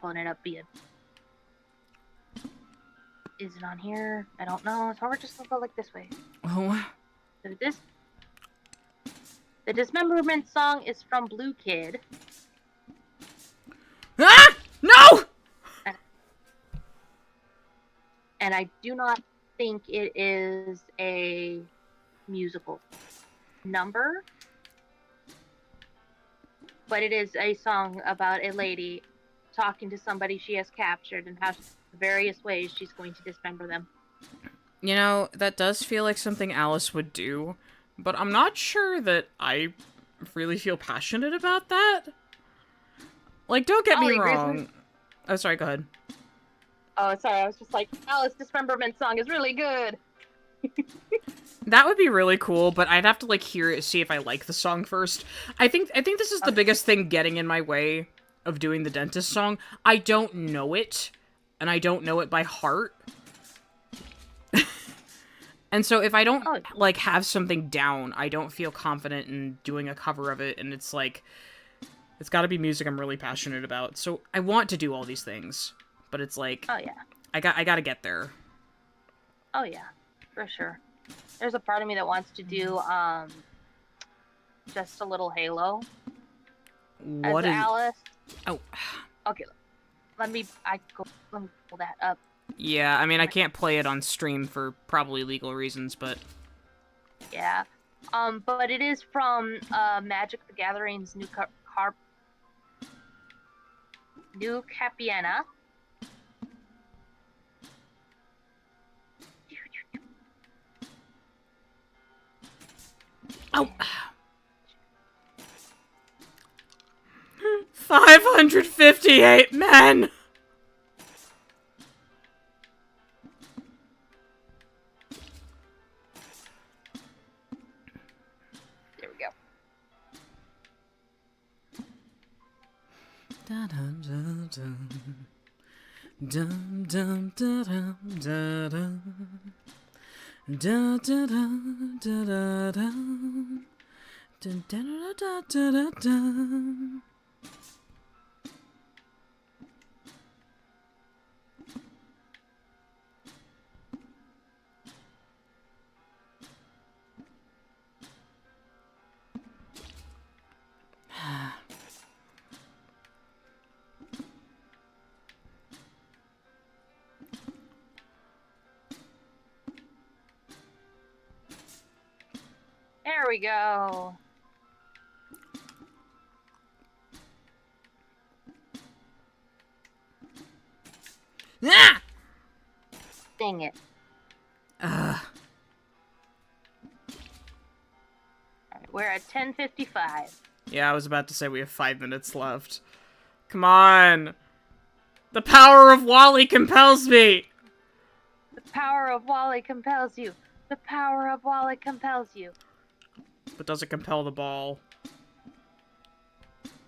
Pulling it up via... Is it on here? I don't know, so we're just gonna go like this way. Oh. The Dismemberment song is from Blue Kid. Ah! No! And I do not think it is a musical number, but it is a song about a lady talking to somebody she has captured and how various ways she's going to dismember them. You know, that does feel like something Alice would do, but I'm not sure that I really feel passionate about that. Like, don't get me wrong. Oh, sorry, go ahead. Oh, sorry, I was just like, Alice Dismemberment song is really good. That would be really cool, but I'd have to like hear it, see if I like the song first. I think this is the biggest thing getting in my way of doing the dentist song. I don't know it, and I don't know it by heart. And so if I don't like have something down, I don't feel confident in doing a cover of it, and it's like it's got to be music I'm really passionate about. So I want to do all these things, but it's like Oh yeah. I got to get there. Oh yeah, for sure. There's a part of me that wants to do just a little Halo. What as is Alice. Oh. Okay. Let me pull that up. Yeah, I mean, I can't play it on stream for probably legal reasons, but... Yeah. But it is from Magic the Gathering's New Capiena. Oh! 558 men! There we go. Dum dum da dum da dum da da dum da da dum da da da da da dum. There we go. Ah! Dang it. Ugh. Alright, we're at 10:55. Yeah, I was about to say we have 5 minutes left. Come on! The power of Wally compels me! The power of Wally compels you. The power of Wally compels you. But does it compel the ball?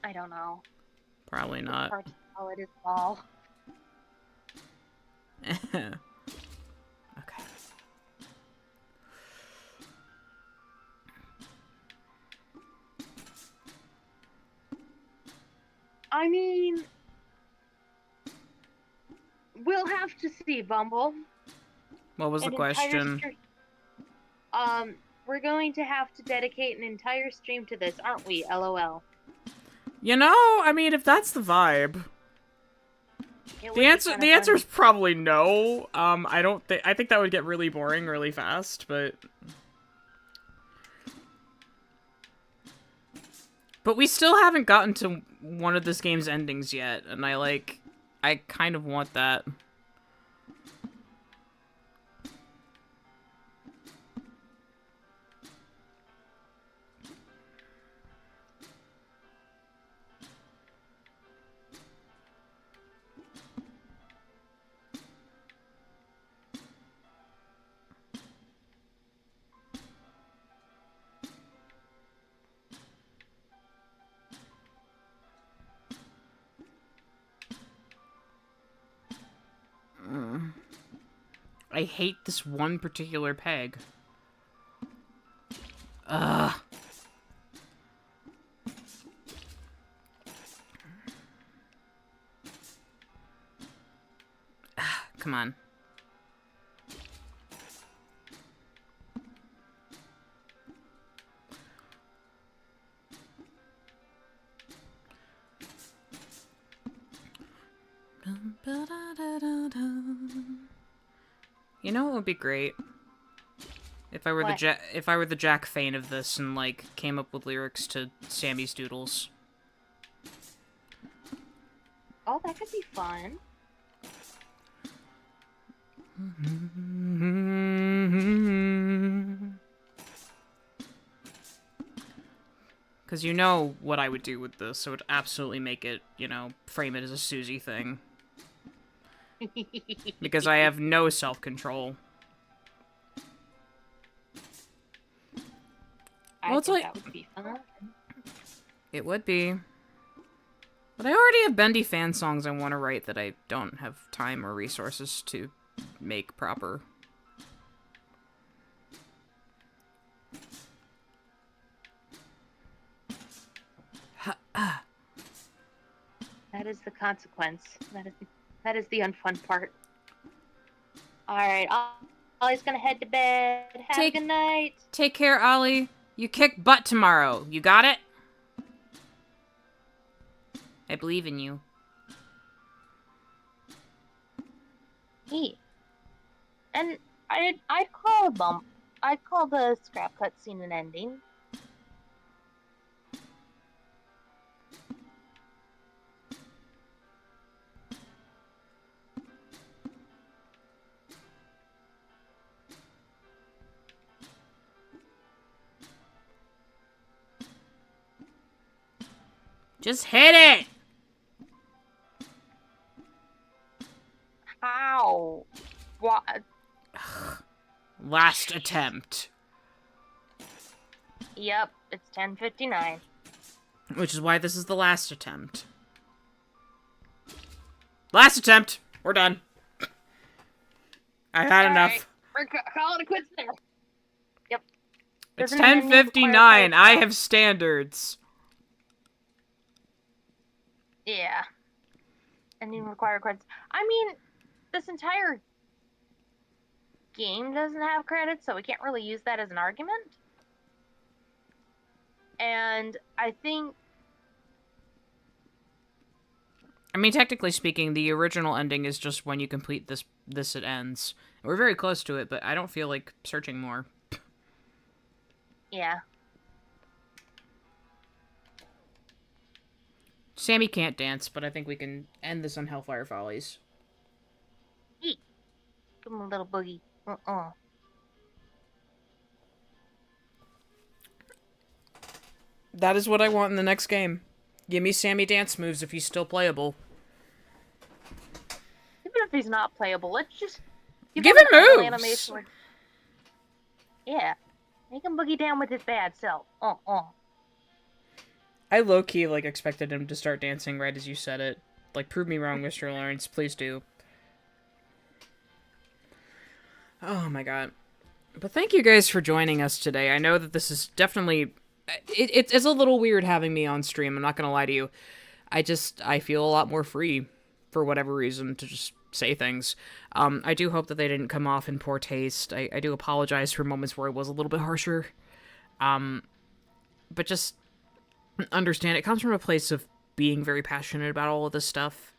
I don't know. Probably not. It's hard to tell it is ball. Okay. I mean, we'll have to see, Bumble. What was the question? We're going to have to dedicate an entire stream to this, aren't we? LOL. You know, I mean, if that's the vibe. The answer is probably no. I think that would get really boring really fast, but we still haven't gotten to one of this game's endings yet, and I kind of want that. I hate this one particular peg. Ugh. Come on. You know what would be great? If I were the Jack Fane of this and like came up with lyrics to Sammy's Doodles. Oh, that could be fun. Because you know what I would do with this, so it would absolutely make it, frame it as a Susie thing. Because I have no self-control. I'll tell you. That would be fun. It would be. But I already have Bendy fan songs I want to write that I don't have time or resources to make proper. That is the consequence. That is the unfun part. All right, Ollie's gonna head to bed. Have a good night. Take care, Ollie. You kick butt tomorrow. You got it? I believe in you. And I'd call a bump. I'd call the scrap cut scene an ending. Just hit it! How? What? Last attempt. Yep, it's 10:59. Which is why this is the last attempt. Last attempt! We're done. I had enough. We're calling it quits there. Yep. It's Doesn't it 10:59. I require have standards. Yeah. Ending require credits. I mean, this entire game doesn't have credits, so we can't really use that as an argument. And I think... I mean, technically speaking, the original ending is just when you complete this it ends. We're very close to it, but I don't feel like searching more. Yeah. Sammy can't dance, but I think we can end this on Hellfire Follies. Eat. Give him a little boogie. That is what I want in the next game. Give me Sammy dance moves if he's still playable. Even if he's not playable, let's just... Give him moves! Animation where... Yeah. Make him boogie down with his bad self. I low-key, expected him to start dancing right as you said it. Prove me wrong, Mr. Lawrence. Please do. Oh my god. But thank you guys for joining us today. I know that this is definitely... It's a little weird having me on stream, I'm not gonna lie to you. I feel a lot more free, for whatever reason, to just say things. I do hope that they didn't come off in poor taste. I do apologize for moments where I was a little bit harsher. But just... understand it comes from a place of being very passionate about all of this stuff,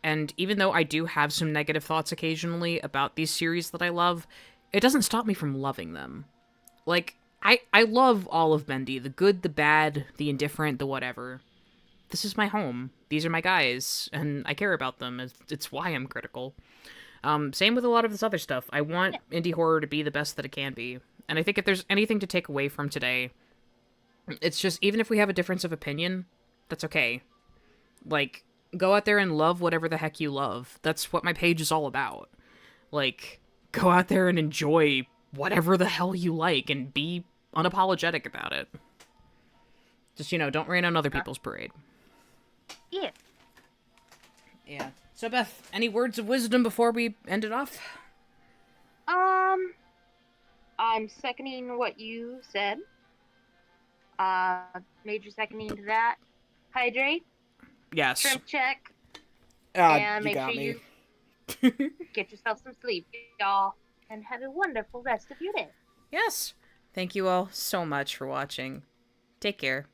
and even though I do have some negative thoughts occasionally about these series that I love, it doesn't stop me from loving them. I love all of Bendy, the good, the bad, the indifferent, the whatever. This is my home. These are my guys, and I care about them. It's why I'm critical. Same with a lot of this other stuff. I want indie horror to be the best that it can be, and I think if there's anything to take away from today, it's just, even if we have a difference of opinion, that's okay. Go out there and love whatever the heck you love. That's what my page is all about. Go out there and enjoy whatever the hell you like and be unapologetic about it. Just, don't rain on other people's parade. Yeah. Yeah. So, Beth, any words of wisdom before we end it off? I'm seconding what you said. Major seconding to that. Hydrate. Yes. Shrimp check. you And make got sure me. you get yourself some sleep, y'all. And have a wonderful rest of your day. Yes. Thank you all so much for watching. Take care.